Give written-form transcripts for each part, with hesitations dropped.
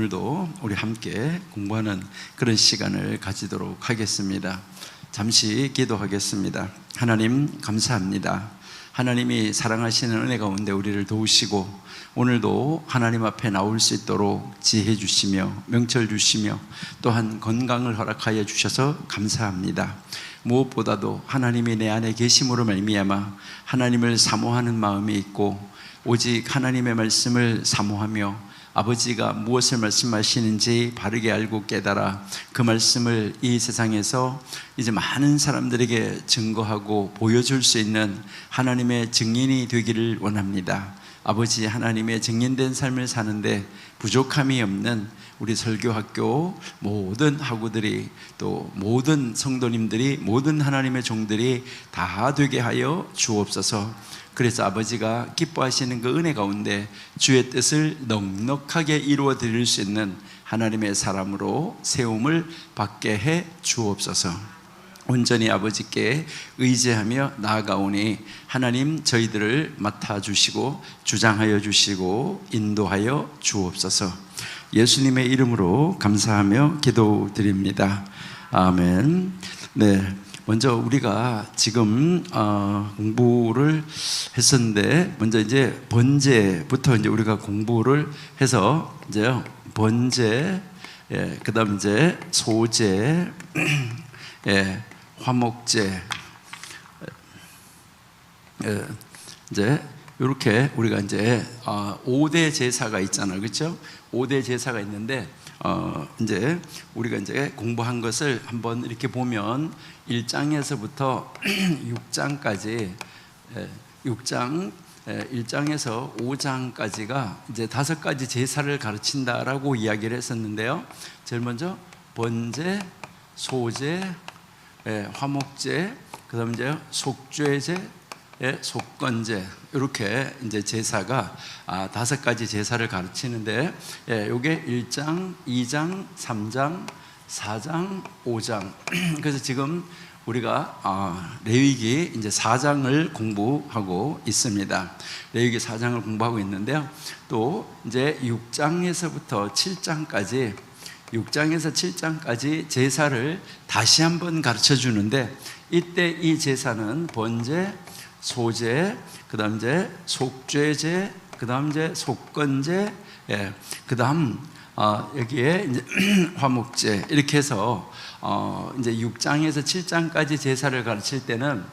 오늘도 우리 함께 공부하는 그런 시간을 가지도록 하겠습니다. 잠시 기도하겠습니다. 하나님 감사합니다. 하나님이 사랑하시는 은혜 가운데 우리를 도우시고 오늘도 하나님 앞에 나올 수 있도록 지혜 주시며 명철 주시며 또한 건강을 허락하여 주셔서 감사합니다. 무엇보다도 하나님이 내 안에 계심으로 말미암아 하나님을 사모하는 마음이 있고 오직 하나님의 말씀을 사모하며 아버지가 무엇을 말씀하시는지 바르게 알고 깨달아 그 말씀을 이 세상에서 이제 많은 사람들에게 증거하고 보여줄 수 있는 하나님의 증인이 되기를 원합니다. 아버지, 하나님의 증인된 삶을 사는데 부족함이 없는 우리 설교학교 모든 학우들이 또 모든 성도님들이 모든 하나님의 종들이 다 되게 하여 주옵소서. 그래서 아버지가 기뻐하시는 그 은혜 가운데 주의 뜻을 넉넉하게 이루어 드릴 수 있는 하나님의 사람으로 세움을 받게 해 주옵소서. 온전히 아버지께 의지하며 나아가오니 하나님 저희들을 맡아주시고 주장하여 주시고 인도하여 주옵소서. 예수님의 이름으로 감사하며 기도드립니다. 아멘. 네. 먼저 우리가 지금 공부를 했었는데 먼저 이제 번제부터 이제 우리가 공부를 해서 이제 번제, 그다음 이제 소제, 화목제, 이제 이렇게 우리가 이제 5대 제사가 있잖아요, 그렇죠? 5대 제사가 있는데 이제 우리가 이제 공부한 것을 한번 이렇게 보면 1장에서부터 6장까지 6장 1장에서 5장까지가 이제 5가지 제사를 가르친다라고 이야기를 했었는데요. 제일 먼저 번제, 소제, 화목제, 그다음 이제 속죄제, 속건제, 이렇게 이제 제사가 5가지 제사를 가르치는데, 요게 1장, 2장, 3장, 4장, 5장. 그래서 지금 우리가 레위기 이제 4장을 공부하고 있습니다. 레위기 4장을 공부하고 있는데요. 또 이제 6장에서부터 7장까지 6장에서 7장까지 제사를 다시 한번 가르쳐 주는데, 이때 이 제사는 번제, 소제, 그다음 이제 속죄제, 그다음 이제 속건제, 그다음 여기에 이제 화목제, 이렇게 해서 이제 6장에서 7장까지 제사를 가르칠 때는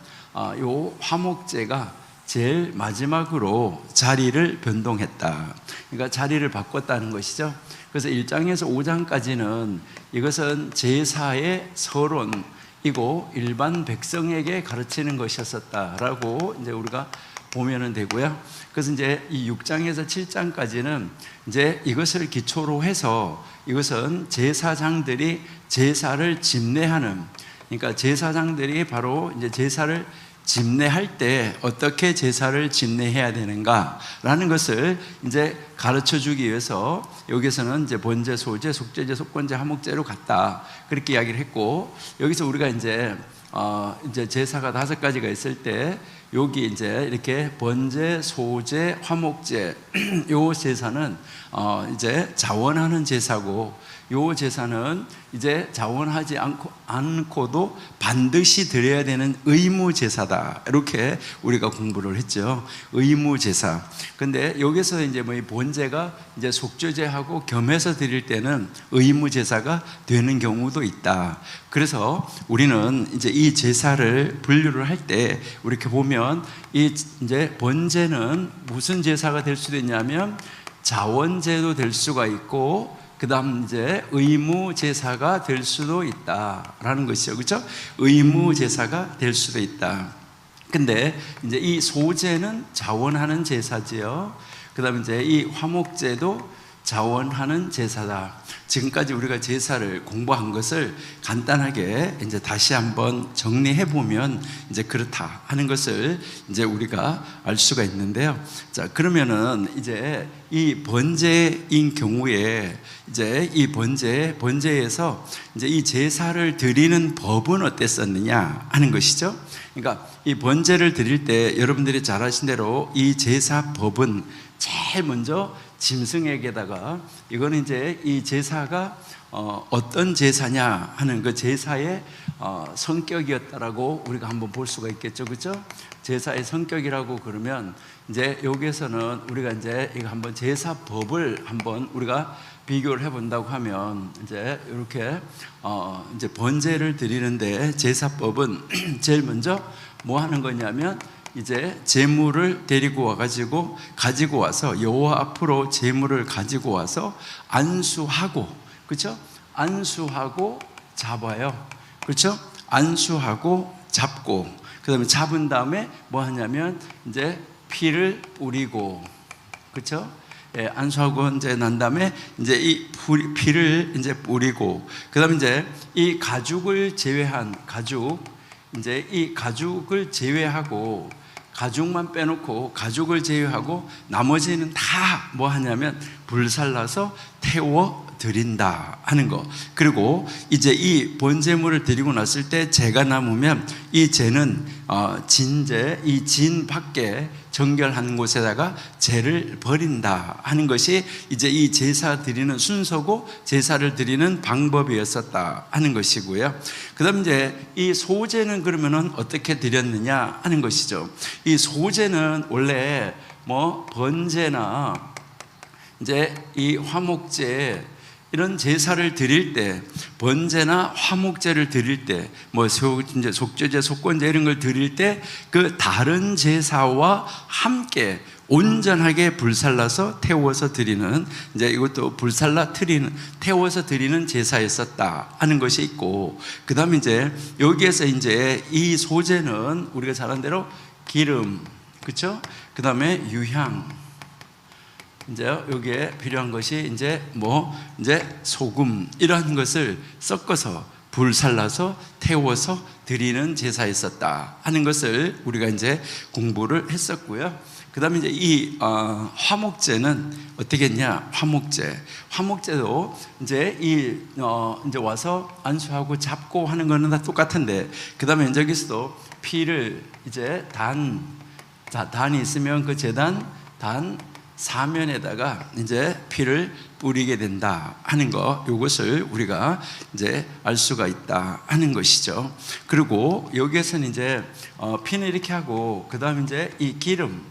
요 화목제가 제일 마지막으로 자리를 변동했다. 그러니까 자리를 바꿨다는 것이죠. 그래서 1장에서 5장까지는 이것은 제사의 서론이고 일반 백성에게 가르치는 것이었었다라고 이제 우리가 보면은 되고요. 그래서 이제 이 6장에서 7장까지는 이제 이것을 기초로 해서 이것은 제사장들이 제사를 집례하는, 그러니까 제사장들이 바로 이제 제사를 집례할 때 어떻게 제사를 집례해야 되는가라는 것을 이제 가르쳐 주기 위해서 여기서는 이제 번제, 소제, 속죄제, 속건제, 화목제로 갔다, 그렇게 이야기를 했고, 여기서 우리가 이제 제사가 5가지가 있을 때 여기 이제 이렇게 번제, 소제, 화목제, 요 제사는 이제 자원하는 제사고, 요 제사는 이제 자원하지 않고도 반드시 드려야 되는 의무 제사다, 이렇게 우리가 공부를 했죠. 의무 제사. 근데 여기서 이제 뭐 이 번제가 이제 속죄제하고 겸해서 드릴 때는 의무 제사가 되는 경우도 있다. 그래서 우리는 이제 이 제사를 분류를 할 때 이렇게 보면 이 이제 번제는 무슨 제사가 될 수도 있냐면 자원제도 될 수가 있고, 그 다음 이제 의무 제사가 될 수도 있다라는 것이죠. 그렇죠? 의무 제사가 될 수도 있다. 근데 이제 이 소제는 자원하는 제사지요. 그 다음에 이제 이 화목제도 자원하는 제사다. 지금까지 우리가 제사를 공부한 것을 간단하게 이제 다시 한번 정리해 보면 이제 그렇다 하는 것을 이제 우리가 알 수가 있는데요. 자, 그러면은 이제 이 번제인 경우에 이제 이 번제에서 이제 이 제사를 드리는 법은 어땠었느냐 하는 것이죠. 그러니까 이 번제를 드릴 때 여러분들이 잘 아신 대로 이 제사법은 제일 먼저 짐승에게다가 이거는 이제 이 제사가 어떤 제사냐 하는 그 제사의 성격이었다라고 우리가 한번 볼 수가 있겠죠, 그렇죠? 제사의 성격이라고 그러면 이제 여기에서는 우리가 이제 이거 한번 제사법을 한번 우리가 비교를 해본다고 하면 이제 이렇게 이제 번제를 드리는데 제사법은 제일 먼저 뭐 하는 거냐면 이제 제물을 데리고 가지고 와서 여호와 앞으로 제물을 가지고 와서 안수하고, 그렇죠? 안수하고 잡아요, 그렇죠? 안수하고 잡고, 그다음에 잡은 다음에 뭐 하냐면 이제 피를 뿌리고, 그렇죠? 예, 안수하고 이제 난 다음에 이제 이 피를 이제 뿌리고, 그다음에 이제 이 가죽을 제외한 이제 이 가죽을 제외하고, 가죽만 빼놓고 가죽을 제외하고 나머지는 다 뭐 하냐면 불살라서 태워 드린다 하는 거. 그리고 이제 이 번제물을 드리고 났을 때 재가 남으면 이 재는 진재, 이 진 밖에 정결한 곳에다가 재를 버린다 하는 것이 이제 이 제사 드리는 순서고 제사를 드리는 방법이었었다 하는 것이고요. 그 다음 이제 이 소제는 그러면은 어떻게 드렸느냐 하는 것이죠. 이 소제는 원래 뭐 번제나 이제 이 화목제 이런 제사를 드릴 때, 번제나 화목제를 드릴 때, 뭐 이제 속죄제, 속건제 이런 걸 드릴 때 그 다른 제사와 함께 온전하게 불살라서 태워서 드리는, 이제 이것도 태워서 드리는 제사였었다 하는 것이 있고, 그 다음에 이제 여기에서 이제 이 소제는 우리가 잘 아는 대로 기름, 그렇죠? 그 다음에 유향, 이제 여기에 필요한 것이 이제 이제 소금 이런 것을 섞어서 불살라서 태워서 드리는 제사였었다 하는 것을 우리가 이제 공부를 했었고요. 그 다음에 이제 이 화목제는 어떻게 했냐? 화목제도 이제 이제 와서 안수하고 잡고 하는 거는 다 똑같은데, 그 다음에 여기서도 피를 이제 단이 있으면 그 제단 단 사면에다가 이제 피를 뿌리게 된다 하는 거, 이것을 우리가 이제 알 수가 있다 하는 것이죠. 그리고 여기에서는 이제 피는 이렇게 하고, 그 다음에 이제 이 기름,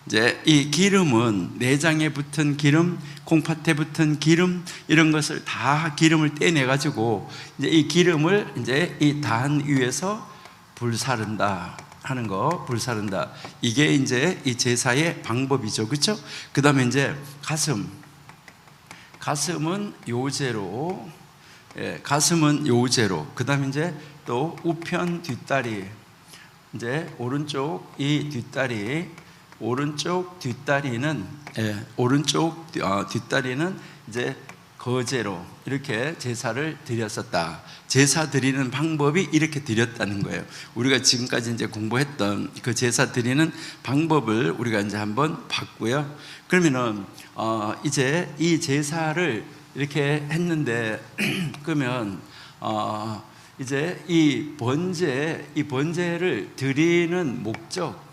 이제 이 기름은 내장에 붙은 기름, 콩팥에 붙은 기름 이런 것을 다 기름을 떼내 가지고 이제 이 기름을 이제 이 단 위에서 불사른다 하는 거, 불사른다. 이게 이제 이 제사의 방법이죠, 그렇죠? 그 다음에 이제 가슴은 요제로, 가슴은 요제로. 그 다음에 이제 또 우편 뒷다리, 이제 오른쪽 이 뒷다리, 오른쪽 뒷다리는 이제 거제로 이렇게 제사를 드렸었다. 제사 드리는 방법이 이렇게 드렸다는 거예요. 우리가 지금까지 이제 공부했던 그 제사 드리는 방법을 우리가 이제 한번 봤고요. 그러면은 이제 이 제사를 이렇게 했는데 그러면 이제 이 번제를 드리는 목적,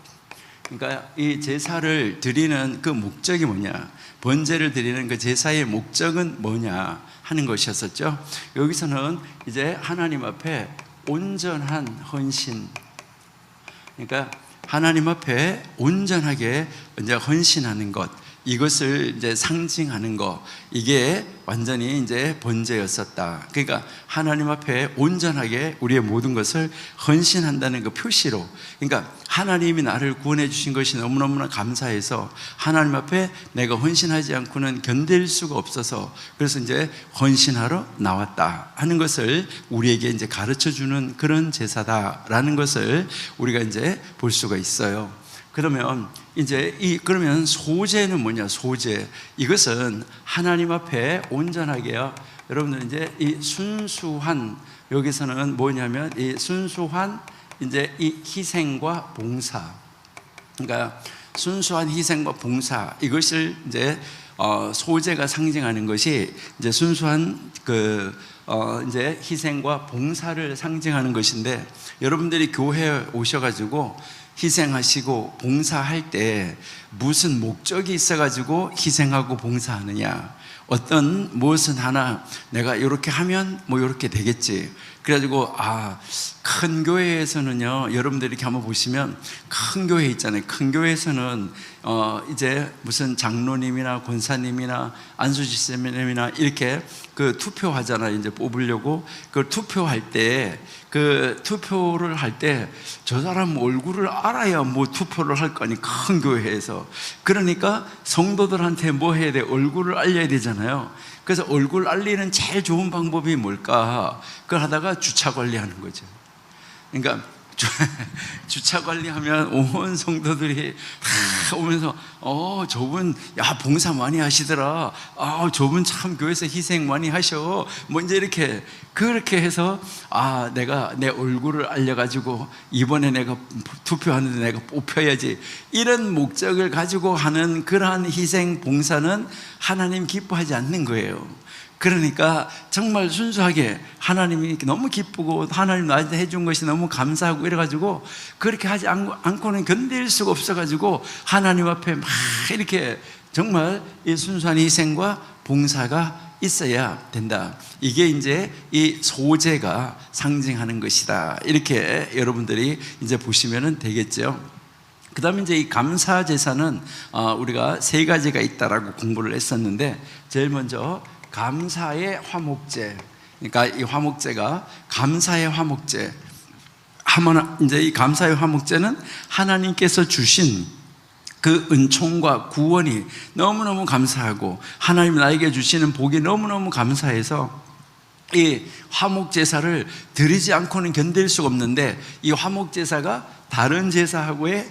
그러니까 이 제사를 드리는 그 목적이 뭐냐, 번제를 드리는 그 제사의 목적은 뭐냐 하는 것이었었죠. 여기서는 이제 하나님 앞에 온전한 헌신, 그러니까 하나님 앞에 온전하게 이제 헌신하는 것, 이것을 이제 상징하는 것, 이게 완전히 이제 번제였었다. 그러니까 하나님 앞에 온전하게 우리의 모든 것을 헌신한다는 그 표시로, 그러니까 하나님이 나를 구원해 주신 것이 너무너무나 감사해서 하나님 앞에 내가 헌신하지 않고는 견딜 수가 없어서 그래서 이제 헌신하러 나왔다 하는 것을 우리에게 이제 가르쳐 주는 그런 제사다라는 것을 우리가 이제 볼 수가 있어요. 그러면 이제 그러면 소제는 뭐냐? 소제, 이것은 하나님 앞에 온전하게요. 여러분들 이제 이 순수한, 여기서는 뭐냐면 이 순수한 이제 이 희생과 봉사, 그러니까 순수한 희생과 봉사, 이것을 이제 소제가 상징하는 것이 이제 순수한 이제 희생과 봉사를 상징하는 것인데, 여러분들이 교회에 오셔가지고 희생하시고 봉사할 때 무슨 목적이 있어가지고 희생하고 봉사하느냐, 어떤 무엇은 하나 내가 이렇게 하면 뭐 이렇게 되겠지. 그래가지고 큰 교회에서는요, 여러분들이 이렇게 한번 보시면 큰 교회 있잖아요. 큰 교회에서는 이제 무슨 장로님이나 권사님이나 안수지사님이나 이렇게 그 투표하잖아요. 이제 뽑으려고. 그 투표할 때, 그 투표를 할 때 저 사람 얼굴을 알아야 뭐 투표를 할 거 아니, 큰 교회에서. 그러니까 성도들한테 뭐 해야 돼? 얼굴을 알려야 되잖아요. 그래서 얼굴 알리는 제일 좋은 방법이 뭘까? 그걸 하다가 주차 관리하는 거죠. 그러니까 주차 관리하면 온 성도들이 오면서 저분 봉사 많이 하시더라. 저분 참 교회에서 희생 많이 하셔. 뭐 이제 이렇게 그렇게 해서 내가 내 얼굴을 알려가지고 이번에 내가 투표하는데 내가 뽑혀야지, 이런 목적을 가지고 하는 그러한 희생 봉사는 하나님 기뻐하지 않는 거예요. 그러니까 정말 순수하게 하나님이 너무 기쁘고 하나님 나한테 해준 것이 너무 감사하고 이래가지고 그렇게 하지 않고는 견딜 수가 없어가지고 하나님 앞에 막 이렇게 정말 이 순수한 희생과 봉사가 있어야 된다. 이게 이제 이 소제가 상징하는 것이다. 이렇게 여러분들이 이제 보시면 되겠죠. 그 다음에 이제 이 감사 제사는 우리가 세 가지가 있다라고 공부를 했었는데, 제일 먼저 감사의 화목제. 그러니까 이 화목제가 감사의 화목제. 이제 이 감사의 화목제는 하나님께서 주신 그 은총과 구원이 너무너무 감사하고 하나님 나에게 주시는 복이 너무너무 감사해서 이 화목제사를 드리지 않고는 견딜 수가 없는데, 이 화목제사가 다른 제사하고의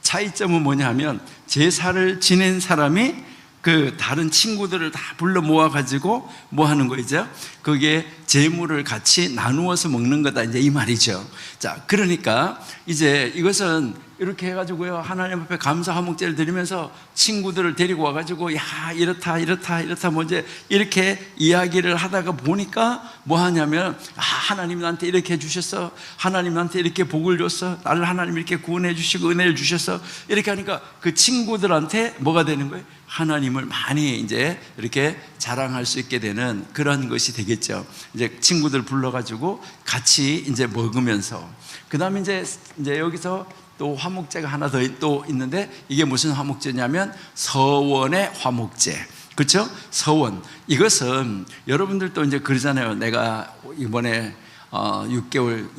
차이점은 뭐냐 하면, 제사를 지낸 사람이 그 다른 친구들을 다 불러 모아가지고 뭐 하는 거죠? 그게 재물을 같이 나누어서 먹는 거다, 이제 이 말이죠. 자, 그러니까 이제 이것은 이렇게 해가지고요, 하나님 앞에 감사 화목제를 드리면서 친구들을 데리고 와가지고 이렇다 뭐 이제 이렇게 이야기를 하다가 보니까 뭐 하냐면, 하나님 나한테 이렇게 해주셨어, 하나님 나한테 이렇게 복을 줬어, 나를 하나님 이렇게 구원해 주시고 은혜를 주셨어, 이렇게 하니까 그 친구들한테 뭐가 되는 거예요? 하나님을 많이 이제 이렇게 자랑할 수 있게 되는 그런 것이 되겠죠. 이제 친구들 불러가지고 같이 이제 먹으면서, 그 다음에 이제 여기서 또 화목제가 하나 더 또 있는데, 이게 무슨 화목제냐면 서원의 화목제. 그렇죠? 서원. 이것은 여러분들도 이제 그러잖아요. 내가 이번에 6개월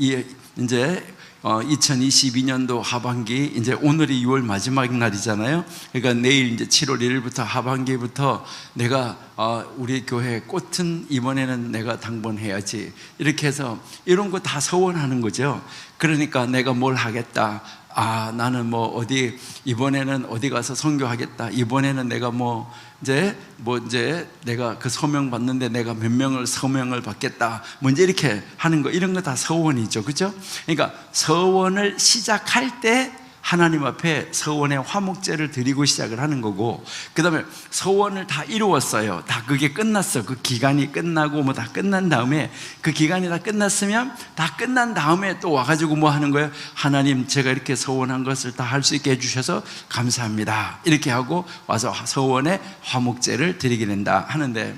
이제 2022년도 하반기, 이제 오늘이 6월 마지막 날이잖아요. 그러니까 내일 이제 7월 1일부터 하반기부터 내가 우리 교회 꽃은 이번에는 내가 당번해야지, 이렇게 해서 이런 거 다 서원하는 거죠. 그러니까 내가 뭘 하겠다, 나는 이번에는 어디 가서 선교하겠다, 이번에는 내가 이제 내가 그 서명 받는데 내가 몇 명을 서명을 받겠다, 이제 이렇게 하는 거, 이런 거 다 서원이죠. 그죠? 그러니까 서원을 시작할 때 하나님 앞에 서원의 화목제를 드리고 시작을 하는 거고, 그 다음에 서원을 다 이루었어요. 다 그게 끝났어. 그 기간이 끝나고 뭐 다 끝난 다음에, 그 기간이 다 끝났으면 다 끝난 다음에 또 와가지고 뭐 하는 거예요? 하나님, 제가 이렇게 서원한 것을 다 할 수 있게 해주셔서 감사합니다, 이렇게 하고 와서 서원의 화목제를 드리게 된다 하는데,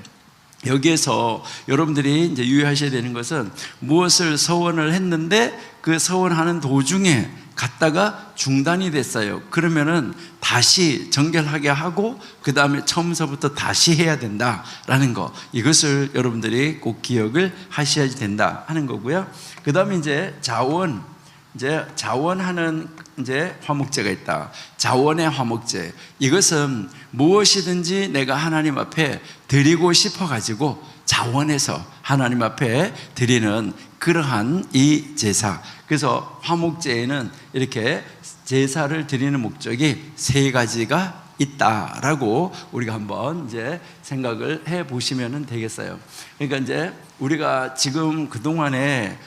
여기에서 여러분들이 이제 유의하셔야 되는 것은, 무엇을 서원을 했는데 그 서원하는 도중에 갔다가 중단이 됐어요. 그러면은 다시 정결하게 하고 그 다음에 처음서부터 다시 해야 된다라는 거, 이것을 여러분들이 꼭 기억을 하셔야 된다 하는 거고요. 그 다음에 이제 자원하는 이제 화목제가 있다. 자원의 화목제. 이것은 무엇이든지 내가 하나님 앞에 드리고 싶어 가지고 자원해서 하나님 앞에 드리는 그러한 이 제사. 그래서 화목제에는 이렇게 제사를 드리는 목적이 세 가지가 있다라고 우리가 한번 이제 생각을 해 보시면 되겠어요. 그러니까 이제 우리가 지금 그동안에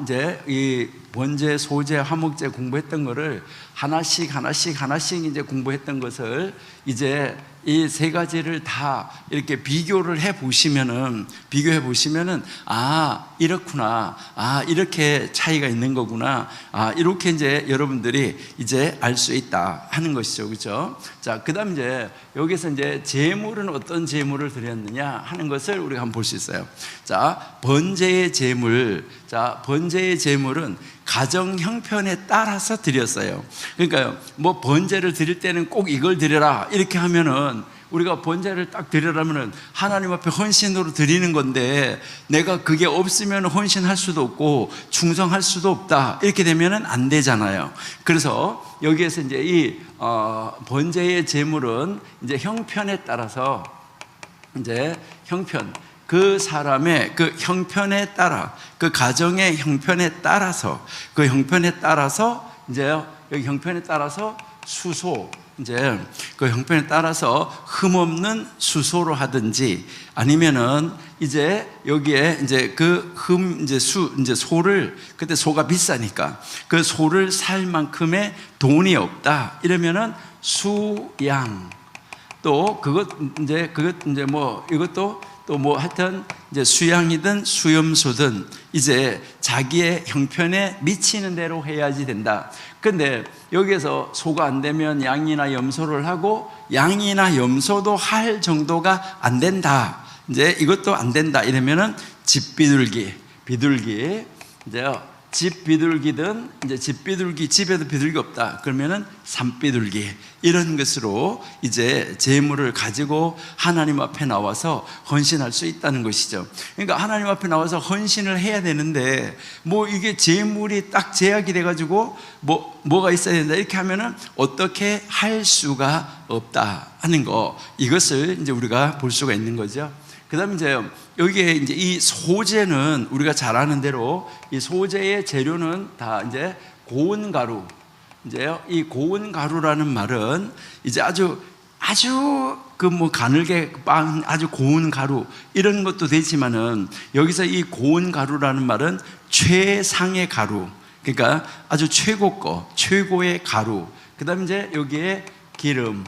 이제 이 번제, 소제, 화목제 공부했던 거를 하나씩 이제 공부했던 것을 이제 이 세 가지를 다 이렇게 비교해 보시면은 아, 이렇구나. 아, 이렇게 차이가 있는 거구나. 아, 이렇게 이제 여러분들이 이제 알 수 있다 하는 것이죠. 그렇죠? 자, 그다음 이제 여기서 이제 제물은 어떤 제물을 드렸느냐 하는 것을 우리가 한번 볼 수 있어요. 자, 번제의 제물. 자, 번제의 제물은 가정 형편에 따라서 드렸어요. 그러니까요, 뭐 번제를 드릴 때는 꼭 이걸 드려라 이렇게 하면은, 우리가 번제를 딱 드리려면은 하나님 앞에 헌신으로 드리는 건데, 내가 그게 없으면 헌신할 수도 없고 충성할 수도 없다 이렇게 되면은 안 되잖아요. 그래서 여기에서 이제 이 번제의 제물은 이제 형편에 따라서, 이제 형편, 그 사람의 그 형편에 따라, 그 가정의 형편에 따라서, 그 형편에 따라서 이제 여기 형편에 따라서 수소, 이제 그 형편에 따라서 흠없는 수소로 하든지, 아니면은 이제 여기에 이제 그 이제 소를, 그때 소가 비싸니까 그 소를 살 만큼의 돈이 없다 이러면은 수양, 또 그것 이제 뭐 이것도 또 뭐 하여튼 이제 수양이든 수염소든 이제 자기의 형편에 미치는 대로 해야지 된다. 근데 여기에서 소가 안 되면 양이나 염소를 하고, 양이나 염소도 할 정도가 안 된다, 이제 이것도 안 된다 이러면은 집 비둘기 이제 집 비둘기든, 이제 집 비둘기, 집에도 비둘기 없다 그러면은 산 비둘기, 이런 것으로 이제 제물을 가지고 하나님 앞에 나와서 헌신할 수 있다는 것이죠. 그러니까 하나님 앞에 나와서 헌신을 해야 되는데, 뭐 이게 제물이 딱 제약이 돼가지고 뭐가 있어야 된다 이렇게 하면은 어떻게 할 수가 없다 하는 거, 이것을 이제 우리가 볼 수가 있는 거죠. 그 다음에 이제 여기에 이제 이 소재는 우리가 잘 아는 대로 이 소재의 재료는 다 이제 고운 가루. 이제 이 고운 가루라는 말은 이제 아주 그 뭐 가늘게 빵 아주 고운 가루 이런 것도 되지만은, 여기서 이 고운 가루라는 말은 최상의 가루. 그러니까 아주 최고의 가루. 그 다음에 이제 여기에 기름.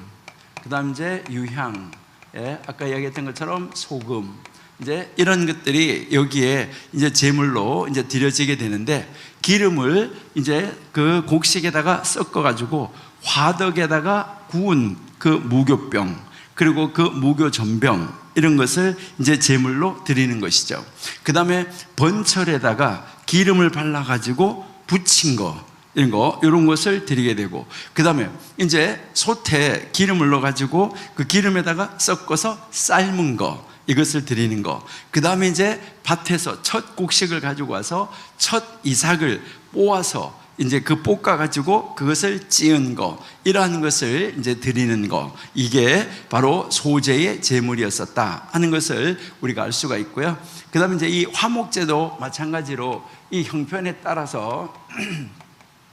그 다음에 이제 유향. 예, 아까 이야기했던 것처럼 소금, 이제 이런 것들이 여기에 이제 제물로 이제 드려지게 되는데, 기름을 이제 그 곡식에다가 섞어가지고 화덕에다가 구운 그 무교병, 그리고 그 무교전병, 이런 것을 이제 제물로 드리는 것이죠. 그 다음에 번철에다가 기름을 발라가지고 부친 거, 이런 것을 드리게 되고, 그 다음에 이제 솥에 기름을 넣어가지고 그 기름에다가 섞어서 삶은 거, 이것을 드리는 거. 그 다음에 이제 밭에서 첫 곡식을 가지고 와서 첫 이삭을 뽑아서 이제 그 볶아가지고 그것을 찌은 거, 이러한 것을 이제 드리는 거, 이게 바로 소제의 제물이었었다 하는 것을 우리가 알 수가 있고요. 그 다음에 이제 이 화목제도 마찬가지로 이 형편에 따라서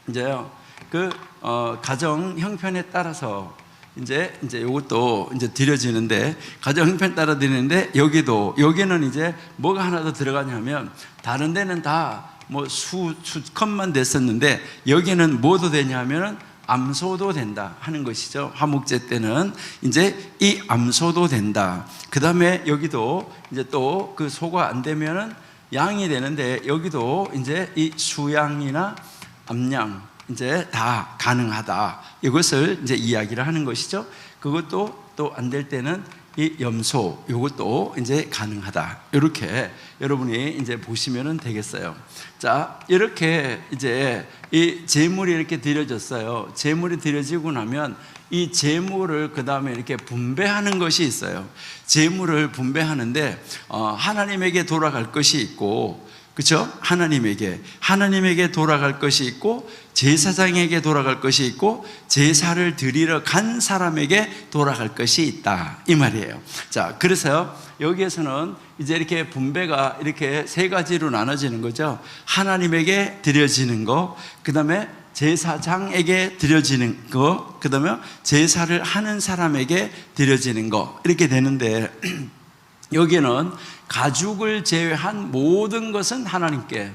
이제요, 그 가정 형편에 따라서 이제 이것도 이제 드려지는데, 가정 형편 따라 드리는데, 여기는 이제 뭐가 하나 더 들어가냐면, 다른 데는 다 뭐 수컷만 됐었는데 여기는 뭐도 되냐면은 암소도 된다 하는 것이죠. 화목제 때는 이제 이 암소도 된다. 그 다음에 여기도 이제 또 그 소가 안 되면은 양이 되는데, 여기도 이제 이 수양이나 암양 이제 다 가능하다, 이것을 이제 이야기를 하는 것이죠. 그것도 또 안 될 때는 이 염소, 이것도 이제 가능하다, 이렇게 여러분이 이제 보시면 되겠어요. 자, 이렇게 이제 이 제물이 이렇게 드려졌어요. 제물이 드려지고 나면 이 제물을 그 다음에 이렇게 분배하는 것이 있어요. 제물을 분배하는데 하나님에게 돌아갈 것이 있고, 그렇죠? 하나님에게 돌아갈 것이 있고, 제사장에게 돌아갈 것이 있고, 제사를 드리러 간 사람에게 돌아갈 것이 있다, 이 말이에요. 자, 그래서 여기에서는 이제 이렇게 분배가 이렇게 세 가지로 나눠지는 거죠. 하나님에게 드려지는 거, 그 다음에 제사장에게 드려지는 거, 그 다음에 제사를 하는 사람에게 드려지는 거, 이렇게 되는데, 여기는 가죽을 제외한 모든 것은 하나님께,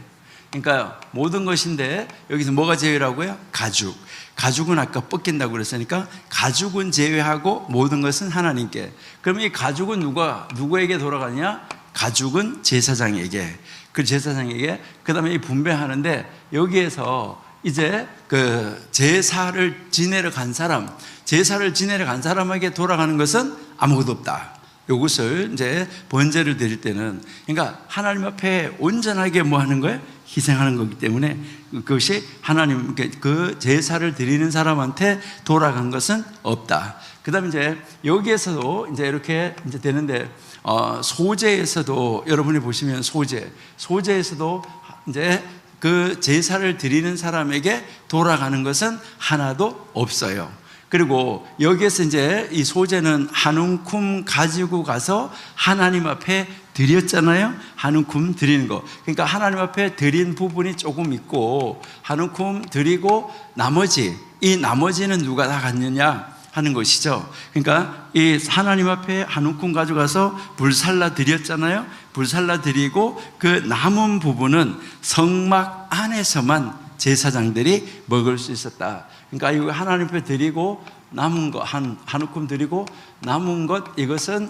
그러니까 모든 것인데 여기서 뭐가 제외라고요? 가죽. 가죽은 아까 벗긴다고 그랬으니까 가죽은 제외하고 모든 것은 하나님께. 그럼 이 가죽은 누구에게 돌아가느냐? 가죽은 제사장에게. 그 제사장에게. 그 다음에 이 분배하는데 여기에서 이제 그 제사를 지내러 간 사람에게 돌아가는 것은 아무것도 없다. 이것을 이제 번제를 드릴 때는, 그러니까 하나님 앞에 온전하게 뭐 하는 거예요? 희생하는 거기 때문에 그것이 하나님, 그 제사를 드리는 사람한테 돌아간 것은 없다. 그 다음에 이제 여기에서도 이제 이렇게 이제 되는데, 소제에서도 여러분이 보시면 소제에서도 이제 그 제사를 드리는 사람에게 돌아가는 것은 하나도 없어요. 그리고 여기에서 이제 이 소제는 한 움큼 가지고 가서 하나님 앞에 드렸잖아요. 한 움큼 드리는 거. 그러니까 하나님 앞에 드린 부분이 조금 있고 한 움큼 드리고 이 나머지는 누가 다 갖느냐 하는 것이죠. 그러니까 이 하나님 앞에 한 움큼 가져가서 불살라 드렸잖아요. 불살라 드리고 그 남은 부분은 성막 안에서만 제사장들이 먹을 수 있었다. 그러니까 이거 하나님 앞에 드리고 남은 거 한 움큼 드리고 남은 것, 이것은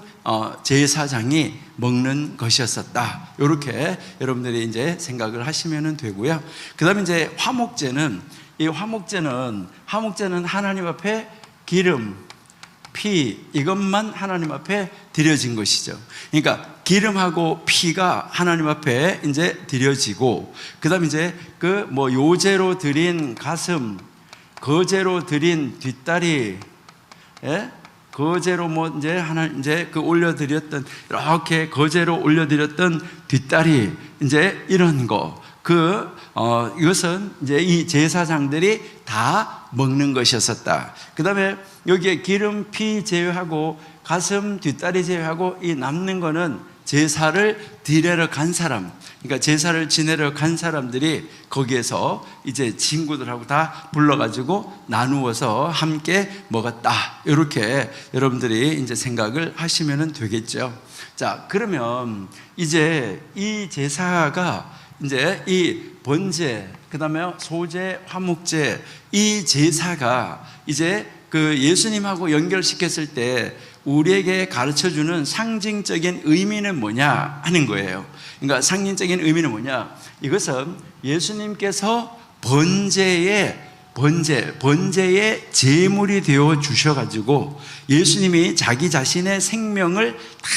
제사장이 먹는 것이었었다. 이렇게 여러분들이 이제 생각을 하시면 되고요. 그다음에 이제 화목제는 하나님 앞에 기름, 피, 이것만 하나님 앞에 드려진 것이죠. 그러니까 기름하고 피가 하나님 앞에 이제 드려지고, 그 다음에 이제 그 뭐 요제로 드린 가슴, 거제로 드린 뒷다리, 예? 거제로 뭐 이제 그 올려드렸던, 이렇게 거제로 올려드렸던 뒷다리, 이제 이런 거. 이것은 이제 이 제사장들이 다 먹는 것이었었다. 그 다음에 여기에 기름, 피 제외하고 가슴, 뒷다리 제외하고 이 남는 거는 제사를 드리러 간 사람, 그러니까 제사를 지내러 간 사람들이 거기에서 이제 친구들하고 다 불러가지고 나누어서 함께 먹었다. 이렇게 여러분들이 이제 생각을 하시면 되겠죠. 자, 그러면 이제 이 제사가 이제 이 번제, 그 다음에 소제, 화목제, 이 제사가 이제 그 예수님하고 연결시켰을 때 우리에게 가르쳐주는 상징적인 의미는 뭐냐 하는 거예요. 그러니까 상징적인 의미는 뭐냐? 이것은 예수님께서 번제의 제물이 되어 주셔가지고 예수님이 자기 자신의 생명을 다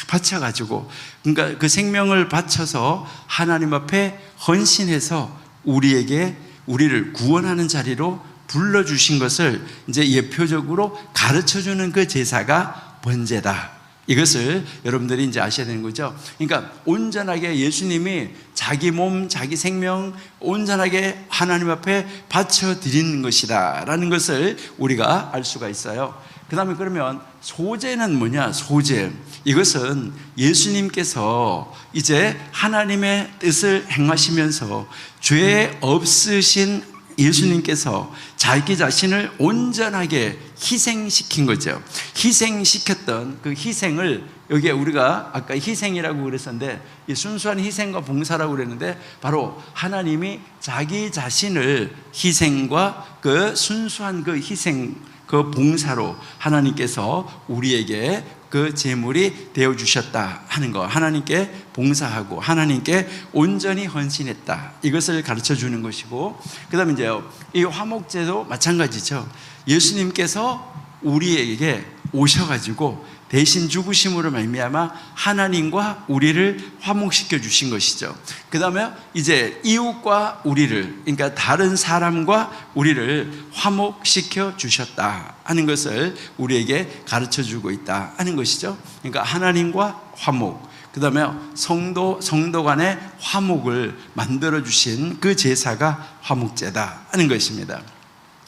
바쳐가지고, 그러니까 그 생명을 바쳐서 하나님 앞에 헌신해서 우리를 구원하는 자리로 불러주신 것을 이제 예표적으로 가르쳐주는 그 제사가 번제다. 이것을 여러분들이 이제 아셔야 되는 거죠. 그러니까 온전하게 예수님이 자기 몸, 자기 생명 온전하게 하나님 앞에 바쳐드리는 것이다 라는 것을 우리가 알 수가 있어요. 그 다음에 그러면 소제는 뭐냐? 소제, 이것은 예수님께서 이제 하나님의 뜻을 행하시면서 죄 없으신 예수님께서 자기 자신을 온전하게 희생시킨 거죠. 희생시켰던 그 희생을, 여기에 우리가 아까 희생이라고 그랬었는데 이 순수한 희생과 봉사라고 그랬는데, 바로 하나님이 자기 자신을 희생과 그 순수한 그 희생, 그 봉사로 하나님께서 우리에게 그 제물이 되어주셨다 하는 거, 하나님께 봉사하고 하나님께 온전히 헌신했다, 이것을 가르쳐 주는 것이고, 그 다음에 이제 이 화목제도 마찬가지죠. 예수님께서 우리에게 오셔가지고 대신 죽으심으로 말미암아 하나님과 우리를 화목시켜 주신 것이죠. 그 다음에 이제 이웃과 우리를, 그러니까 다른 사람과 우리를 화목시켜 주셨다 하는 것을 우리에게 가르쳐 주고 있다 하는 것이죠. 그러니까 하나님과 화목, 그 다음에 성도 간의 화목을 만들어 주신 그 제사가 화목제다 하는 것입니다.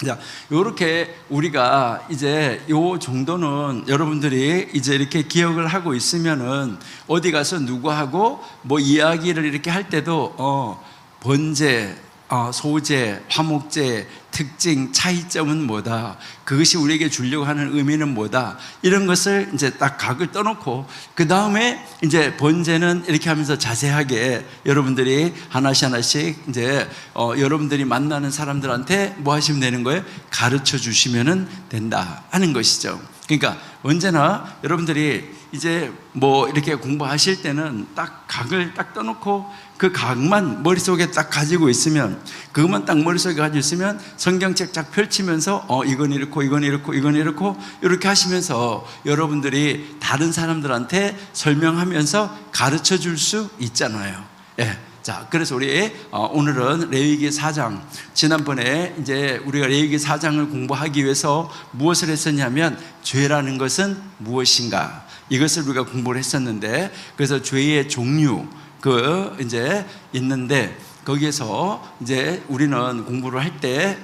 자, 요렇게 우리가 이제 요 정도는 여러분들이 이제 이렇게 기억을 하고 있으면은 어디 가서 누구하고 뭐 이야기를 이렇게 할 때도 번제, 소재, 화목제, 특징, 차이점은 뭐다? 그것이 우리에게 주려고 하는 의미는 뭐다? 이런 것을 이제 딱 각을 떠놓고, 그 다음에 이제 번제는 이렇게 하면서 자세하게 여러분들이 하나씩 이제 여러분들이 만나는 사람들한테 뭐 하시면 되는 거예요? 가르쳐 주시면 된다 하는 것이죠. 그러니까 언제나 여러분들이 이제 뭐 이렇게 공부하실 때는 딱 각을 딱 떠놓고 그 각만 머릿속에 딱 가지고 있으면, 그것만 딱 머릿속에 가지고 있으면 성경책 쫙 펼치면서 이건 이렇고 이건 이렇고 이건 이렇고 이렇게 하시면서 여러분들이 다른 사람들한테 설명하면서 가르쳐 줄 수 있잖아요. 예. 자, 그래서 우리 오늘은 레위기 4장, 지난번에 이제 우리가 레위기 4장을 공부하기 위해서 무엇을 했었냐면 죄라는 것은 무엇인가, 이것을 우리가 공부를 했었는데, 그래서 죄의 종류 이제 있는데, 거기에서 이제 우리는 공부를 할 때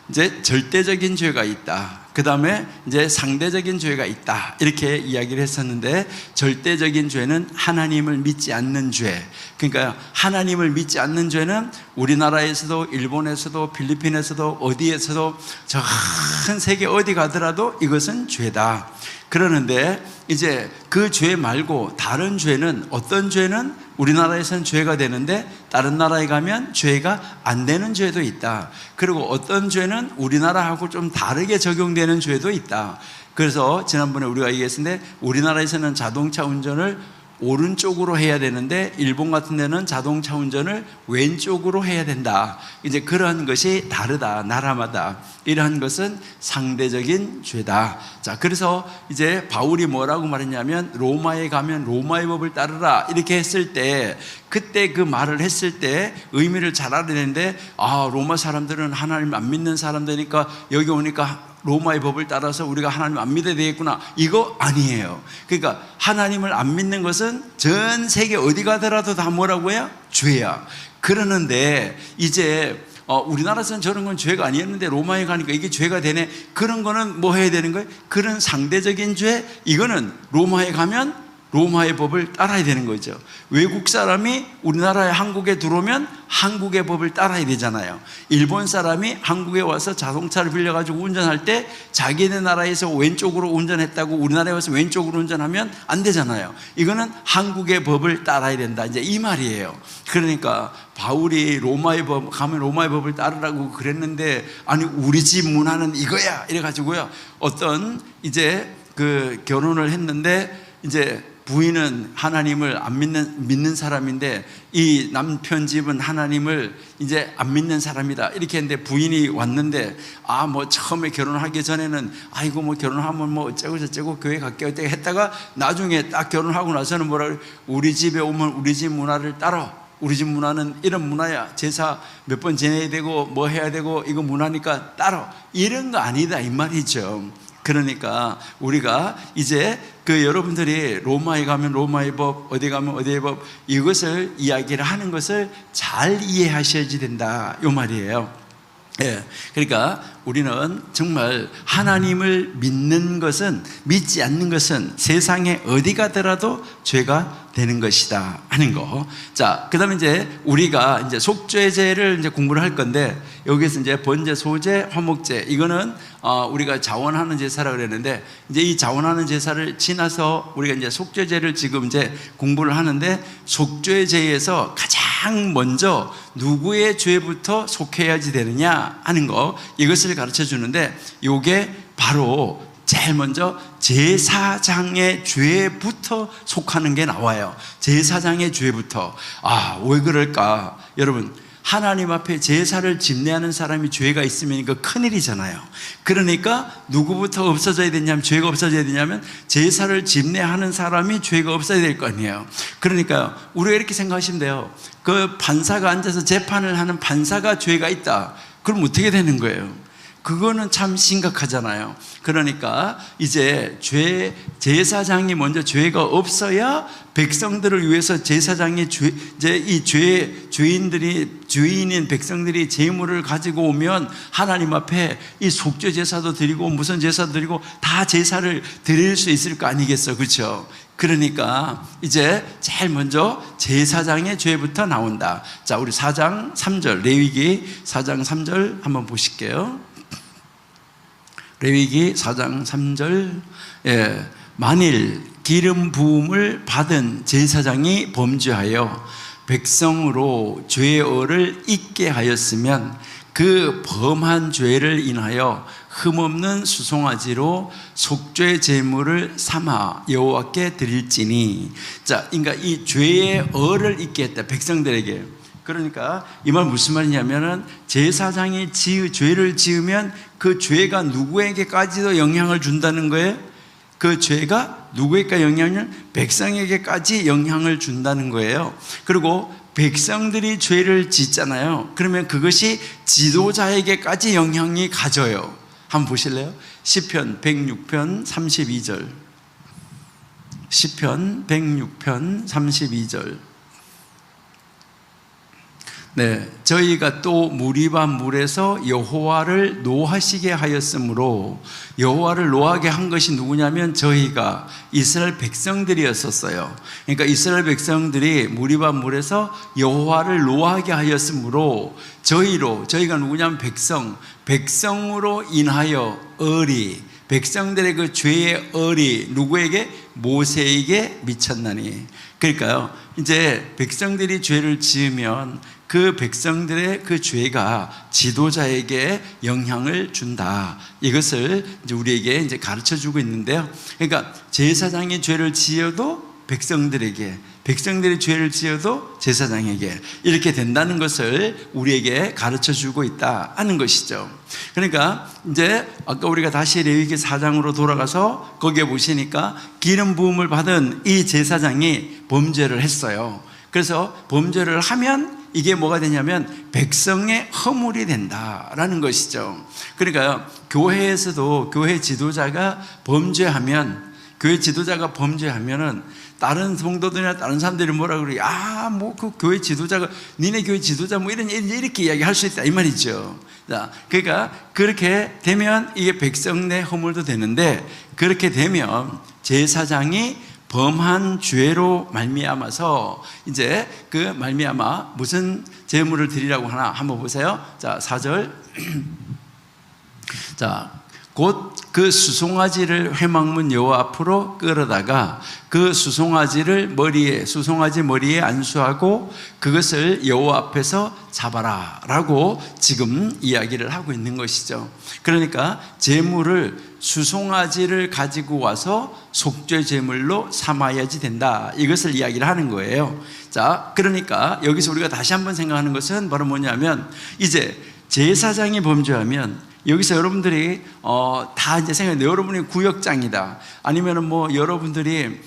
이제 절대적인 죄가 있다, 그 다음에 이제 상대적인 죄가 있다, 이렇게 이야기를 했었는데, 절대적인 죄는 하나님을 믿지 않는 죄. 그러니까 하나님을 믿지 않는 죄는 우리나라에서도 일본에서도 필리핀에서도 어디에서도 전 세계 어디 가더라도 이것은 죄다. 그러는데 이제 그 죄 말고 다른 죄는, 어떤 죄는 우리나라에서는 죄가 되는데 다른 나라에 가면 죄가 안 되는 죄도 있다. 그리고 어떤 죄는 우리나라하고 좀 다르게 적용되는 죄도 있다. 그래서 지난번에 우리가 얘기했는데, 우리나라에서는 자동차 운전을 오른쪽으로 해야 되는데 일본 같은 데는 자동차 운전을 왼쪽으로 해야 된다. 이제 그러한 것이 다르다, 나라마다. 이러한 것은 상대적인 죄다. 자, 그래서 이제 바울이 뭐라고 말했냐면, 로마에 가면 로마의 법을 따르라, 이렇게 했을 때, 그때 그 말을 했을 때 의미를 잘 알아야 되는데, 로마 사람들은 하나님 안 믿는 사람들이니까 여기 오니까 로마의 법을 따라서 우리가 하나님 안 믿어야 되겠구나, 이거 아니에요. 그러니까 하나님을 안 믿는 것은 전 세계 어디 가더라도 다 뭐라고 해요? 죄야. 그러는데 이제 우리나라에서는 저런 건 죄가 아니었는데 로마에 가니까 이게 죄가 되네. 그런 거는 뭐 해야 되는 거예요? 그런 상대적인 죄, 이거는 로마에 가면 로마의 법을 따라야 되는 거죠. 외국 사람이 우리나라에, 한국에 들어오면 한국의 법을 따라야 되잖아요. 일본 사람이 한국에 와서 자동차를 빌려가지고 운전할 때 자기네 나라에서 왼쪽으로 운전했다고 우리나라에 와서 왼쪽으로 운전하면 안 되잖아요. 이거는 한국의 법을 따라야 된다, 이제 이 말이에요. 그러니까 바울이 로마의 법 가면 로마의 법을 따르라고 그랬는데, 아니 우리 집 문화는 이거야 이래가지고요, 어떤 이제 그 결혼을 했는데 이제 부인은 하나님을 안 믿는 사람인데 이 남편 집은 하나님을 이제 안 믿는 사람이다, 이렇게 했는데 부인이 왔는데, 뭐 처음에 결혼하기 전에는 아이고 뭐 결혼하면 뭐 어쩌고 저쩌고 교회 갈게 어쩌고 했다가 나중에 딱 결혼하고 나서는 뭐라 그래? 우리 집에 오면 우리 집 문화를 따라. 우리 집 문화는 이런 문화야. 제사 몇 번 지내야 되고 뭐 해야 되고 이거 문화니까 따라. 이런 거 아니다, 이 말이죠. 그러니까 우리가 이제 여러분들이 로마에 가면 로마의 법, 어디 가면 어디의 법, 이것을 이야기를 하는 것을 잘 이해하셔야지 된다, 이 말이에요. 예, 그러니까 우리는 정말 하나님을 믿지 않는 것은 세상에 어디 가더라도 죄가 되는 것이다 하는 거. 자, 그 다음에 이제 우리가 이제 속죄제를 이제 공부를 할 건데, 여기서 이제 번제, 소제, 화목제, 이거는 우리가 자원하는 제사라 그랬는데, 이제 이 자원하는 제사를 지나서 우리가 이제 속죄제를 지금 이제 공부를 하는데, 속죄제에서 가장 먼저 누구의 죄부터 속해야지 되느냐 하는 거, 이것을 가르쳐 주는데, 이게 바로 제일 먼저 제사장의 죄부터 속하는 게 나와요. 제사장의 죄부터. 왜 그럴까? 여러분, 하나님 앞에 제사를 집례하는 사람이 죄가 있으면 이거 큰일이잖아요. 그러니까 누구부터 없어져야 되냐면, 죄가 없어져야 되냐면 제사를 집례하는 사람이 죄가 없어야 될 거 아니에요. 그러니까 우리가 이렇게 생각하시면 돼요. 그 판사가 앉아서 재판을 하는 판사가 죄가 있다, 그럼 어떻게 되는 거예요? 그거는 참 심각하잖아요. 그러니까 이제 제사장이 먼저 죄가 없어야 백성들을 위해서 제사장이 죄인인 백성들이 제물을 가지고 오면 하나님 앞에 이 속죄 제사도 드리고 무슨 제사도 드리고 다 제사를 드릴 수 있을 거 아니겠어, 그렇죠? 그러니까 이제 제일 먼저 제사장의 죄부터 나온다. 자, 우리 4장 3절, 레위기 4장 3절 한번 보실게요. 레위기 4장 3절. 예, 만일 기름 부음을 받은 제사장이 범죄하여 백성으로 죄의를 잊게 하였으면 그 범한 죄를 인하여 흠없는 수송아지로 속죄 제물을 삼아 여호와께 드릴지니. 자, 그러니까 이 죄의 얼을 잊게 했다, 백성들에게. 그러니까 이 말 무슨 말이냐면은 제사장이 죄를 지으면 그 죄가 누구에게까지도 영향을 준다는 거예요. 그 죄가 누구에게 영향을? 백성에게까지 영향을 준다는 거예요. 그리고 백성들이 죄를 짓잖아요. 그러면 그것이 지도자에게까지 영향이 가져요. 한번 보실래요? 시편 106편 32절. 시편 106편 32절. 네, 저희가 또 무리바 물에서 여호와를 노하시게 하였으므로, 여호와를 노하게 한 것이 누구냐면 저희가 이스라엘 백성들이었었어요. 그러니까 이스라엘 백성들이 무리바 물에서 여호와를 노하게 하였으므로 저희가 누구냐면 백성으로 인하여 을이, 백성들의 그 죄의 을이 누구에게? 모세에게 미쳤나니. 그러니까요, 이제 백성들이 죄를 지으면 그 백성들의 그 죄가 지도자에게 영향을 준다. 이것을 이제 우리에게 이제 가르쳐 주고 있는데요. 그러니까 제사장이 죄를 지어도 백성들에게, 백성들이 죄를 지어도 제사장에게 이렇게 된다는 것을 우리에게 가르쳐 주고 있다 하는 것이죠. 그러니까 이제 아까 우리가 다시 레위기 4장으로 돌아가서 거기에 보시니까 기름 부음을 받은 이 제사장이 범죄를 했어요. 그래서 범죄를 하면 이게 뭐가 되냐면 백성의 허물이 된다라는 것이죠. 그러니까 교회에서도 교회 지도자가 범죄하면은 다른 성도들이나 다른 사람들이 뭐라 그래요? 뭐 그 교회 지도자가, 니네 교회 지도자 뭐 이렇게 이야기할 수 있다 이 말이죠. 자, 그러니까 그렇게 되면 이게 백성 내 허물도 되는데, 그렇게 되면 제사장이 범한 죄로 말미암아서 이제 그 말미암아 무슨 제물을 드리라고 하나 한번 보세요. 자, 4절. 자, 곧 그 수송아지를 회막문 여호와 앞으로 끌어다가 그 수송아지 머리에 안수하고 그것을 여호와 앞에서 잡아라 라고 지금 이야기를 하고 있는 것이죠. 그러니까 제물을, 수송아지를 가지고 와서 속죄 제물로 삼아야지 된다, 이것을 이야기를 하는 거예요. 자, 그러니까 여기서 우리가 다시 한번 생각하는 것은 바로 뭐냐면, 이제 제사장이 범죄하면 여기서 여러분들이 다 이제 생각해요. 여러분이 구역장이다, 아니면은 뭐 여러분들이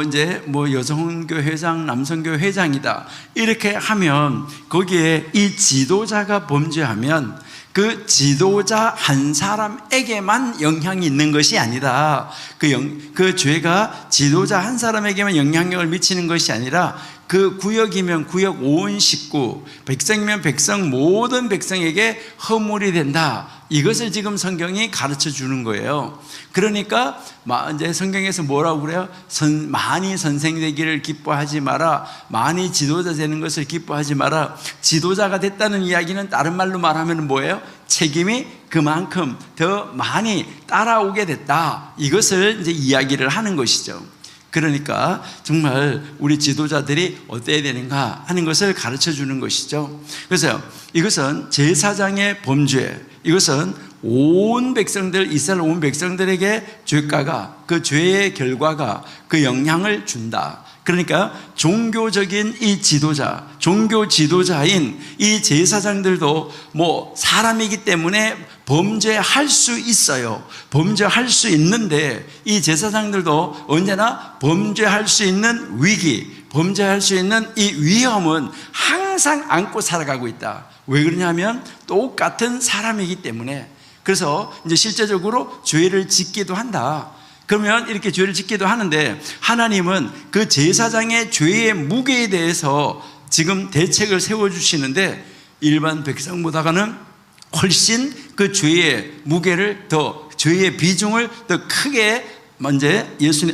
이제 여성교 회장, 남성교 회장이다, 이렇게 하면 거기에 이 지도자가 범죄하면 그 지도자 한 사람에게만 영향이 있는 것이 아니라, 그 죄가 지도자 한 사람에게만 영향력을 미치는 것이 아니라 그 구역이면 구역 온 식구, 백성이면 백성, 모든 백성에게 허물이 된다. 이것을 지금 성경이 가르쳐 주는 거예요. 그러니까 이제 성경에서 뭐라고 그래요? 많이 선생 되기를 기뻐하지 마라, 많이 지도자 되는 것을 기뻐하지 마라. 지도자가 됐다는 이야기는 다른 말로 말하면 뭐예요? 책임이 그만큼 더 많이 따라오게 됐다, 이것을 이제 이야기를 하는 것이죠. 그러니까 정말 우리 지도자들이 어때야 되는가 하는 것을 가르쳐 주는 것이죠. 그래서 이것은 제사장의 범죄, 이것은 온 백성들, 이스라엘 온 백성들에게 죄가가, 그 죄의 결과가 그 영향을 준다. 그러니까 종교적인 이 지도자, 종교 지도자인 이 제사장들도 사람이기 때문에 범죄할 수 있어요. 범죄할 수 있는데 이 제사장들도 언제나 범죄할 수 있는 위기, 범죄할 수 있는 이 위험은 항상 안고 살아가고 있다. 왜 그러냐면 똑같은 사람이기 때문에. 그래서 이제 실제적으로 죄를 짓기도 한다. 그러면 이렇게 죄를 짓기도 하는데, 하나님은 그 제사장의 죄의 무게에 대해서 지금 대책을 세워주시는데, 일반 백성보다는 훨씬 그 죄의 무게를, 죄의 비중을 더 크게 먼저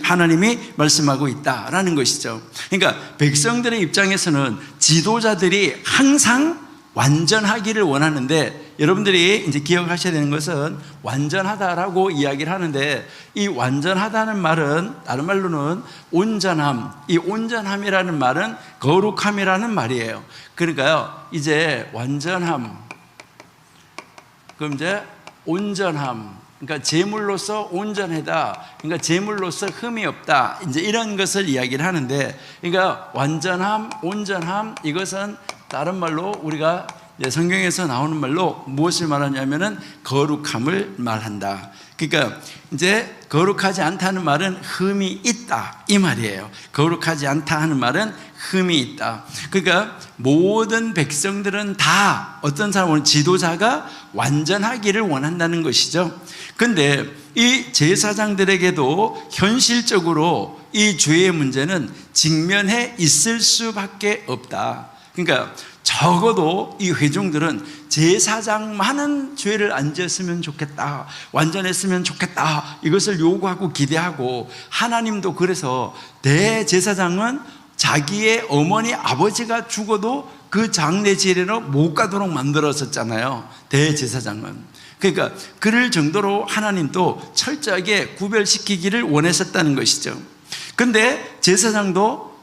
하나님이 말씀하고 있다라는 것이죠. 그러니까 백성들의 입장에서는 지도자들이 항상 완전하기를 원하는데, 여러분들이 이제 기억하셔야 되는 것은 완전하다라고 이야기를 하는데, 이 완전하다는 말은 다른 말로는 온전함, 이 온전함이라는 말은 거룩함이라는 말이에요. 그러니까요, 이제 완전함, 그럼 이제 온전함, 그러니까 제물로서 온전하다, 그러니까 제물로서 흠이 없다, 이제 이런 것을 이야기를 하는데, 그러니까 완전함, 온전함, 이것은 다른 말로 우리가 성경에서 나오는 말로 무엇을 말하냐면은 거룩함을 말한다. 그러니까 이제 거룩하지 않다는 말은 흠이 있다, 이 말이에요. 거룩하지 않다 하는 말은 흠이 있다. 그러니까 모든 백성들은 다 어떤 사람은 지도자가 완전하기를 원한다는 것이죠. 근데 이 제사장들에게도 현실적으로 이 죄의 문제는 직면해 있을 수밖에 없다. 그러니까 적어도 이 회중들은 제사장만은 죄를 안 지었으면 좋겠다, 완전했으면 좋겠다, 이것을 요구하고 기대하고, 하나님도 그래서 대제사장은 자기의 어머니 아버지가 죽어도 그 장례 지례로 못 가도록 만들었었잖아요, 대제사장은. 그러니까 그럴 정도로 하나님도 철저하게 구별시키기를 원했었다는 것이죠. 근데 제사장도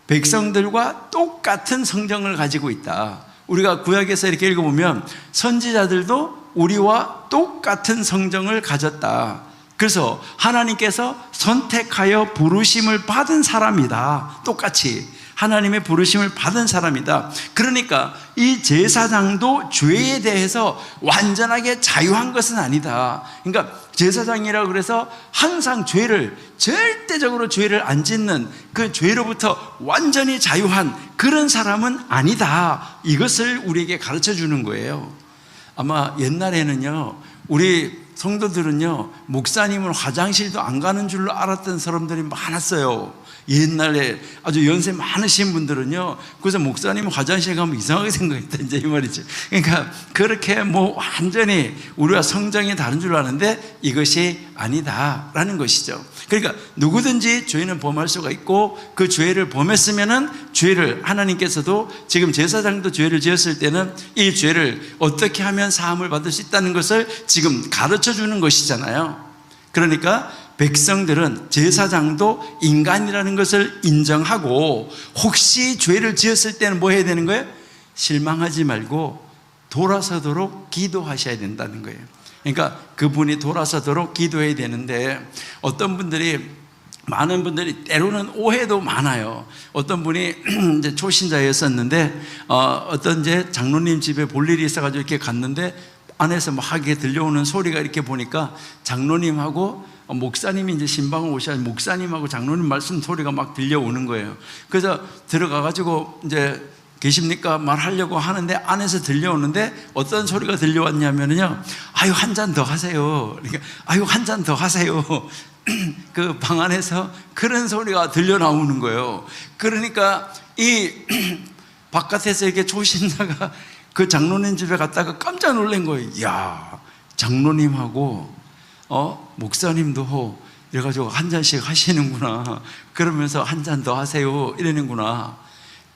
백성들과 똑같은 성정을 가지고 있다. 우리가 구약에서 이렇게 읽어보면 선지자들도 우리와 똑같은 성정을 가졌다. 그래서 하나님께서 선택하여 부르심을 받은 사람이다. 똑같이 하나님의 부르심을 받은 사람이다. 그러니까 이 제사장도 죄에 대해서 완전하게 자유한 것은 아니다. 그러니까 제사장이라고 그래서 항상 절대적으로 죄를 안 짓는, 그 죄로부터 완전히 자유한 그런 사람은 아니다. 이것을 우리에게 가르쳐 주는 거예요. 아마 옛날에는요, 우리 성도들은요, 목사님은 화장실도 안 가는 줄로 알았던 사람들이 많았어요. 옛날에 아주 연세 많으신 분들은요, 그래서 목사님 화장실 가면 이상하게 생각했다, 이제 이 말이죠. 그러니까 그렇게 완전히 우리와 성정이 다른 줄 아는데 이것이 아니다라는 것이죠. 그러니까 누구든지 죄는 범할 수가 있고, 그 죄를 범했으면은 죄를 하나님께서도 지금 제사장도 죄를 지었을 때는 이 죄를 어떻게 하면 사함을 받을 수 있다는 것을 지금 가르쳐 주는 것이잖아요. 그러니까 백성들은 제사장도 인간이라는 것을 인정하고, 혹시 죄를 지었을 때는 뭐 해야 되는 거예요? 실망하지 말고 돌아서도록 기도하셔야 된다는 거예요. 그러니까 그분이 돌아서도록 기도해야 되는데, 많은 분들이 때로는 오해도 많아요. 어떤 분이 이제 초신자였었는데 어떤 이제 장로님 집에 볼 일이 있어가지고 이렇게 갔는데, 안에서 막 하게 들려오는 소리가 이렇게 보니까 장로님하고 목사님이 이제 신방을 오셔야 목사님하고 장로님 말씀 소리가 막 들려오는 거예요. 그래서 들어가가지고 이제 계십니까? 말하려고 하는데 안에서 들려오는데 어떤 소리가 들려왔냐면요, 아유, 한 잔 더 하세요. 그러니까 아유, 한 잔 더 하세요. 그 방 안에서 그런 소리가 들려 나오는 거예요. 그러니까 이 바깥에서 이렇게 초신자가 그 장로님 집에 갔다가 깜짝 놀란 거예요. 이야, 장로님하고 목사님도 이래가지고 한 잔씩 하시는구나, 그러면서 한 잔 더 하세요 이러는구나.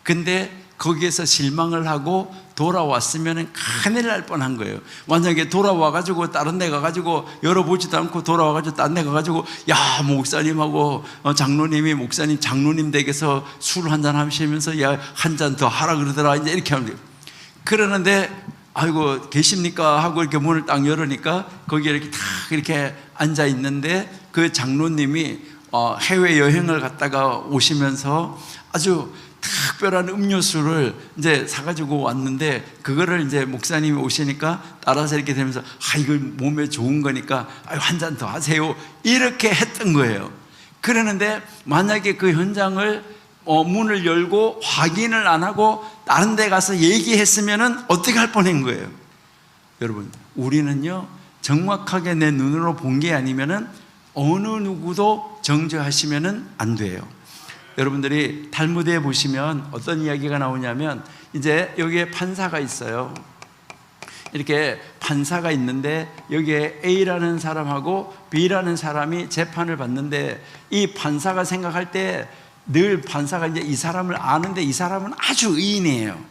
근데 거기에서 실망을 하고 돌아왔으면 큰일 날 뻔한 거예요. 만약에 돌아와가지고 다른 데 가가지고 열어보지도 않고 돌아와가지고 다른 데 가가지고, 야, 목사님하고 장로님이 장로님 댁에서 술 한 잔 하시면서, 야, 한 잔 더 하라 그러더라, 이제 이렇게 하면 돼요. 그러는데 아이고, 계십니까? 하고 이렇게 문을 딱 열으니까 거기에 이렇게 탁 이렇게 앉아 있는데, 그 장로님이 해외 여행을 갔다가 오시면서 아주 특별한 음료수를 이제 사가지고 왔는데, 그거를 이제 목사님이 오시니까 따라서 이렇게 되면서, 이거 몸에 좋은 거니까 한 잔 더 하세요, 이렇게 했던 거예요. 그러는데 만약에 그 현장을 문을 열고 확인을 안 하고 다른 데 가서 얘기했으면 어떻게 할 뻔한 거예요? 여러분, 우리는요, 정확하게 내 눈으로 본 게 아니면은 어느 누구도 정죄하시면은 안 돼요. 여러분들이 탈무드에 보시면 어떤 이야기가 나오냐면, 이제 여기에 판사가 있어요. 이렇게 판사가 있는데 여기에 A라는 사람하고 B라는 사람이 재판을 받는데 이 판사가 생각할 때 늘 판사가 이제 이 사람을 아는데 이 사람은 아주 의인이에요.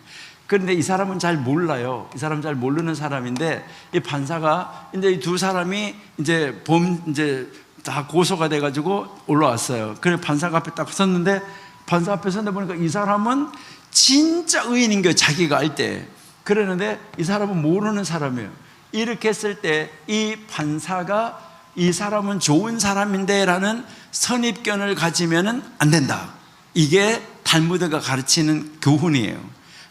그런데 이 사람은 잘 몰라요. 이 사람은 잘 모르는 사람인데 이 판사가 이제 이 두 사람이 이제 이제 다 고소가 돼가지고 올라왔어요. 그래 판사가 앞에 딱 섰는데 판사 앞에 섰는데 보니까 이 사람은 진짜 의인인 거예요. 자기가 알 때. 그러는데 이 사람은 모르는 사람이에요. 이렇게 했을 때 이 판사가 이 사람은 좋은 사람인데 라는 선입견을 가지면은 안 된다. 이게 탈무드가 가르치는 교훈이에요.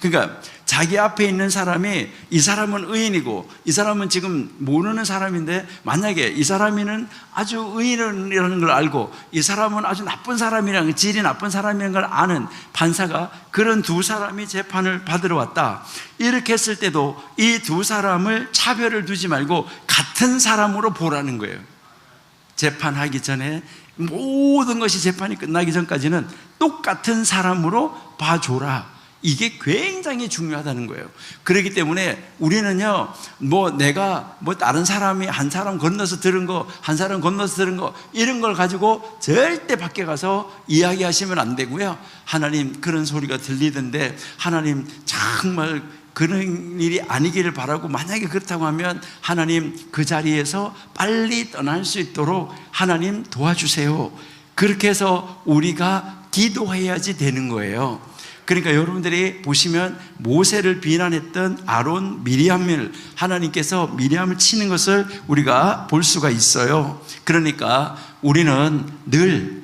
그러니까 자기 앞에 있는 사람이 이 사람은 의인이고 이 사람은 지금 모르는 사람인데 만약에 이 사람은 아주 의인이라는 걸 알고 이 사람은 아주 나쁜 사람이라는, 질이 나쁜 사람이라는 걸 아는 판사가 그런 두 사람이 재판을 받으러 왔다. 이렇게 했을 때도 이 두 사람을 차별을 두지 말고 같은 사람으로 보라는 거예요. 재판하기 전에 모든 것이 재판이 끝나기 전까지는 똑같은 사람으로 봐줘라. 이게 굉장히 중요하다는 거예요. 그렇기 때문에 우리는요, 내가 다른 사람이 한 사람 건너서 들은 거, 한 사람 건너서 들은 거, 이런 걸 가지고 절대 밖에 가서 이야기하시면 안 되고요. 하나님 그런 소리가 들리던데 하나님 정말 그런 일이 아니기를 바라고, 만약에 그렇다고 하면 하나님 그 자리에서 빨리 떠날 수 있도록 하나님 도와주세요. 그렇게 해서 우리가 기도해야지 되는 거예요. 그러니까 여러분들이 보시면 모세를 비난했던 아론, 미리암을 하나님께서 미리암을 치는 것을 우리가 볼 수가 있어요. 그러니까 우리는 늘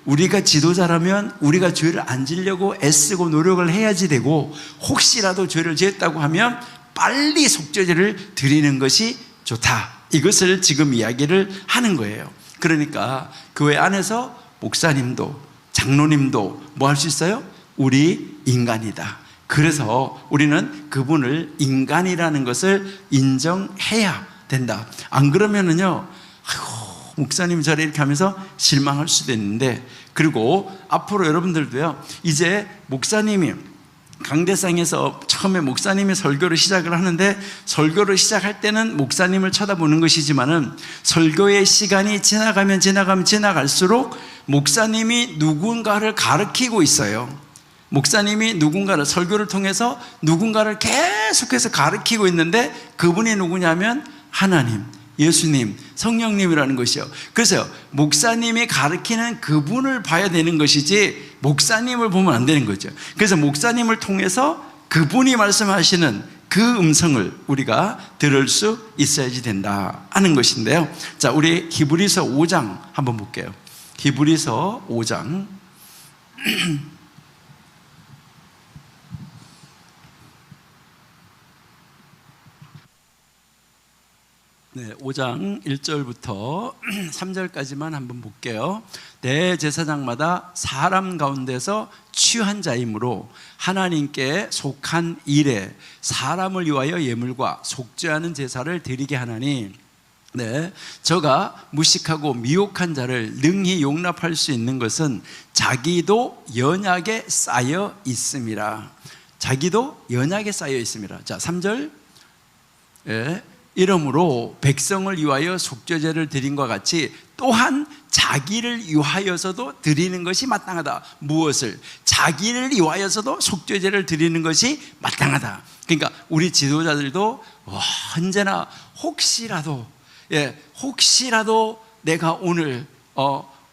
우리가 지도자라면 우리가 죄를 안 지려고 애쓰고 노력을 해야지 되고, 혹시라도 죄를 지었다고 하면 빨리 속죄제를 드리는 것이 좋다. 이것을 지금 이야기를 하는 거예요. 그러니까 교회 안에서 목사님도 장로님도 뭐 할 수 있어요? 우리 인간이다. 그래서 우리는 그분을 인간이라는 것을 인정해야 된다. 안 그러면은요, 목사님 저래 이렇게 하면서 실망할 수도 있는데, 그리고 앞으로 여러분들도요, 이제 목사님이 강대상에서 처음에 목사님이 설교를 시작을 하는데, 설교를 시작할 때는 목사님을 쳐다보는 것이지만은 설교의 시간이 지나갈수록 목사님이 누군가를 가르치고 있어요. 목사님이 누군가를, 설교를 통해서 누군가를 계속해서 가르치고 있는데, 그분이 누구냐면 하나님, 예수님, 성령님이라는 것이요. 그래서 목사님이 가르치는 그분을 봐야 되는 것이지 목사님을 보면 안 되는 거죠. 그래서 목사님을 통해서 그분이 말씀하시는 그 음성을 우리가 들을 수 있어야지 된다 하는 것인데요. 자, 우리 히브리서 5장 한번 볼게요. 히브리서 5장 네, 5장 1절부터 3절까지만 한번 볼게요. 대제사장마다 사람 가운데서 취한 자이므로 하나님께 속한 일에 사람을 위하여 예물과 속죄하는 제사를 드리게 하나니, 저가 무식하고 미혹한 자를 능히 용납할 수 있는 것은 자기도 연약에 쌓여 있음이라. 자기도 연약에 쌓여 있음이라. 자, 3절. 이러므로 백성을 위하여 속죄제를 드린 것 같이 또한 자기를 위하여서도 드리는 것이 마땅하다. 무엇을? 자기를 위하여서도 속죄제를 드리는 것이 마땅하다. 그러니까 우리 지도자들도 언제나 혹시라도 내가 오늘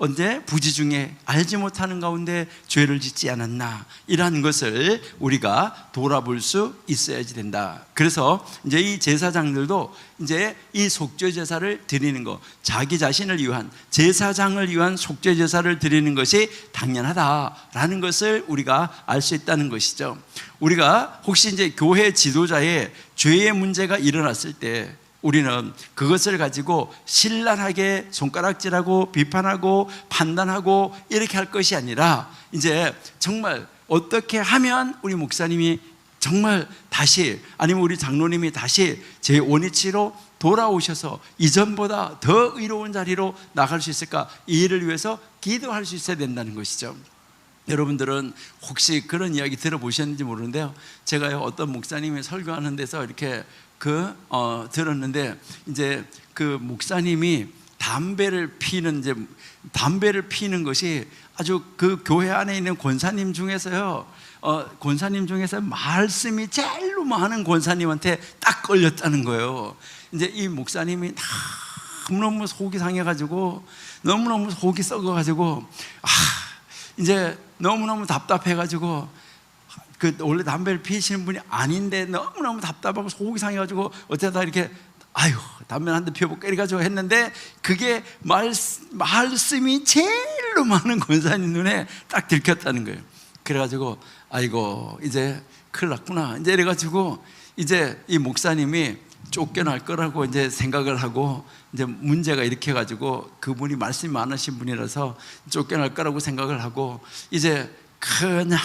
언제 부지 중에 알지 못하는 가운데 죄를 짓지 않았나, 이러한 것을 우리가 돌아볼 수 있어야지 된다. 그래서 이제 이 제사장들도 이제 이 속죄 제사를 드리는 것, 자기 자신을 위한, 제사장을 위한 속죄 제사를 드리는 것이 당연하다라는 것을 우리가 알 수 있다는 것이죠. 우리가 혹시 이제 교회 지도자의 죄의 문제가 일어났을 때 우리는 그것을 가지고 신랄하게 손가락질하고 비판하고 판단하고 이렇게 할 것이 아니라, 이제 정말 어떻게 하면 우리 목사님이 정말 다시, 아니면 우리 장로님이 다시 제 원위치로 돌아오셔서 이전보다 더 의로운 자리로 나갈 수 있을까, 이 일을 위해서 기도할 수 있어야 된다는 것이죠. 여러분들은 혹시 그런 이야기 들어보셨는지 모르는데요, 제가요 어떤 목사님이 설교하는 데서 이렇게 들었는데 이제 그 목사님이 담배를 피는 것이 아주 그 교회 안에 있는 권사님 중에서요, 권사님 중에서 말씀이 제일로 많은 권사님한테 딱 걸렸다는 거예요. 이제 이 목사님이 너무너무 속이 상해가지고, 너무너무 속이 썩어가지고, 이제 너무너무 답답해가지고, 원래 담배를 피시는 분이 아닌데 너무너무 답답하고 속이 상해가지고 어쩌다 이렇게 담배 한 대 피워볼까 이래가지고 했는데, 그게 말씀이 제일로 많은 권사님 눈에 딱 들켰다는 거예요. 그래가지고 이제 큰일 났구나 이제 이래가지고, 이제 이 목사님이 쫓겨날 거라고 이제 생각을 하고, 이제 문제가 이렇게 해가지고, 그분이 말씀이 많으신 분이라서 쫓겨날 거라고 생각을 하고, 이제 그냥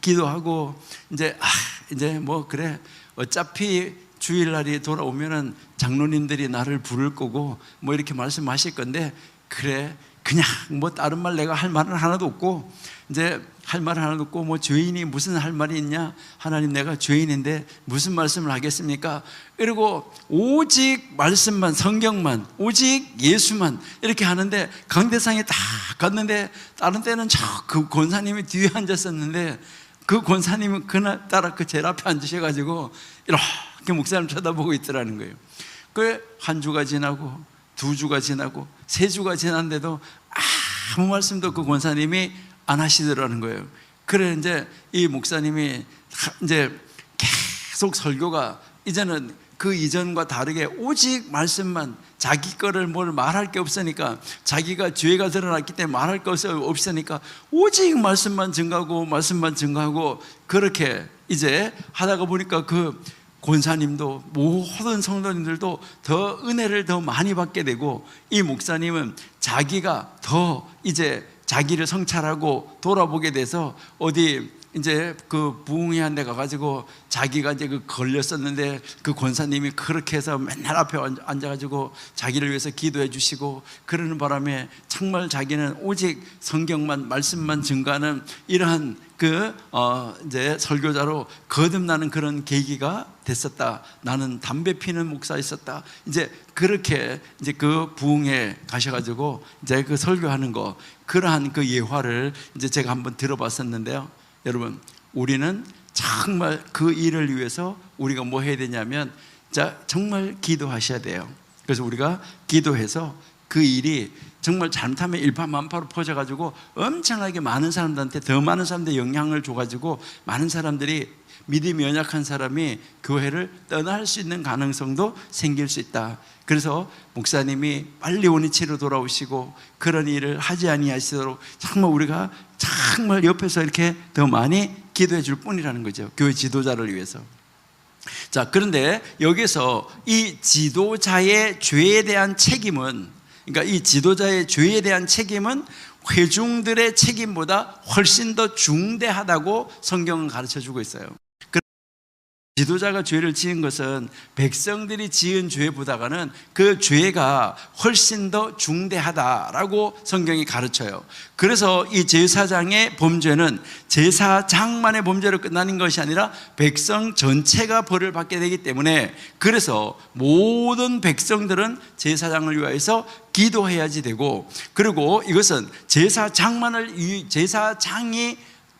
기도하고, 이제 뭐 그래, 어차피 주일날이 돌아오면은 장로님들이 나를 부를 거고 뭐 이렇게 말씀하실 건데, 그래 그냥 뭐 다른 말 내가 할 말은 하나도 없고, 이제 할 말은 하나도 없고, 뭐 죄인이 무슨 할 말이 있냐, 하나님 내가 죄인인데 무슨 말씀을 하겠습니까? 이러고 오직 말씀만, 성경만, 오직 예수만 이렇게 하는데, 강대상에 딱 갔는데, 다른 때는 그 권사님이 뒤에 앉았었는데, 그 권사님은 그날따라 그 제일 앞에 앉으셔가지고 이렇게 목사님 쳐다보고 있더라는 거예요. 그 한 주가 지나고, 두 주가 지나고, 세 주가 지났는데도 아무 말씀도 그 권사님이 안 하시더라는 거예요. 그래 이제 이 목사님이 이제 계속 설교가 이제는 그 이전과 다르게 오직 말씀만, 자기 거를 뭘 말할 게 없으니까, 자기가 죄가 드러났기 때문에 말할 것이 없으니까 오직 말씀만 증거하고 그렇게 이제 하다가 보니까 그 권사님도 모든 성도님들도 더 은혜를 더 많이 받게 되고, 이 목사님은 자기가 더 이제 자기를 성찰하고 돌아보게 돼서, 어디 이제 그 부흥회 한 데 가가지고 자기가 이제 걸렸었는데, 그 권사님이 그렇게 해서 맨날 앞에 앉아가지고 자기를 위해서 기도해 주시고, 그러는 바람에 정말 자기는 오직 성경만, 말씀만 증거하는 이러한 이제 설교자로 거듭나는 그런 계기가 됐었다. 나는 담배 피는 목사였었다. 이제 그렇게 이제 그 부흥회 가셔가지고 이제 그 설교하는 거, 그러한 그 예화를 이제 제가 한번 들어봤었는데요. 여러분, 우리는 정말 그 일을 위해서 우리가 뭐 해야 되냐면, 정말 기도하셔야 돼요. 그래서 우리가 기도해서 그 일이 정말 잘못하면 일파만파로 퍼져가지고 엄청나게 많은 사람들한테, 더 많은 사람들의 영향을 줘가지고 많은 사람들이, 믿음이 연약한 사람이 교회를 떠날 수 있는 가능성도 생길 수 있다. 그래서 목사님이 빨리 원위치로 돌아오시고 그런 일을 하지 아니하시도록 정말 우리가 정말 옆에서 이렇게 더 많이 기도해 줄 뿐이라는 거죠. 교회 지도자를 위해서. 자, 그런데 여기서 이 지도자의 죄에 대한 책임은, 그러니까 이 지도자의 죄에 대한 책임은 회중들의 책임보다 훨씬 더 중대하다고 성경은 가르쳐주고 있어요. 지도자가 죄를 지은 것은 백성들이 지은 죄보다는 그 죄가 훨씬 더 중대하다라고 성경이 가르쳐요. 그래서 이 제사장의 범죄는 제사장만의 범죄로 끝나는 것이 아니라 백성 전체가 벌을 받게 되기 때문에, 그래서 모든 백성들은 제사장을 위하여서 기도해야지 되고, 그리고 이것은 제사장이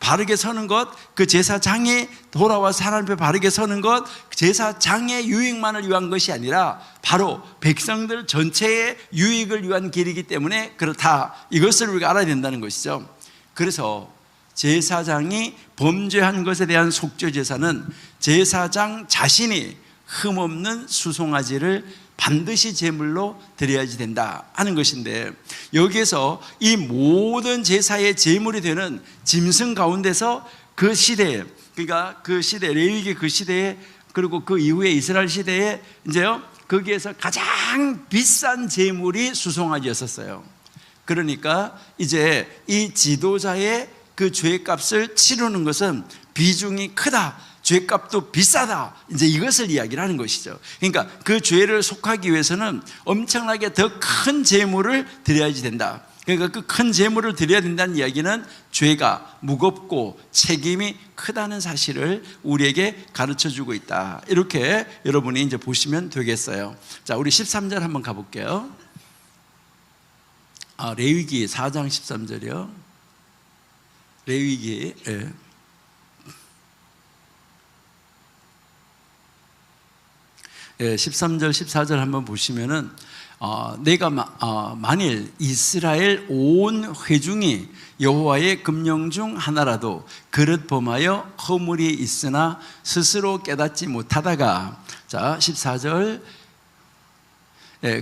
바르게 서는 것, 그 제사장이 돌아와서 하나님 앞에 바르게 서는 것, 제사장의 유익만을 위한 것이 아니라 바로 백성들 전체의 유익을 위한 길이기 때문에 그렇다, 이것을 우리가 알아야 된다는 것이죠. 그래서 제사장이 범죄한 것에 대한 속죄제사는 제사장 자신이 흠없는 수송아지를 반드시 제물로 드려야지 된다 하는 것인데, 여기에서 이 모든 제사의 제물이 되는 짐승 가운데서 그 시대에, 그러니까 그 시대, 레위기 그 시대에, 그리고 그 이후에 이스라엘 시대에 이제요, 거기에서 가장 비싼 제물이 수송아지였었어요. 그러니까 이제 이 지도자의 그 죄값을 치르는 것은 비중이 크다, 죄값도 비싸다, 이제 이것을 이야기를 하는 것이죠. 그러니까 그 죄를 속하기 위해서는 엄청나게 더 큰 제물을 드려야지 된다. 그러니까 그 큰 제물을 드려야 된다는 이야기는 죄가 무겁고 책임이 크다는 사실을 우리에게 가르쳐 주고 있다. 이렇게 여러분이 이제 보시면 되겠어요. 자, 우리 13절 한번 가볼게요. 레위기 4장 13절이요. 레위기 13절 14절 한번 보시면은 내가 만일 이스라엘 온 회중이 여호와의 금령 중 하나라도 그릇 범하여 허물이 있으나 스스로 깨닫지 못하다가, 자 14절,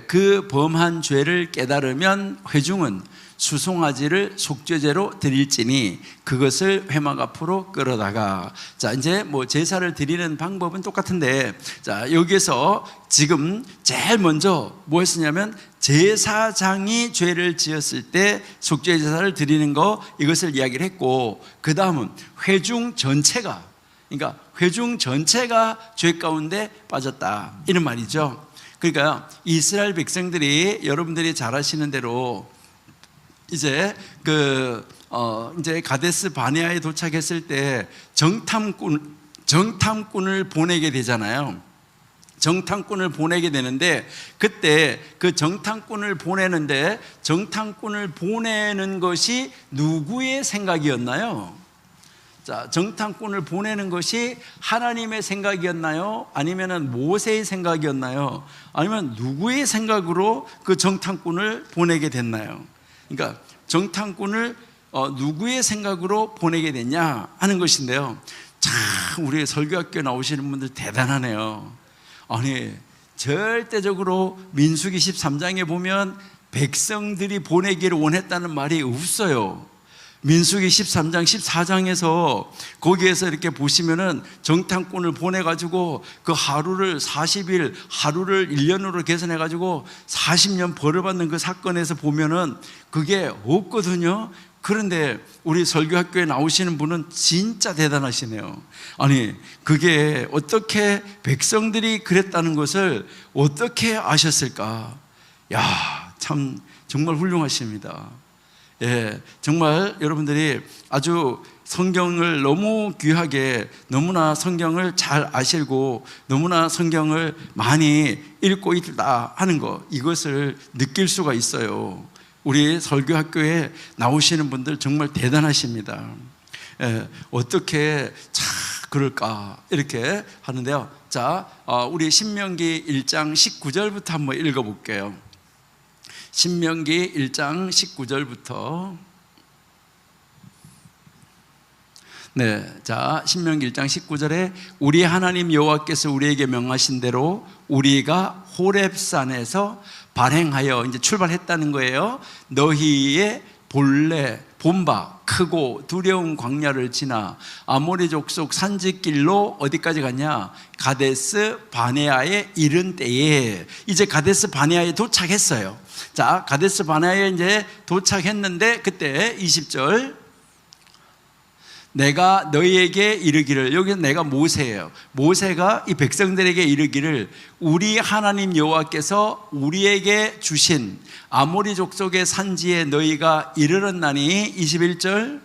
그 범한 죄를 깨달으면 회중은 수송아지를 속죄제로 드릴지니 그것을 회막 앞으로 끌어다가. 자, 이제 뭐 제사를 드리는 방법은 똑같은데, 자, 여기서 지금 제일 먼저 뭐 했으냐면 제사장이 죄를 지었을 때 속죄 제사를 드리는 거, 이것을 이야기를 했고, 그 다음은 회중 전체가, 그러니까 회중 전체가 죄 가운데 빠졌다, 이런 말이죠. 그러니까 이스라엘 백성들이, 여러분들이 잘 아시는 대로 이제 이제 가데스 바네아에 도착했을 때 정탐꾼을 보내게 되잖아요. 정탐꾼을 보내게 되는데, 그때 그 정탐꾼을 보내는 것이 누구의 생각이었나요? 자, 정탐꾼을 보내는 것이 하나님의 생각이었나요? 아니면 모세의 생각이었나요? 아니면 누구의 생각으로 그 정탐꾼을 보내게 됐나요? 그러니까 정탐꾼을 누구의 생각으로 보내게 됐냐 하는 것인데요. 참 우리 설교학교에 나오시는 분들 대단하네요. 아니, 절대적으로 민수기 13장에 보면 백성들이 보내기를 원했다는 말이 없어요. 민수기 13장 14장에서 거기에서 이렇게 보시면은 정탐꾼을 보내가지고 그 하루를 40일, 하루를 1년으로 계산해가지고 40년 벌을 받는 그 사건에서 보면은 그게 없거든요. 그런데 우리 설교학교에 나오시는 분은 진짜 대단하시네요. 아니, 그게 어떻게 백성들이 그랬다는 것을 어떻게 아셨을까? 야, 참 정말 훌륭하십니다. 예, 정말 여러분들이 아주 성경을 너무 귀하게, 너무나 성경을 잘 아시고 너무나 성경을 많이 읽고 있다 하는 것, 이것을 느낄 수가 있어요. 우리 설교학교에 나오시는 분들 정말 대단하십니다. 예, 어떻게 참 그럴까 이렇게 하는데요. 자, 우리 신명기 1장 19절부터 한번 읽어볼게요. 신명기 1장 19절부터. 네, 자, 신명기 1장 19절에 우리 하나님 여호와께서 우리에게 명하신 대로 우리가 호렙산에서 발행하여, 이제 출발했다는 거예요. 너희의 본바 크고 두려운 광야를 지나 아모리 족속 산지길로 어디까지 갔냐? 가데스 바네아에 이른 때에, 이제 가데스 바네아에 도착했어요. 자, 가데스 바네아에 이제 도착했는데, 그때 20절, 내가 너희에게 이르기를, 여기는 내가 모세예요. 모세가 이 백성들에게 이르기를, 우리 하나님 여호와께서 우리에게 주신 아모리 족속의 산지에 너희가 이르렀나니, 21절,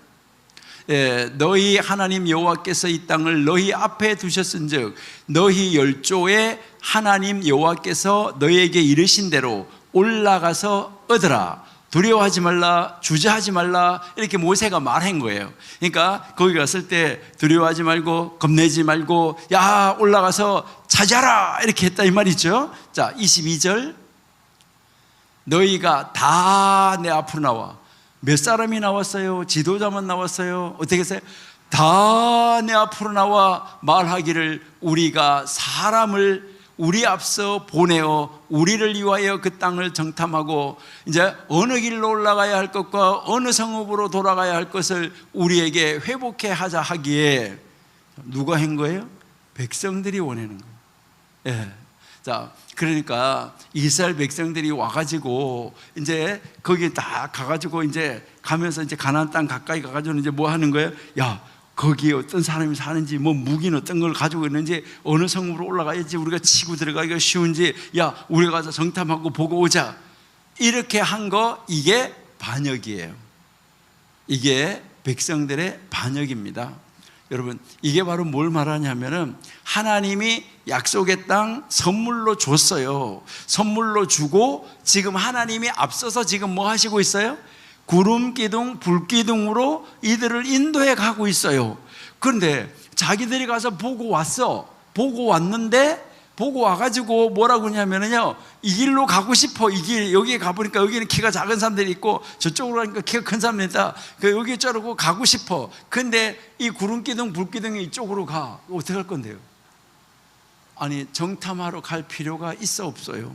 너희 하나님 여호와께서 이 땅을 너희 앞에 두셨은즉 너희 열조의 하나님 여호와께서 너희에게 이르신 대로 올라가서 얻으라. 두려워하지 말라, 주저하지 말라, 이렇게 모세가 말한 거예요. 그러니까 거기 갔을 때 두려워하지 말고 겁내지 말고, 야, 올라가서 차지하라, 이렇게 했다 이 말이죠. 자, 22절, 너희가 다 내 앞으로 나와. 몇 사람이 나왔어요? 지도자만 나왔어요? 어떻게 했어요? 다 내 앞으로 나와 말하기를, 우리가 사람을 우리 앞서 보내어 우리를 위하여 그 땅을 정탐하고 이제 어느 길로 올라가야 할 것과 어느 성읍으로 돌아가야 할 것을 우리에게 회복해 하자 하기에, 누가 한 거예요? 백성들이 원하는 거예요. 예. 자, 그러니까 이스라엘 백성들이 와가지고 이제 거기 딱 가가지고 이제 가면서 이제 가나안 땅 가까이 가가지고 이제 뭐 하는 거예요? 야, 거기에 어떤 사람이 사는지, 뭐 무기는 어떤 걸 가지고 있는지, 어느 성으로 올라가야지 우리가 치고 들어가기가 쉬운지, 야, 우리가 가서 정탐하고 보고 오자. 이렇게 한 거, 이게 반역이에요. 이게 백성들의 반역입니다. 여러분, 이게 바로 뭘 말하냐면은 하나님이 약속의 땅 선물로 줬어요. 선물로 주고 지금 하나님이 앞서서 지금 뭐 하시고 있어요? 구름기둥, 불기둥으로 이들을 인도해 가고 있어요. 그런데 자기들이 가서 보고 왔어. 보고 왔는데 보고 와가지고 뭐라고 하냐면요, 이 길로 가고 싶어. 이 길, 여기에 가보니까 여기는 키가 작은 사람들이 있고 저쪽으로 가니까 키가 큰 사람들이 있다. 여기 저러고 가고 싶어. 근데 이 구름기둥, 불기둥이 이쪽으로 가. 어떻게 할 건데요? 아니, 정탐하러 갈 필요가 있어 없어요?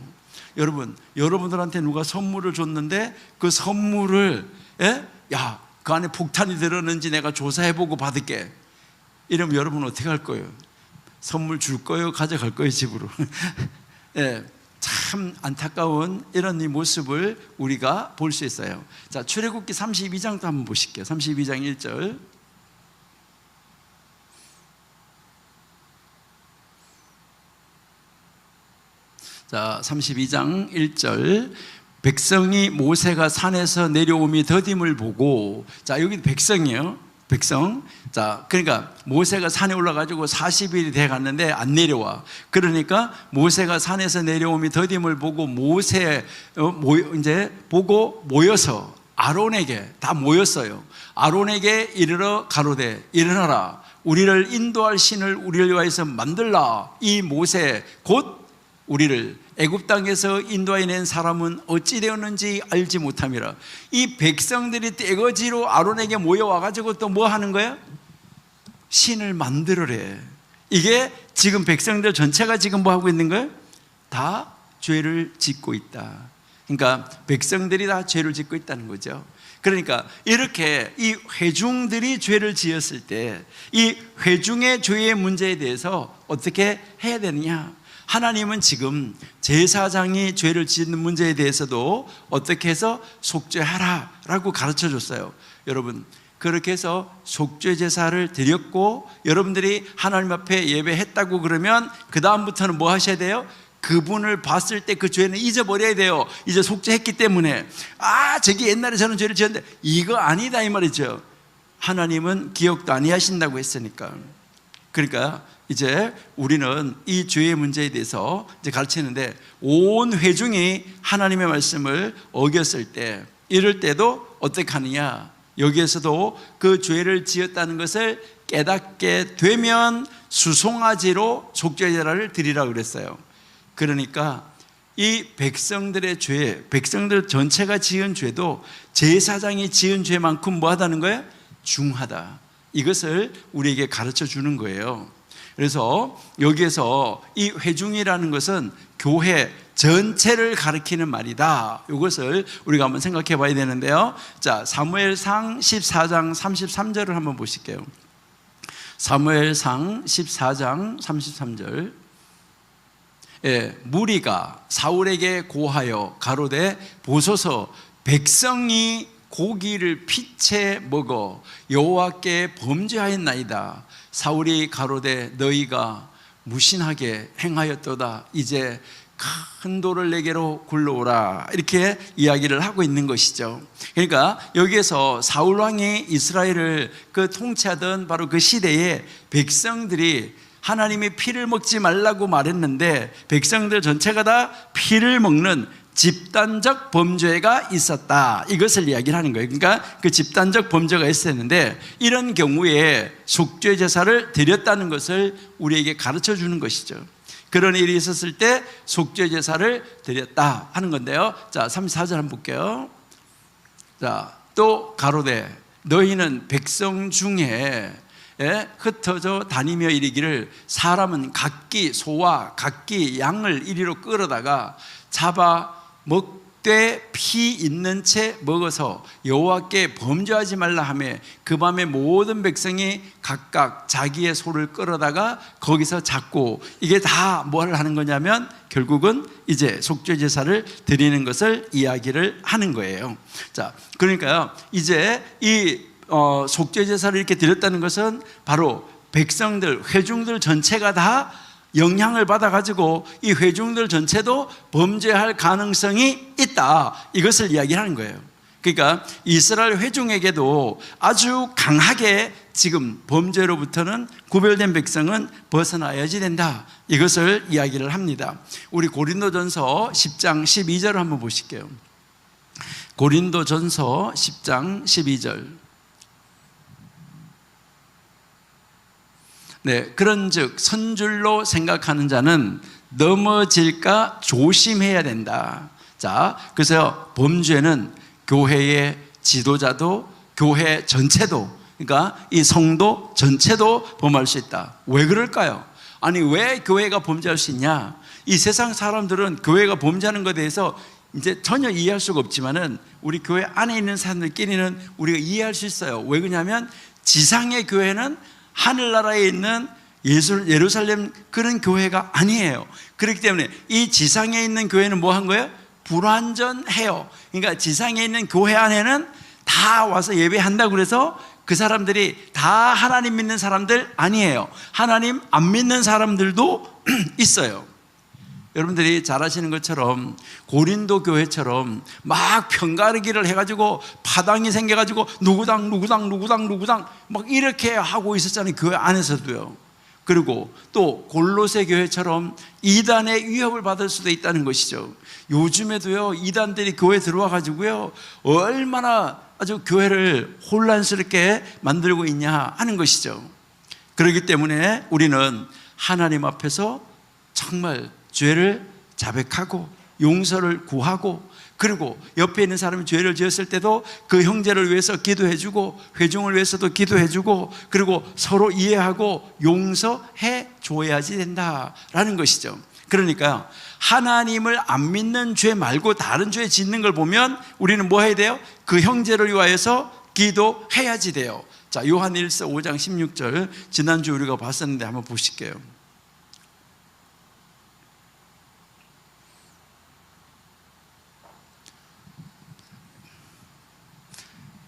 여러분, 여러분들한테 누가 선물을 줬는데 그 선물을 야, 그 안에 폭탄이 들었는지 내가 조사해보고 받을게. 이러면 여러분 어떻게 할 거예요? 선물 줄 거예요? 가져갈 거예요? 집으로? 예, 참 안타까운 이런 이 모습을 우리가 볼 수 있어요. 자, 출애굽기 32장도 한번 보실게요. 32장 1절. 자, 32장 1절. 백성이 모세가 산에서 내려옴이 더딤을 보고, 자, 여기 백성이에요. 백성. 자, 그러니까 모세가 산에 올라가지고 40일이 돼 갔는데 안 내려와. 그러니까 모세가 산에서 내려옴이 더딤을 보고 모세 이제 보고 모여서 아론에게 다 모였어요. 아론에게 이르러 가로되 일어나라, 우리를 인도할 신을 우리를 위하여서 만들라. 이 모세 곧 우리를 애굽 땅에서 인도해 낸 사람은 어찌 되었는지 알지 못함이라. 이 백성들이 떼거지로 아론에게 모여와 가지고 또 뭐 하는 거야? 신을 만들으래. 이게 지금 백성들 전체가 지금 뭐 하고 있는 거예요? 다 죄를 짓고 있다. 그러니까 백성들이 다 죄를 짓고 있다는 거죠. 그러니까 이렇게 이 회중들이 죄를 지었을 때 이 회중의 죄의 문제에 대해서 어떻게 해야 되느냐? 하나님은 지금 제사장이 죄를 짓는 문제에 대해서도 어떻게 해서 속죄하라 라고 가르쳐 줬어요. 여러분, 그렇게 해서 속죄 제사를 드렸고 여러분들이 하나님 앞에 예배했다고 그러면 그 다음부터는 뭐 하셔야 돼요? 그분을 봤을 때 그 죄는 잊어버려야 돼요. 이제 속죄했기 때문에. 아, 저기 옛날에 저는 죄를 지었는데 이거 아니다 이 말이죠. 하나님은 기억도 안 하신다고 했으니까. 그러니까 이제 우리는 이 죄의 문제에 대해서 이제 가르치는데, 온 회중이 하나님의 말씀을 어겼을 때, 이럴 때도 어떻게 하느냐? 여기에서도 그 죄를 지었다는 것을 깨닫게 되면 수송아지로 속죄제사를 드리라 그랬어요. 그러니까 이 백성들의 죄, 백성들 전체가 지은 죄도 제사장이 지은 죄만큼 뭐 하다는 거예요? 중하다. 이것을 우리에게 가르쳐 주는 거예요. 그래서 여기에서 이 회중이라는 것은 교회 전체를 가리키는 말이다. 이것을 우리가 한번 생각해 봐야 되는데요. 자, 사무엘상 14장 33절을 한번 보실게요. 사무엘상 14장 33절. 예, 무리가 사울에게 고하여 가로되 보소서, 백성이 고기를 피채 먹어 여호와께 범죄하였나이다. 사울이 가로되 너희가 무신하게 행하였도다. 이제 큰 돌을 내게로 굴러오라. 이렇게 이야기를 하고 있는 것이죠. 그러니까 여기에서 사울 왕이 이스라엘을 통치하던 바로 그 시대에 백성들이 하나님이 피를 먹지 말라고 말했는데 백성들 전체가 다 피를 먹는 집단적 범죄가 있었다. 이것을 이야기를 하는 거예요. 그러니까 그 집단적 범죄가 있었는데 이런 경우에 속죄 제사를 드렸다는 것을 우리에게 가르쳐 주는 것이죠. 그런 일이 있었을 때 속죄 제사를 드렸다 하는 건데요. 자, 34절 한번 볼게요. 자, 또 가로되 너희는 백성 중에 흩어져 다니며 이르기를 사람은 각기 소와 각기 양을 이리로 끌어다가 잡아 먹되 피 있는 채 먹어서 여호와께 범죄하지 말라 하며 그 밤에 모든 백성이 각각 자기의 소를 끌어다가 거기서 잡고, 이게 다 뭘 하는 거냐면 결국은 이제 속죄 제사를 드리는 것을 이야기를 하는 거예요. 자, 그러니까요, 이제 이 속죄 제사를 이렇게 드렸다는 것은 바로 백성들, 회중들 전체가 다 영향을 받아가지고 이 회중들 전체도 범죄할 가능성이 있다. 이것을 이야기하는 거예요. 그러니까 이스라엘 회중에게도 아주 강하게 지금 범죄로부터는 구별된 백성은 벗어나야지 된다, 이것을 이야기를 합니다. 우리 고린도전서 10장 12절을 한번 보실게요. 고린도전서 10장 12절. 네, 그런즉 선줄로 생각하는 자는 넘어질까 조심해야 된다. 자, 그래서 범죄는 교회의 지도자도, 교회 전체도, 그러니까 이 성도 전체도 범할 수 있다. 왜 그럴까요? 아니, 왜 교회가 범죄할 수 있냐? 이 세상 사람들은 교회가 범죄하는 것에 대해서 이제 전혀 이해할 수가 없지만은 우리 교회 안에 있는 사람들끼리는 우리가 이해할 수 있어요. 왜 그러냐면 지상의 교회는 하늘나라에 있는 예루살렘 그런 교회가 아니에요. 그렇기 때문에 이 지상에 있는 교회는 뭐 한 거예요? 불완전해요. 그러니까 지상에 있는 교회 안에는 다 와서 예배한다고 그래서 그 사람들이 다 하나님 믿는 사람들 아니에요. 하나님 안 믿는 사람들도 있어요. 여러분들이 잘 아시는 것처럼 고린도 교회처럼 막 편가르기를 해가지고 파당이 생겨가지고 누구당 막 이렇게 하고 있었잖아요. 교회 안에서도요. 그리고 또 골로새 교회처럼 이단의 위협을 받을 수도 있다는 것이죠. 요즘에도요, 이단들이 교회에 들어와가지고요, 얼마나 아주 교회를 혼란스럽게 만들고 있냐 하는 것이죠. 그렇기 때문에 우리는 하나님 앞에서 정말 죄를 자백하고 용서를 구하고, 그리고 옆에 있는 사람이 죄를 지었을 때도 그 형제를 위해서 기도해주고 회중을 위해서도 기도해주고, 그리고 서로 이해하고 용서해 줘야지 된다라는 것이죠. 그러니까 하나님을 안 믿는 죄 말고 다른 죄 짓는 걸 보면 우리는 뭐 해야 돼요? 그 형제를 위하여서 기도해야지 돼요. 자, 요한일서 5장 16절, 지난주 우리가 봤었는데 한번 보실게요.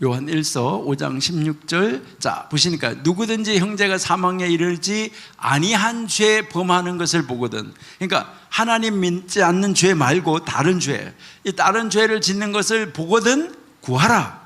요한일서 5장 16절. 자, 보시니까 누구든지 형제가 사망에 이르지 아니한 죄 범하는 것을 보거든. 그러니까 하나님 믿지 않는 죄 말고 다른 죄, 이 다른 죄를 짓는 것을 보거든 구하라.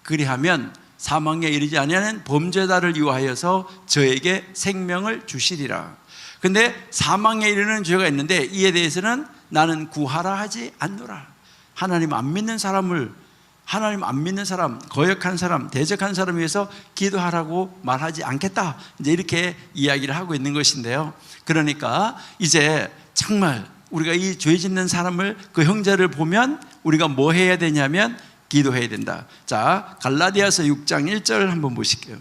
그리하면 사망에 이르지 아니하는 범죄자를 위하여서 저에게 생명을 주시리라. 근데 사망에 이르는 죄가 있는데 이에 대해서는 나는 구하라 하지 않노라. 하나님 안 믿는 사람, 거역한 사람, 대적한 사람을 위해서 기도하라고 말하지 않겠다, 이제 이렇게 이야기를 하고 있는 것인데요. 그러니까 이제 정말 우리가 이 죄 짓는 사람을, 그 형제를 보면 우리가 뭐 해야 되냐면 기도해야 된다. 자, 갈라디아서 6장 1절 한번 보실게요.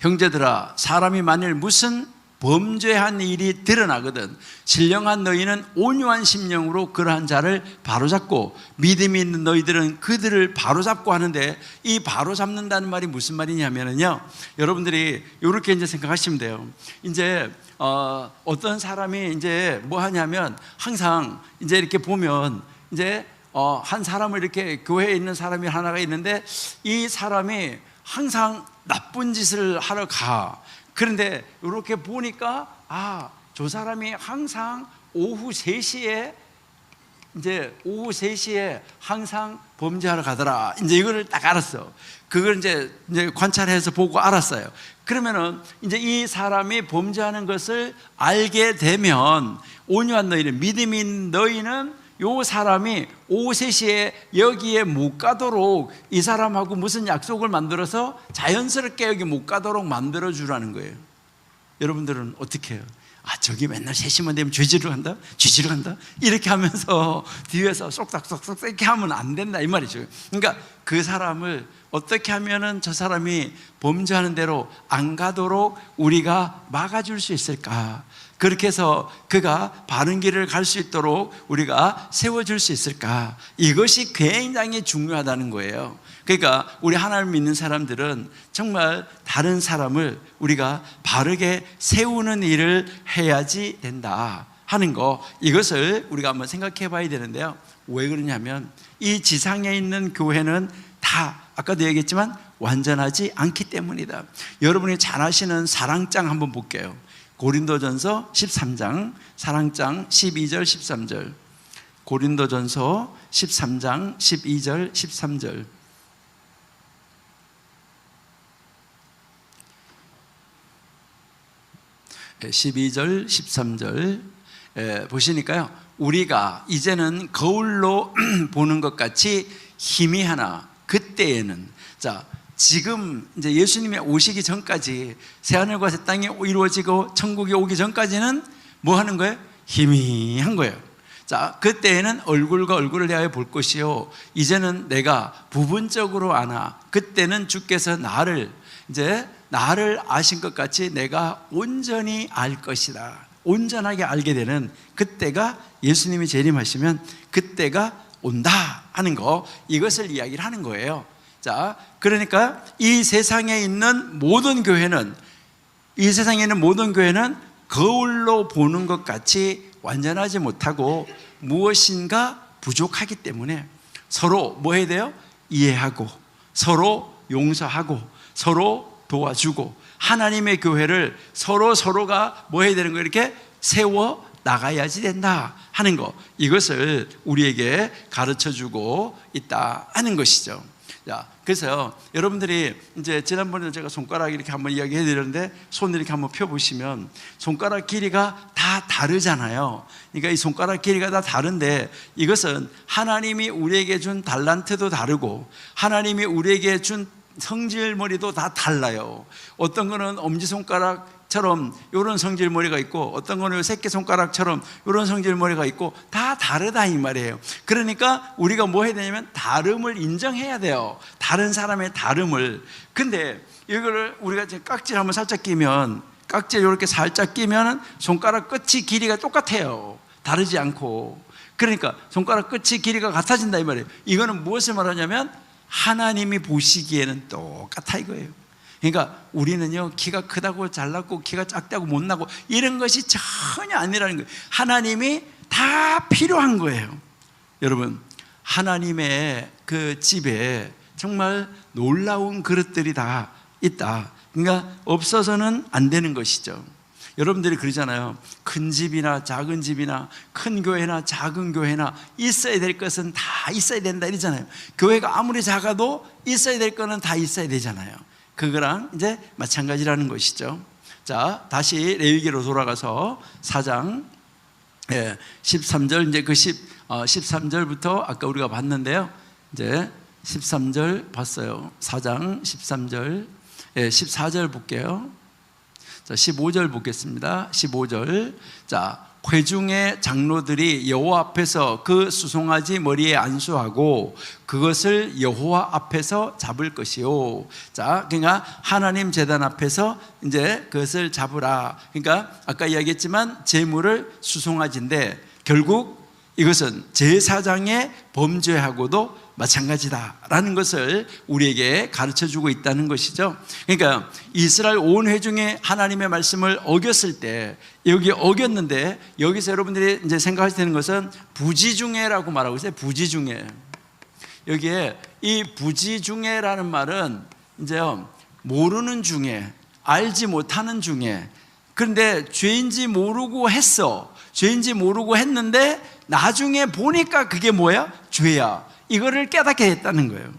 형제들아, 사람이 만일 무슨 범죄한 일이 드러나거든 신령한 너희는 온유한 심령으로 그러한 자를 바로잡고 믿음이 있는 너희들은 그들을 바로잡고 하는데, 이 바로잡는다는 말이 무슨 말이냐면요, 여러분들이 이렇게 이제 생각하시면 돼요. 이제 어떤 사람이 이제 뭐 하냐면 항상 이제 이렇게 보면 이제 한 사람을 이렇게 교회에 있는 사람이 하나가 있는데 이 사람이 항상 나쁜 짓을 하러 가. 그런데 이렇게 보니까 저 사람이 항상 오후 3시에 항상 범죄하러 가더라. 이제 이거를 딱 알았어. 그걸 이제 관찰해서 보고 알았어요. 그러면은 이제 이 사람이 범죄하는 것을 알게 되면 온유한 너희는, 믿음이 있는 너희는 요 사람이 오후 3시에 여기에 못 가도록 이 사람하고 무슨 약속을 만들어서 자연스럽게 여기 못 가도록 만들어 주라는 거예요. 여러분들은 어떻게 해요? 저기 맨날 3시만 되면 죄지러 간다? 이렇게 하면서 뒤에서 쏙싹쏙쏙 이렇게 하면 안 된다, 이 말이죠. 그러니까 그 사람을 어떻게 하면은 저 사람이 범죄하는 대로 안 가도록 우리가 막아줄 수 있을까? 그렇게 해서 그가 바른 길을 갈 수 있도록 우리가 세워줄 수 있을까? 이것이 굉장히 중요하다는 거예요. 그러니까 우리 하나님을 믿는 사람들은 정말 다른 사람을 우리가 바르게 세우는 일을 해야지 된다 하는 거, 이것을 우리가 한번 생각해 봐야 되는데요. 왜 그러냐면 이 지상에 있는 교회는 다 아까도 얘기했지만 완전하지 않기 때문이다. 여러분이 잘 아시는 사랑장 한번 볼게요. 고린도전서 13장 사랑장 12절 13절. 고린도전서 13장 12절 13절. 12절 13절 보시니까요, 우리가 이제는 거울로 보는 것 같이 희미하나 그때에는, 자, 지금 이제 예수님이 오시기 전까지, 새하늘과 새 땅이 이루어지고 천국이 오기 전까지는 뭐 하는 거예요? 희미한 거예요. 자, 그때에는 얼굴과 얼굴을 대하여 볼 것이요, 이제는 내가 부분적으로 아나 그때는 주께서 나를 아신 것 같이 내가 온전히 알 것이다. 온전하게 알게 되는 그때가, 예수님이 재림하시면 그때가 온다 하는 거, 이것을 이야기를 하는 거예요. 자, 그러니까 이 세상에 있는 모든 교회는 거울로 보는 것 같이 완전하지 못하고 무엇인가 부족하기 때문에 서로 뭐 해야 돼요? 이해하고, 서로 용서하고, 서로 도와주고, 하나님의 교회를 서로가 뭐 해야 되는 거예요? 이렇게 세워 나가야지 된다 하는 거, 이것을 우리에게 가르쳐주고 있다 하는 것이죠. 자, 그래서 여러분들이 이제 지난번에 제가 손가락 이렇게 한번 이야기해 드렸는데, 손을 이렇게 한번 펴보시면 손가락 길이가 다 다르잖아요. 그러니까 이 손가락 길이가 다 다른데, 이것은 하나님이 우리에게 준 달란트도 다르고 하나님이 우리에게 준 성질머리도 다 달라요. 어떤 거는 엄지손가락처럼 이런 성질머리가 있고, 어떤 거는 새끼손가락처럼 이런 성질머리가 있고, 다 다르다 이 말이에요. 그러니까 우리가 뭐 해야 되냐면 다름을 인정해야 돼요. 다른 사람의 다름을. 근데 이거를 우리가 지금 깍지를 한번 살짝 끼면, 깍지를 이렇게 살짝 끼면 손가락 끝이 길이가 똑같아요. 다르지 않고. 그러니까 손가락 끝이 길이가 같아진다 이 말이에요. 이거는 무엇을 말하냐면 하나님이 보시기에는 똑같아 이거예요. 그러니까 우리는요, 키가 크다고 잘났고 키가 작다고 못나고 이런 것이 전혀 아니라는 거예요. 하나님이 다 필요한 거예요. 여러분, 하나님의 그 집에 정말 놀라운 그릇들이 다 있다. 그러니까 없어서는 안 되는 것이죠. 여러분들이 그러잖아요. 큰 집이나 작은 집이나 큰 교회나 작은 교회나 있어야 될 것은 다 있어야 된다 이러잖아요. 교회가 아무리 작아도 있어야 될 거는 다 있어야 되잖아요. 그거랑 이제 마찬가지라는 것이죠. 자, 다시 레위기로 돌아가서 4장 13절, 이제 그 13절부터 아까 우리가 봤는데요. 이제 13절 봤어요. 4장 13절, 14절 볼게요. 자, 15절 보겠습니다. 15절. 자, 회중의 장로들이 여호와 앞에서 그 수송아지 머리에 안수하고 그것을 여호와 앞에서 잡을 것이요. 자, 그러니까 하나님 제단 앞에서 이제 그것을 잡으라. 그러니까 아까 이야기했지만 제물을 수송아지인데, 결국 이것은 제사장의 범죄하고도 마찬가지다라는 것을 우리에게 가르쳐주고 있다는 것이죠. 그러니까 이스라엘 온 회중의 하나님의 말씀을 어겼을 때, 여기 어겼는데, 여기서 여러분들이 이제 생각하셔야 되는 것은 부지중해라고 말하고 있어요. 부지중해. 여기에 이 부지중해라는 말은 이제 모르는 중에, 알지 못하는 중에, 그런데 죄인지 모르고 했어. 죄인지 모르고 했는데 나중에 보니까 그게 뭐야? 죄야. 이거를 깨닫게 했다는 거예요.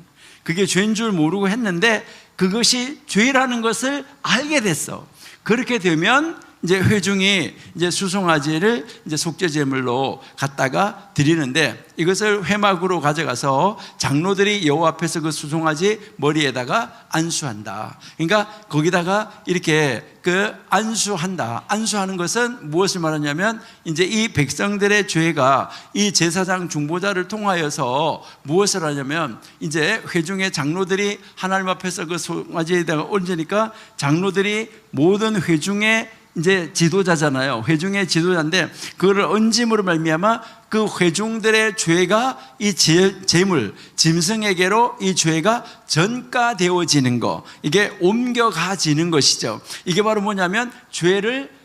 그게 죄인 줄 모르고 했는데 그것이 죄라는 것을 알게 됐어. 그렇게 되면 이제 회중이 이제 수송아지를 이제 속죄제물로 갖다가 드리는데, 이것을 회막으로 가져가서 장로들이 여호와 앞에서 그 수송아지 머리에다가 안수한다. 그러니까 거기다가 이렇게 그 안수한다. 안수하는 것은 무엇을 말하냐면, 이제 이 백성들의 죄가 이 제사장 중보자를 통하여서 무엇을 하냐면, 이제 회중의 장로들이 하나님 앞에서 그 송아지에다가 얹으니까 장로들이 모든 회중의 이제 지도자잖아요. 회중의 지도자인데, 그거를 얹음으로 말미암아 그 회중들의 죄가 이 제물, 짐승에게로 이 죄가 전가되어지는 거, 이게 옮겨가지는 것이죠. 이게 바로 뭐냐면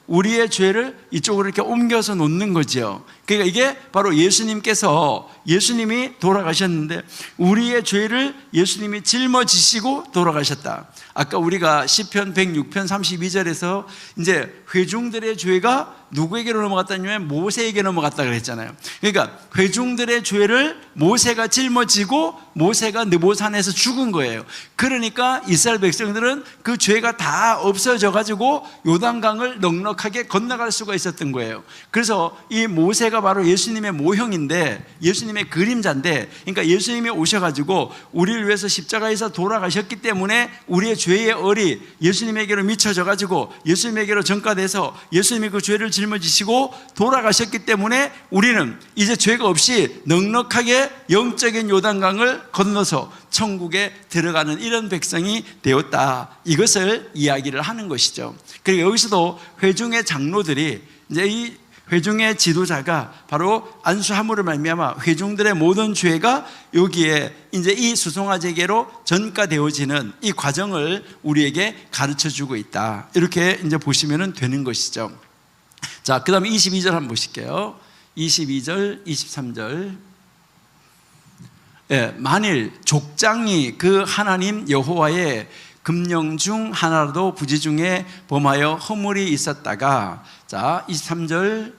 우리의 죄를 이쪽으로 이렇게 옮겨서 놓는 거죠. 그러니까 이게 바로 예수님이 돌아가셨는데 우리의 죄를 예수님이 짊어지시고 돌아가셨다. 아까 우리가 시편 106편 32절에서 이제 회중들의 죄가 누구에게로 넘어갔다냐면 모세에게 넘어갔다 그랬잖아요. 그러니까 회중들의 죄를 모세가 짊어지고 모세가 느보산에서 죽은 거예요. 그러니까 이스라엘 백성들은 그 죄가 다 없어져 가지고 요단강을 넉넉하게 건너갈 수가 있었던 거예요. 그래서 이 모세가 바로 예수님의 모형인데, 예수님의 그림자인데, 그러니까 예수님이 오셔가지고 우리를 위해서 십자가에서 돌아가셨기 때문에 우리의 죄의 얼이 예수님에게로 미쳐져 가지고 예수님에게로 전가돼서 예수님이 그 죄를 짊어지시고 돌아가셨기 때문에 우리는 이제 죄가 없이 넉넉하게 영적인 요단강을 건너서 천국에 들어가는 이런 백성이 되었다. 이것을 이야기를 하는 것이죠. 그리고 여기서도 회중의 장로들이 이제 이 회중의 지도자가 바로 안수함으로 말미암아 회중들의 모든 죄가 여기에 이제 이 수송아제게로 전가되어지는 이 과정을 우리에게 가르쳐 주고 있다. 이렇게 이제 보시면 되는 것이죠. 자, 그 다음에 22절 한번 보실게요. 22절, 23절. 예, 만일 족장이 그 하나님 여호와의 금령 중 하나라도 부지 중에 범하여 허물이 있었다가, 자 23절,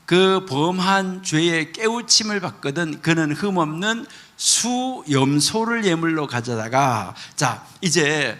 그 범한 죄의 깨우침을 받거든 그는 흠없는 수염소를 예물로 가져다가, 자 이제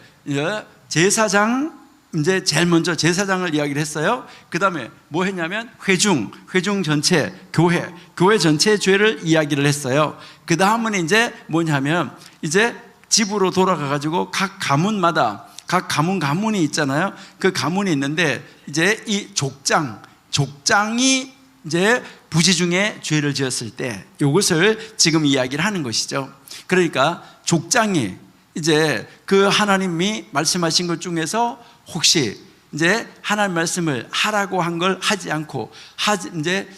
제사장, 이제 제일 먼저 제사장을 이야기를 했어요. 그 다음에 뭐 했냐면 회중 전체, 교회 전체의 죄를 이야기를 했어요. 그 다음은 이제 뭐냐면 이제 집으로 돌아가 가지고 각 가문마다 각 가문이 있잖아요. 그 가문이 있는데 이제 이 족장이 이제 부지 중에 죄를 지었을 때 이것을 지금 이야기를 하는 것이죠. 그러니까 족장이 이제 그 하나님이 말씀하신 것 중에서 혹시 이제 하나님 말씀을 하라고 한 걸 하지 않고 이제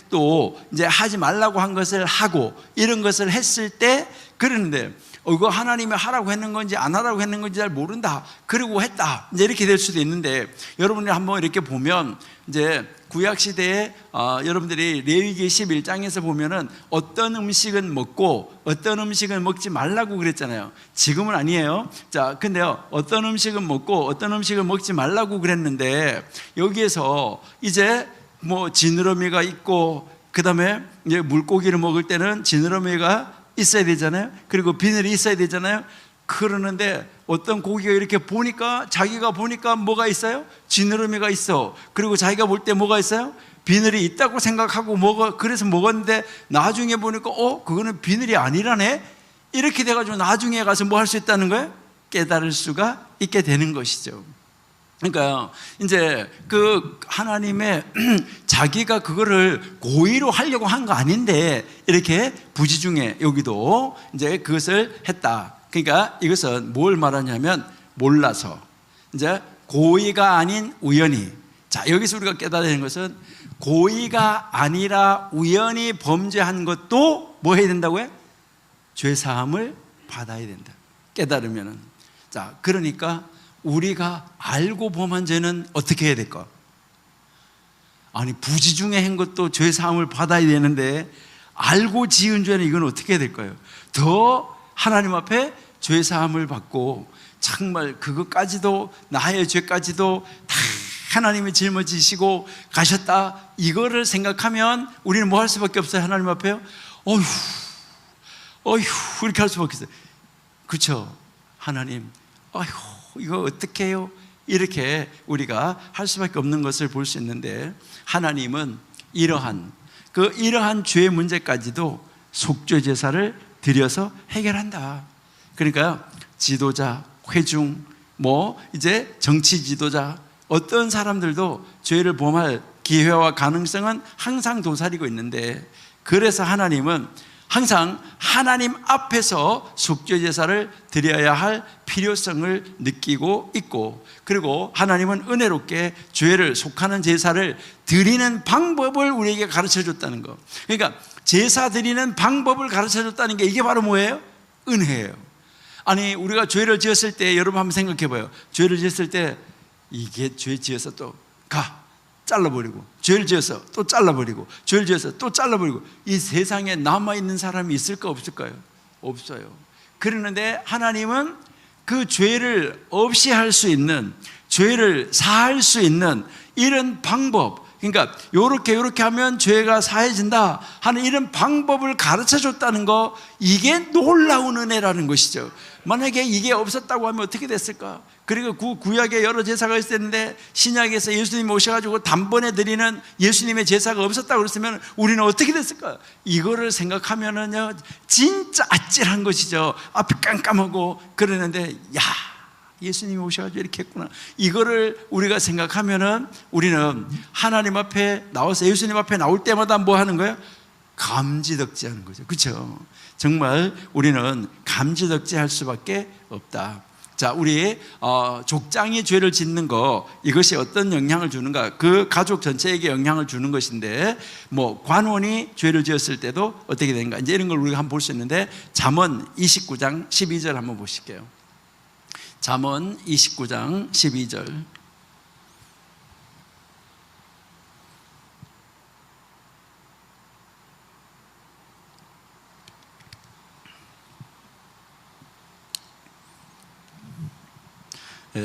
하지 말라고 한 것을 하고 이런 것을 했을 때, 그러는데 이거 하나님이 하라고 했는 건지 안 하라고 했는 건지 잘 모른다, 그리고 했다, 이제 이렇게 될 수도 있는데, 여러분이 한번 이렇게 보면 이제 구약 시대에 여러분들이 레위기 11장에서 보면은 어떤 음식은 먹고 어떤 음식은 먹지 말라고 그랬잖아요. 지금은 아니에요. 자, 근데요, 어떤 음식은 먹고 어떤 음식을 먹지 말라고 그랬는데 여기에서 이제 뭐 지느러미가 있고, 그 다음에 이제 물고기를 먹을 때는 지느러미가 있어야 되잖아요. 그리고 비늘이 있어야 되잖아요. 그러는데 어떤 고기가 이렇게 보니까, 자기가 보니까 뭐가 있어요? 지느러미가 있어. 그리고 자기가 볼 때 뭐가 있어요? 비늘이 있다고 생각하고 그래서 먹었는데 나중에 보니까 그거는 비늘이 아니라네? 이렇게 돼가지고 나중에 가서 뭐 할 수 있다는 거예요? 깨달을 수가 있게 되는 것이죠. 그러니까 이제 그 하나님의 자기가 그거를 고의로 하려고 한 거 아닌데 이렇게 부지 중에 여기도 이제 그것을 했다. 그러니까 이것은 뭘 말하냐면 몰라서, 이제 고의가 아닌 우연히. 자, 여기서 우리가 깨달아야 되는 것은 고의가 아니라 우연히 범죄한 것도 뭐 해야 된다고요? 죄사함을 받아야 된다. 깨달으면은. 자, 그러니까 우리가 알고 범한 죄는 어떻게 해야 될까? 아니, 부지 중에 한 것도 죄사함을 받아야 되는데 알고 지은 죄는 이건 어떻게 해야 될까요? 더 하나님 앞에 죄사함을 받고 정말 그것까지도, 나의 죄까지도 다 하나님이 짊어지시고 가셨다, 이거를 생각하면 우리는 뭐 할 수밖에 없어요? 하나님 앞에요? 어휴 이렇게 할 수밖에 없어요. 그렇죠? 하나님, 이거 어떻게 해요? 이렇게 우리가 할 수밖에 없는 것을 볼 수 있는데, 하나님은 이러한 죄의 문제까지도 속죄 제사를 드려서 해결한다. 그러니까 지도자, 회중, 이제 정치 지도자, 어떤 사람들도 죄를 범할 기회와 가능성은 항상 도사리고 있는데, 그래서 하나님은 항상 하나님 앞에서 속죄 제사를 드려야 할 필요성을 느끼고 있고, 그리고 하나님은 은혜롭게 죄를 속하는 제사를 드리는 방법을 우리에게 가르쳐 줬다는 거. 그러니까 제사 드리는 방법을 가르쳐 줬다는 게 이게 바로 뭐예요? 은혜예요. 아니, 우리가 죄를 지었을 때, 여러분 한번 생각해 봐요. 죄를 지었을 때 이게 죄 지어서 또 잘라버리고, 죄를 지어서 또 잘라버리고, 죄를 지어서 또 잘라버리고. 이 세상에 남아있는 사람이 있을까 없을까요? 없어요. 그러는데 하나님은 그 죄를 없이 할 수 있는, 죄를 사할 수 있는 이런 방법, 그러니까 요렇게 하면 죄가 사해진다 하는 이런 방법을 가르쳐 줬다는 거, 이게 놀라운 은혜라는 것이죠. 만약에 이게 없었다고 하면 어떻게 됐을까? 그리고 구약에 여러 제사가 있었는데 신약에서 예수님 오셔가지고 단번에 드리는 예수님의 제사가 없었다고 그랬으면 우리는 어떻게 됐을까? 이거를 생각하면은요, 진짜 아찔한 것이죠. 앞이 깜깜하고 그러는데, 야, 예수님이 오셔가지고 이렇게 했구나. 이거를 우리가 생각하면은 우리는 하나님 앞에 나와서 예수님 앞에 나올 때마다 뭐 하는 거예요? 감지덕지 하는 거죠. 그렇죠? 정말 우리는 감지덕지 할 수밖에 없다. 자, 우리 족장이 죄를 짓는 거, 이것이 어떤 영향을 주는가? 그 가족 전체에게 영향을 주는 것인데, 뭐 관원이 죄를 지었을 때도 어떻게 되는가? 이제 이런 걸 우리가 한번 볼 수 있는데, 잠언 29장 12절 한번 보실게요. 잠언 29장 12절.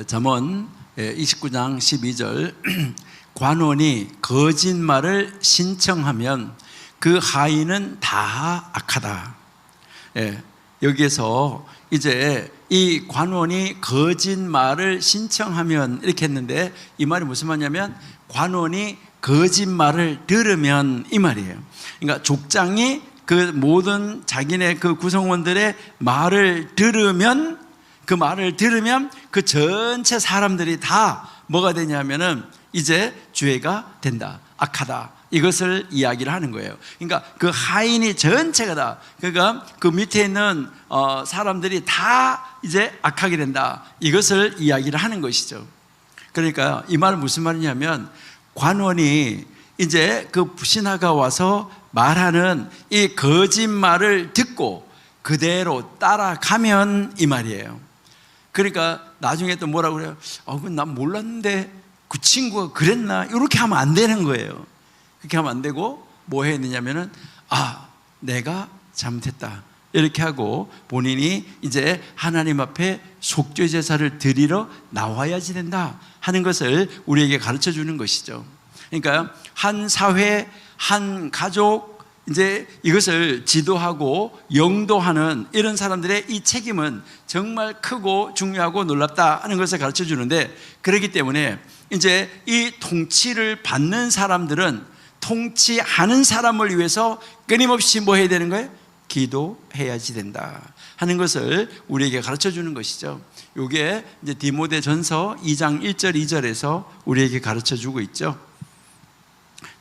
잠언 29장 12절. 관원이 거짓말을 신청하면 그 하인은 다 악하다. 여기에서 이제 이 관원이 거짓말을 신청하면 이렇게 했는데, 이 말이 무슨 말이냐면 관원이 거짓말을 들으면 이 말이에요. 그러니까 족장이 그 모든 자기네 그 구성원들의 말을 들으면, 그 말을 들으면 그 전체 사람들이 다 뭐가 되냐면은 이제 죄가 된다, 악하다, 이것을 이야기를 하는 거예요. 그러니까 그 하인이 전체가 다, 그러니까 그 밑에 있는 사람들이 다 이제 악하게 된다, 이것을 이야기를 하는 것이죠. 그러니까 이 말은 무슨 말이냐면, 관원이 이제 그 신하가 와서 말하는 이 거짓말을 듣고 그대로 따라가면 이 말이에요. 그러니까 나중에 또 뭐라고 그래요? 난 몰랐는데 그 친구가 그랬나? 이렇게 하면 안 되는 거예요. 그렇게 하면 안 되고 뭐 해야 되냐면은, 내가 잘못했다, 이렇게 하고 본인이 이제 하나님 앞에 속죄 제사를 드리러 나와야지 된다 하는 것을 우리에게 가르쳐 주는 것이죠. 그러니까 한 사회, 한 가족, 이제 이것을 지도하고 영도하는 이런 사람들의 이 책임은 정말 크고 중요하고 놀랍다 하는 것을 가르쳐 주는데, 그렇기 때문에 이제 이 통치를 받는 사람들은 통치하는 사람을 위해서 끊임없이 뭐 해야 되는 거예요? 기도해야지 된다 하는 것을 우리에게 가르쳐 주는 것이죠. 이게 이제 디모데전서 2장 1절 2절에서 우리에게 가르쳐 주고 있죠.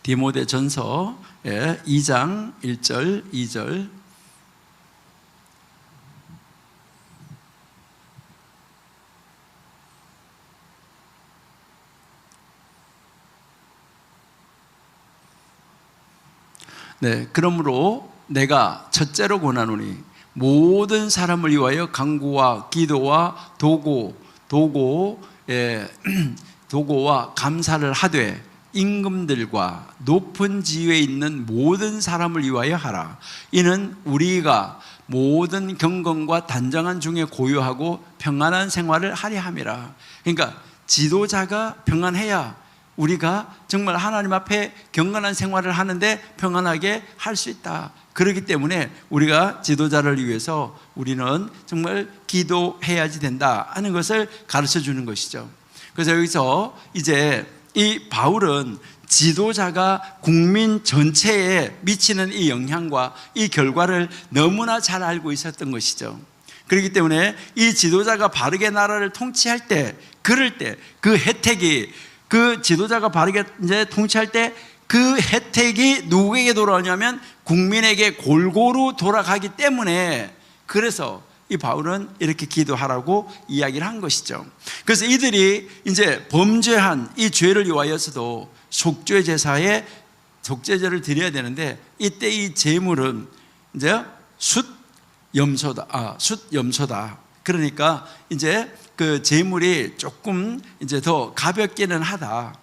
디모데전서 2장 1절 2절. 네, 그러므로 내가 첫째로 권하노니 모든 사람을 위하여 간구와 기도와 도고와 감사를 하되 임금들과 높은 지위에 있는 모든 사람을 위하여 하라. 이는 우리가 모든 경건과 단정한 중에 고요하고 평안한 생활을 하려 함이라. 그러니까 지도자가 평안해야 우리가 정말 하나님 앞에 경건한 생활을 하는데 평안하게 할 수 있다. 그렇기 때문에 우리가 지도자를 위해서 우리는 정말 기도해야지 된다 하는 것을 가르쳐 주는 것이죠. 그래서 여기서 이제 이 바울은 지도자가 국민 전체에 미치는 이 영향과 이 결과를 너무나 잘 알고 있었던 것이죠. 그렇기 때문에 이 지도자가 바르게 나라를 통치할 때, 그럴 때 그 혜택이, 그 지도자가 바르게 이제 통치할 때 그 혜택이 누구에게 돌아오냐면 국민에게 골고루 돌아가기 때문에, 그래서 이 바울은 이렇게 기도하라고 이야기를 한 것이죠. 그래서 이들이 이제 범죄한 이 죄를 위하여서도 속죄 제사에 속죄제를 드려야 되는데, 이때 이 제물은 이제 숫염소다. 그러니까 이제 그 제물이 조금 이제 더 가볍기는 하다.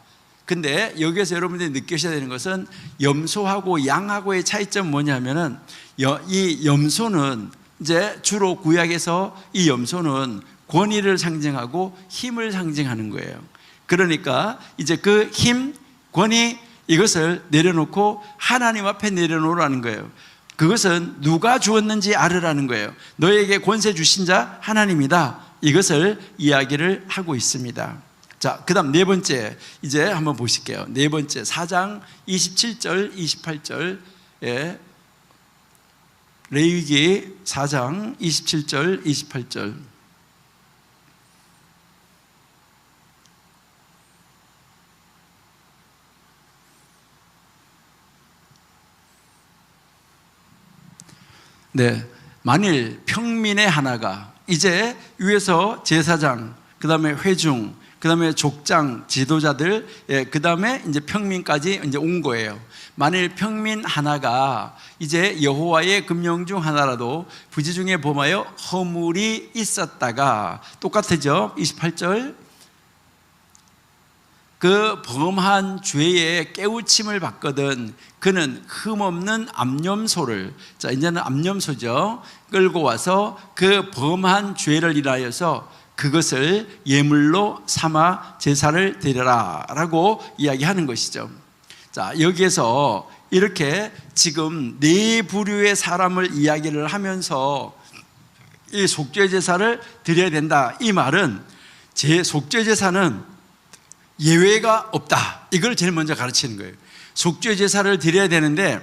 근데 여기에서 여러분들이 느끼셔야 되는 것은 염소하고 양하고의 차이점은 뭐냐면은 이 염소는 이제 주로 구약에서 이 염소는 권위를 상징하고 힘을 상징하는 거예요. 그러니까 이제 그 힘, 권위 이것을 내려놓고 하나님 앞에 내려놓으라는 거예요. 그것은 누가 주었는지 알으라는 거예요. 너에게 권세 주신 자 하나님이다. 이것을 이야기를 하고 있습니다. 자, 그 다음 네 번째 이제 한번 보실게요. 네 번째 4장 27절 28절에 레위기 4장 27절 28절 네, 만일 평민의 하나가 이제 위에서 제사장, 그 다음에 회중, 그 다음에 족장, 지도자들, 그 다음에 이제 평민까지 이제 온 거예요. 만일 평민 하나가 이제 여호와의 금령 중 하나라도 부지 중에 범하여 허물이 있었다가 똑같죠. 28절 그 범한 죄에 깨우침을 받거든 그는 흠없는 암염소를, 자 이제는 암염소죠, 끌고 와서 그 범한 죄를 인하여서 그것을 예물로 삼아 제사를 드려라 라고 이야기하는 것이죠. 자, 여기에서 이렇게 지금 네 부류의 사람을 이야기를 하면서 이 속죄 제사를 드려야 된다, 이 말은 속죄 제사는 예외가 없다, 이걸 제일 먼저 가르치는 거예요. 속죄 제사를 드려야 되는데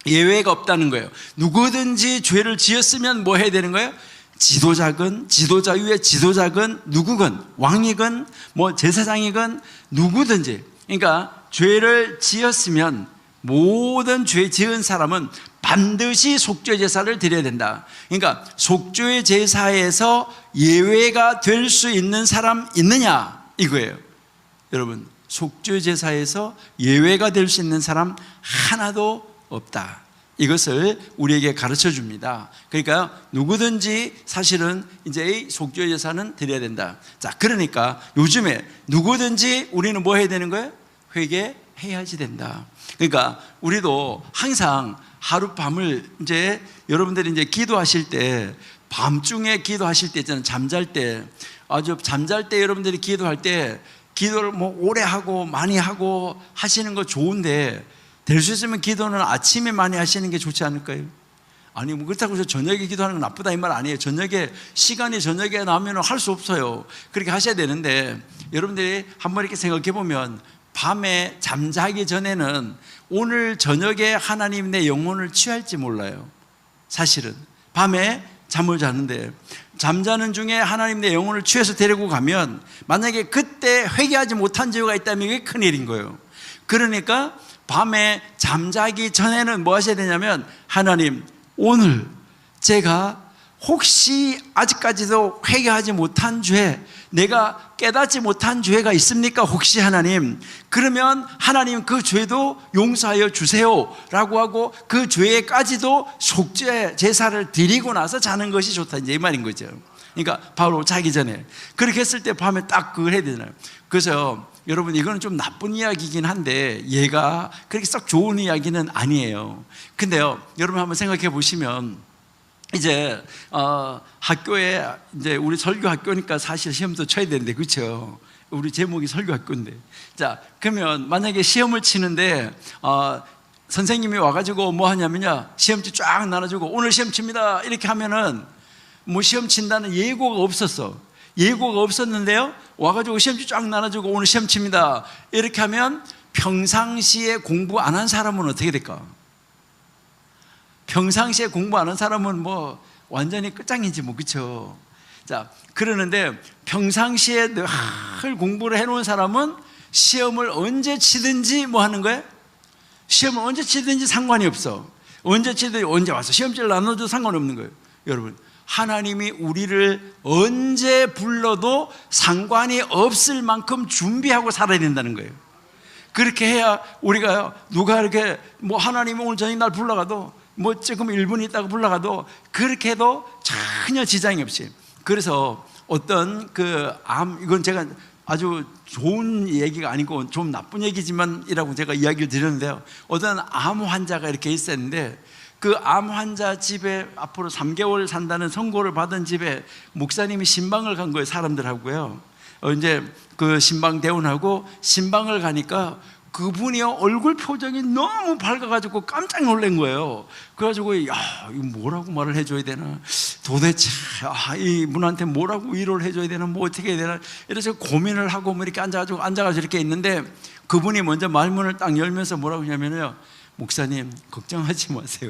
예외가 없다는 거예요. 누구든지 죄를 지었으면 뭐 해야 되는 거예요? 지도자건 지도자 위에 지도자건 누구건 왕이건 뭐 제사장이건 누구든지, 그러니까 죄를 지었으면 모든 죄 지은 사람은 반드시 속죄 제사를 드려야 된다. 그러니까 속죄 제사에서 예외가 될 수 있는 사람 있느냐 이거예요. 여러분, 속죄 제사에서 예외가 될 수 있는 사람 하나도 없다, 이것을 우리에게 가르쳐 줍니다. 그러니까 누구든지 사실은 이제 속죄 제사는 드려야 된다. 자, 그러니까 요즘에 누구든지 우리는 뭐 해야 되는 거예요? 회개해야지 된다. 그러니까 우리도 항상 하룻밤을 이제 여러분들이 이제 기도하실 때, 밤중에 기도하실 때 있잖아요. 잠잘 때, 아주 잠잘 때 여러분들이 기도할 때 기도를 뭐 오래 하고 많이 하고 하시는 거 좋은데, 될 수 있으면 기도는 아침에 많이 하시는 게 좋지 않을까요? 아니 뭐 그렇다고 해서 저녁에 기도하는 건 나쁘다 이 말 아니에요. 시간이 저녁에 나오면 할 수 없어요. 그렇게 하셔야 되는데, 여러분들이 한번 이렇게 생각해 보면 밤에 잠자기 전에는 오늘 저녁에 하나님 내 영혼을 취할지 몰라요. 사실은 밤에 잠을 자는데 잠자는 중에 하나님 내 영혼을 취해서 데리고 가면 만약에 그때 회개하지 못한 죄가 있다면 이게 큰일인 거예요. 그러니까 밤에 잠자기 전에는 뭐 하셔야 되냐면, 하나님 오늘 제가 혹시 아직까지도 회개하지 못한 죄, 내가 깨닫지 못한 죄가 있습니까? 혹시 하나님, 그러면 하나님 그 죄도 용서하여 주세요 라고 하고 그 죄까지도 속죄 제사를 드리고 나서 자는 것이 좋다, 이제 이 말인 거죠. 그러니까 바로 자기 전에 그렇게 했을 때 밤에 딱 그걸 해야 되잖아요. 그래서 여러분, 이거는 좀 나쁜 이야기이긴 한데 얘가 그렇게 썩 좋은 이야기는 아니에요. 근데요, 여러분 한번 생각해 보시면 이제 학교에 이제 우리 설교 학교니까 사실 시험도 쳐야 되는데, 그렇죠? 우리 제목이 설교 학교인데, 자 그러면 만약에 시험을 치는데 선생님이 와가지고 뭐 하냐면요, 시험지 쫙 나눠주고 오늘 시험 칩니다 이렇게 하면은 뭐 시험 친다는 예고가 없었어. 예고가 없었는데요, 와가지고 시험지 쫙 나눠주고 오늘 시험 칩니다 이렇게 하면 평상시에 공부 안 한 사람은 어떻게 될까? 평상시에 공부 안 한 사람은 뭐 완전히 끝장이지 뭐, 그렇죠? 자, 그러는데 평상시에 늘 공부를 해놓은 사람은 시험을 언제 치든지 뭐 하는 거예요? 시험을 언제 치든지 상관이 없어. 언제 치든지 언제 와서 시험지를 나눠도 상관없는 거예요. 여러분, 하나님이 우리를 언제 불러도 상관이 없을 만큼 준비하고 살아야 된다는 거예요. 그렇게 해야 우리가 누가 이렇게 뭐 하나님이 오늘 저녁 날 불러가도 뭐 조금 1분 있다가 불러가도 그렇게 해도 전혀 지장이 없이. 그래서 어떤 이건 제가 아주 좋은 얘기가 아니고 좀 나쁜 얘기지만이라고 제가 이야기를 드렸는데요. 어떤 암 환자가 이렇게 있었는데 그 암 환자 집에 앞으로 3개월 산다는 선고를 받은 집에 목사님이 신방을 간 거예요. 사람들하고요. 이제 그 신방 대원하고 신방을 가니까 그분이요 얼굴 표정이 너무 밝아가지고 깜짝 놀란 거예요. 그래가지고 야 이거 뭐라고 말을 해줘야 되나, 도대체 이분한테 뭐라고 위로를 해줘야 되나, 뭐 어떻게 해야 되나, 이래서 고민을 하고 뭐 이렇게 앉아가지고 이렇게 있는데 그분이 먼저 말문을 딱 열면서 뭐라고 하냐면요, 목사님 걱정하지 마세요.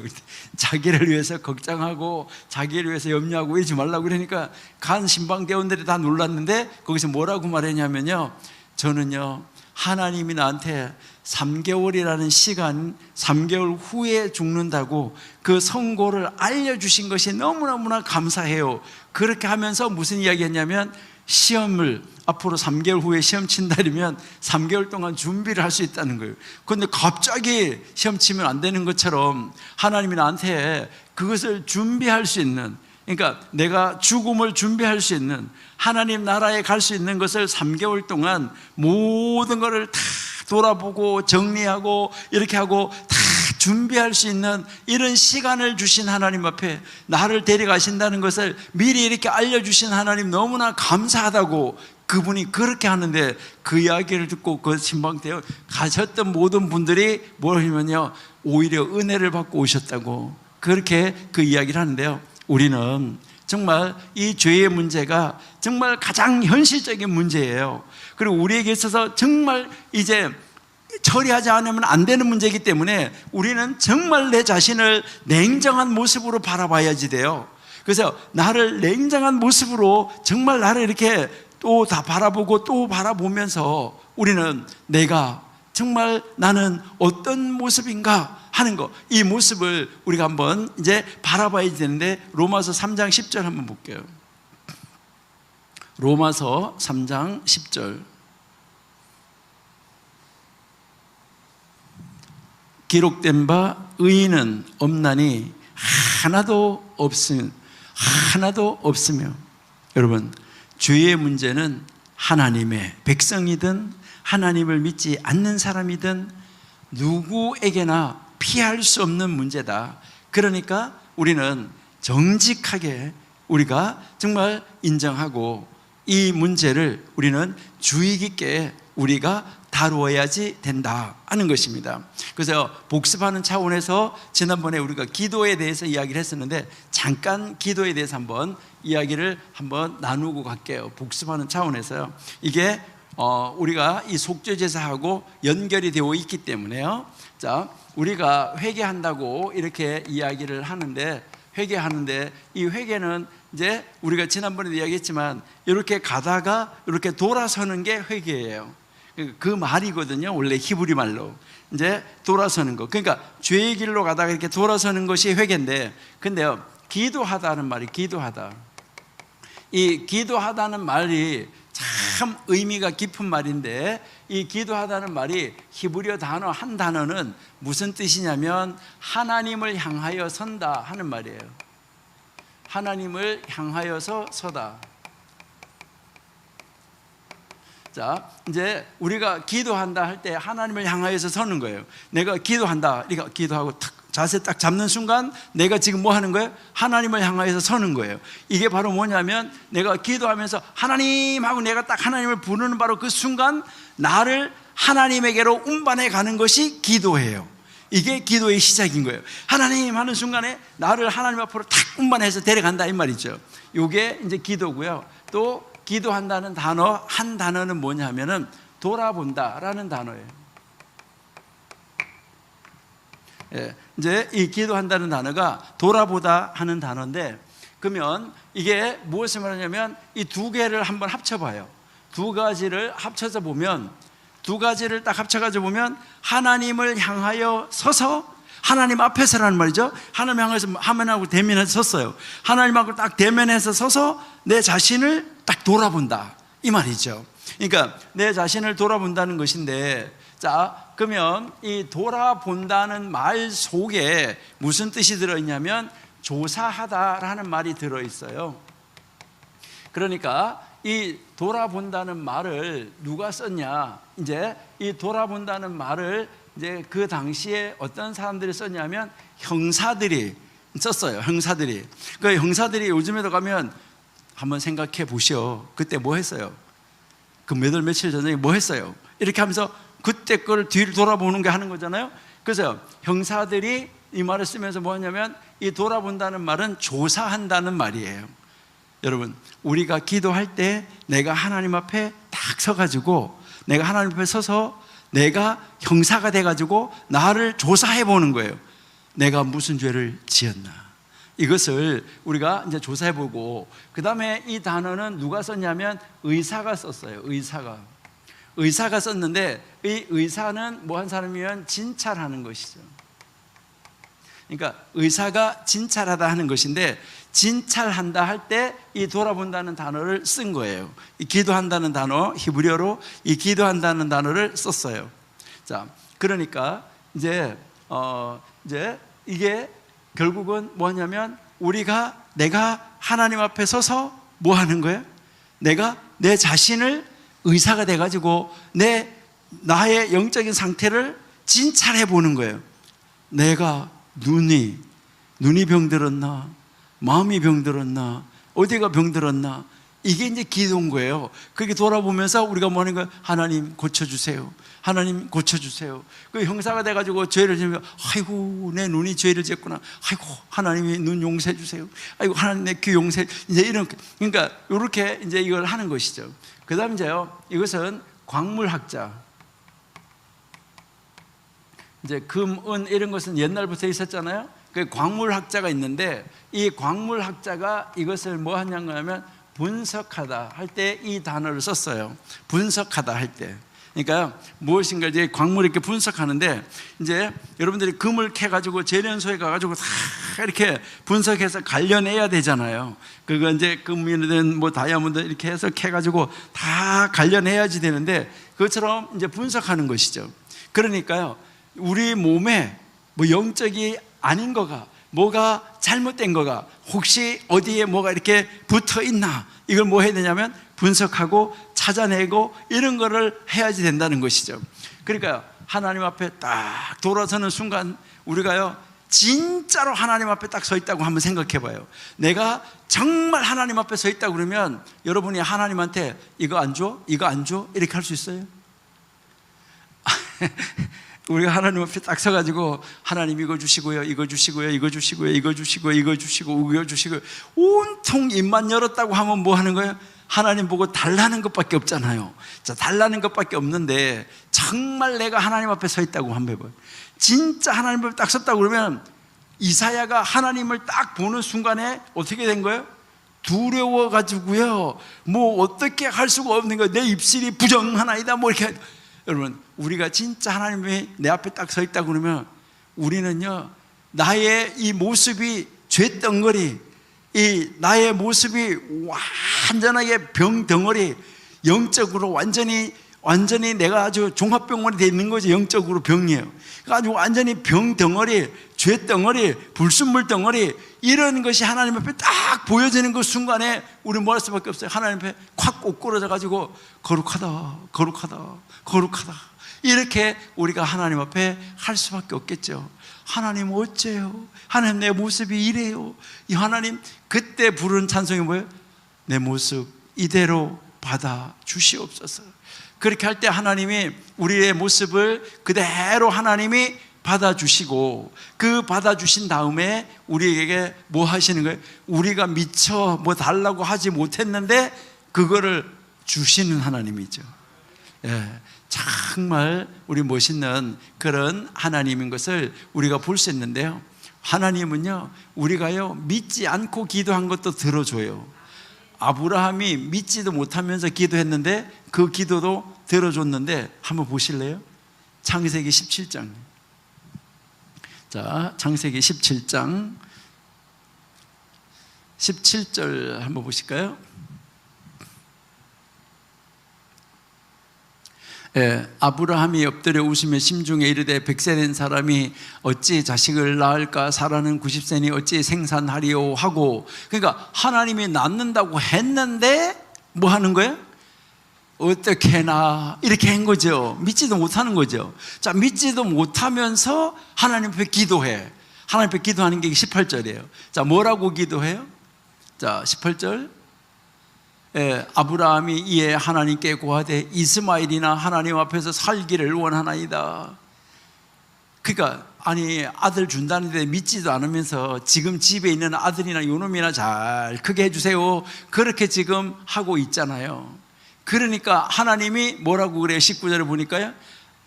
자기를 위해서 걱정하고 자기를 위해서 염려하고 이러지 말라고. 그러니까 간 신방대원들이 다 놀랐는데 거기서 뭐라고 말했냐면요, 저는요 하나님이 나한테 3개월이라는 시간, 3개월 후에 죽는다고 그 선고를 알려주신 것이 너무너무나 감사해요. 그렇게 하면서 무슨 이야기 했냐면, 시험을 앞으로 3개월 후에 시험 친다면 3개월 동안 준비를 할 수 있다는 거예요. 그런데 갑자기 시험 치면 안 되는 것처럼 하나님이 나한테 그것을 준비할 수 있는, 그러니까 내가 죽음을 준비할 수 있는, 하나님 나라에 갈 수 있는 것을 3개월 동안 모든 것을 다 돌아보고 정리하고 이렇게 하고 다 준비할 수 있는 이런 시간을 주신 하나님 앞에 나를 데려가신다는 것을 미리 이렇게 알려주신 하나님 너무나 감사하다고 그분이 그렇게 하는데, 그 이야기를 듣고 그 신방대에 가셨던 모든 분들이 뭐냐면요, 오히려 은혜를 받고 오셨다고 그렇게 그 이야기를 하는데요. 우리는 정말 이 죄의 문제가 정말 가장 현실적인 문제예요. 그리고 우리에게 있어서 정말 이제 처리하지 않으면 안 되는 문제이기 때문에 우리는 정말 내 자신을 냉정한 모습으로 바라봐야지 돼요. 그래서 나를 냉정한 모습으로 정말 나를 이렇게 또 다 바라보고 또 바라보면서 우리는 내가 정말 나는 어떤 모습인가 하는 거, 이 모습을 우리가 한번 이제 바라봐야 되는데, 로마서 3장 10절 한번 볼게요. 로마서 3장 10절. 기록된 바 의인은 없나니 하나도 없으며. 여러분, 죄의 문제는 하나님의 백성이든 하나님을 믿지 않는 사람이든 누구에게나 피할 수 없는 문제다. 그러니까 우리는 정직하게 우리가 정말 인정하고 이 문제를 우리는 주의 깊게 우리가 다루어야지 된다 하는 것입니다. 그래서 복습하는 차원에서 지난번에 우리가 기도에 대해서 이야기를 했었는데, 잠깐 기도에 대해서 한번 이야기를 한번 나누고 갈게요. 복습하는 차원에서요. 이게 우리가 이 속죄제사하고 연결이 되어 있기 때문에요. 자, 우리가 회개한다고 이렇게 이야기를 하는데, 이 회개는 이제 우리가 지난번에도 이야기했지만 이렇게 가다가 이렇게 돌아서는 게 회개예요. 그 말이거든요. 원래 히브리 말로 이제 돌아서는 거. 그러니까 죄의 길로 가다가 이렇게 돌아서는 것이 회개인데, 근데요, 기도하다는 말이, 이 기도하다는 말이 참 의미가 깊은 말인데, 이 기도하다는 말이 히브리어 단어 한 단어는 무슨 뜻이냐면 하나님을 향하여 선다 하는 말이에요. 하나님을 향하여서 서다. 자, 이제 우리가 기도한다 할 때 하나님을 향하여서 서는 거예요. 내가 기도한다, 그러니까 기도하고 탁 자세 딱 잡는 순간 내가 지금 뭐 하는 거예요? 하나님을 향하여서 서는 거예요. 이게 바로 뭐냐면, 내가 기도하면서 하나님 하고 내가 딱 하나님을 부르는 바로 그 순간 나를 하나님에게로 운반해 가는 것이 기도예요. 이게 기도의 시작인 거예요. 하나님 하는 순간에 나를 하나님 앞으로 탁 운반해서 데려간다 이 말이죠. 이게 이제 기도고요. 또 기도한다는 단어, 한 단어는 뭐냐 하면은 돌아본다라는 단어예요. 예, 이제 이 기도한다는 단어가 돌아보다 하는 단어인데, 그러면 이게 무엇을 말하냐면 이 두 개를 한번 합쳐봐요. 두 가지를 합쳐서 보면, 두 가지를 딱 합쳐가지고 보면 하나님을 향하여 서서, 하나님 앞에서라는 말이죠. 하나님 향해서 화면하고 대면해서 섰어요. 하나님하고 딱 대면해서 서서 내 자신을 딱 돌아본다 이 말이죠. 그러니까 내 자신을 돌아본다는 것인데, 자, 그러면 이 돌아본다는 말 속에 무슨 뜻이 들어있냐면 조사하다라는 말이 들어있어요. 그러니까 이 돌아본다는 말을 누가 썼냐? 이제 이 돌아본다는 말을 이제 그 당시에 어떤 사람들이 썼냐면 형사들이 썼어요. 형사들이. 그 형사들이 요즘에도 가면 한번 생각해 보시오. 그때 뭐 했어요? 그 몇 월 며칠 전에 뭐 했어요? 이렇게 하면서 그때 걸 뒤를 돌아보는 게 하는 거잖아요. 그래서 형사들이 이 말을 쓰면서 뭐 하냐면 이 돌아본다는 말은 조사한다는 말이에요. 여러분, 우리가 기도할 때 내가 하나님 앞에 딱 서가지고 내가 하나님 앞에 서서 내가 형사가 돼가지고 나를 조사해 보는 거예요. 내가 무슨 죄를 지었나, 이것을 우리가 이제 조사해 보고, 그 다음에 이 단어는 누가 썼냐면 의사가 썼어요. 의사가 썼는데 이 의사는 뭐 한 사람이면 진찰하는 것이죠. 그러니까 의사가 진찰하다 하는 것인데, 진찰한다 할 때 이 돌아본다는 단어를 쓴 거예요. 이 기도한다는 단어, 히브리어로 이 기도한다는 단어를 썼어요. 자, 그러니까 이제 이게 결국은 뭐냐면 내가 하나님 앞에 서서 뭐 하는 거예요? 내가 내 자신을 의사가 돼가지고 나의 영적인 상태를 진찰해 보는 거예요. 내가 눈이 병들었나, 마음이 병들었나, 어디가 병들었나, 이게 이제 기도인 거예요. 그렇게 돌아보면서 우리가 뭐 하는 거예요? 하나님 고쳐주세요. 하나님 고쳐주세요. 그 형사가 돼가지고 죄를 지으면, 아이고 내 눈이 죄를 지었구나, 아이고 하나님이 눈 용서해 주세요, 아이고 하나님 내 귀 용서해, 이제 이런, 그러니까 이렇게 이제 이걸 하는 것이죠. 그 다음 이제요, 이것은 광물학자, 이제 금, 은 이런 것은 옛날부터 있었잖아요. 그 광물학자가 있는데, 이 광물학자가 이것을 뭐 하냐면 분석하다 할 때 이 단어를 썼어요. 분석하다 할 때. 그러니까 무엇인가 이제 광물을 이렇게 분석하는데, 이제 여러분들이 금을 캐가지고 재련소에 가가지고 다 이렇게 분석해서 갈려내야 되잖아요. 그거 이제 금이든 뭐 다이아몬드 이렇게 해서 캐가지고 다 갈려내야지 되는데, 그것처럼 이제 분석하는 것이죠. 그러니까요, 우리 몸에 뭐 영적이 아닌 거가, 뭐가 잘못된 거가, 혹시 어디에 뭐가 이렇게 붙어 있나, 이걸 뭐 해야 되냐면 분석하고 찾아내고 이런 거를 해야지 된다는 것이죠. 그러니까 하나님 앞에 딱 돌아서는 순간 우리가요, 진짜로 하나님 앞에 딱 서 있다고 한번 생각해 봐요. 내가 정말 하나님 앞에 서 있다고 그러면 여러분이 하나님한테 이거 안 줘? 이거 안 줘? 이렇게 할 수 있어요? 우리가 하나님 앞에 딱 서가지고 하나님 이거 주시고요, 이거 주시고요, 이거 주시고요, 이거 주시고, 이거 주시고, 이거 주시고, 온통 입만 열었다고 하면 뭐 하는 거예요? 하나님 보고 달라는 것밖에 없잖아요. 자, 달라는 것밖에 없는데, 정말 내가 하나님 앞에 서 있다고 한번 해봐요. 진짜 하나님 앞에 딱 섰다고 그러면, 이사야가 하나님을 딱 보는 순간에 어떻게 된 거예요? 두려워가지고요, 뭐 어떻게 할 수가 없는 거예요. 내 입술이 부정하나이다, 뭐 이렇게. 여러분, 우리가 진짜 하나님이 내 앞에 딱 서 있다고 그러면 우리는요, 나의 이 모습이 죄덩어리, 이 나의 모습이 완전하게 병덩어리, 영적으로 완전히 내가 아주 종합병원이 되어 있는 거지. 영적으로 병이에요. 아주 완전히 병덩어리, 죄덩어리, 불순물 덩어리, 이런 것이 하나님 앞에 딱 보여지는 그 순간에 우리 뭐 할 수밖에 없어요. 하나님 앞에 콱 옥골어져 가지고 거룩하다, 거룩하다, 거룩하다, 이렇게 우리가 하나님 앞에 할 수밖에 없겠죠. 하나님 어째요? 하나님 내 모습이 이래요. 이 하나님, 그때 부르는 찬송이 뭐예요? 내 모습 이대로 받아 주시옵소서. 그렇게 할 때 하나님이 우리의 모습을 그대로 하나님이 받아주시고, 그 받아주신 다음에 우리에게 뭐 하시는 거예요? 우리가 미처 뭐 달라고 하지 못했는데 그거를 주시는 하나님이죠. 예, 정말 우리 멋있는 그런 하나님인 것을 우리가 볼 수 있는데요, 하나님은요, 우리가요 믿지 않고 기도한 것도 들어줘요. 아브라함이 믿지도 못하면서 기도했는데 그 기도도 들어줬는데, 한번 보실래요? 창세기 17장. 자, 창세기 17장 17절 한번 보실까요? 예, 아브라함이 엎드려 웃으며 심중에 이르되 100세 된 사람이 어찌 자식을 낳을까? 사라는 90세니 어찌 생산하리요? 하고, 그러니까 하나님이 낳는다고 했는데 뭐 하는 거예요? 어떻게 해나 이렇게 한 거죠. 믿지도 못하는 거죠. 자, 믿지도 못하면서 하나님 앞에 기도해. 하나님 앞에 기도하는 게 18절이에요. 자, 뭐라고 기도해요? 자, 18절. 아브라함이 이에 하나님께 고하되 이스마엘이나 하나님 앞에서 살기를 원하나이다. 그러니까 아니, 아들 준다는데 믿지도 않으면서 지금 집에 있는 아들이나 요놈이나 잘 크게 해주세요, 그렇게 지금 하고 있잖아요. 그러니까 하나님이 뭐라고 그래요? 19절에 보니까요,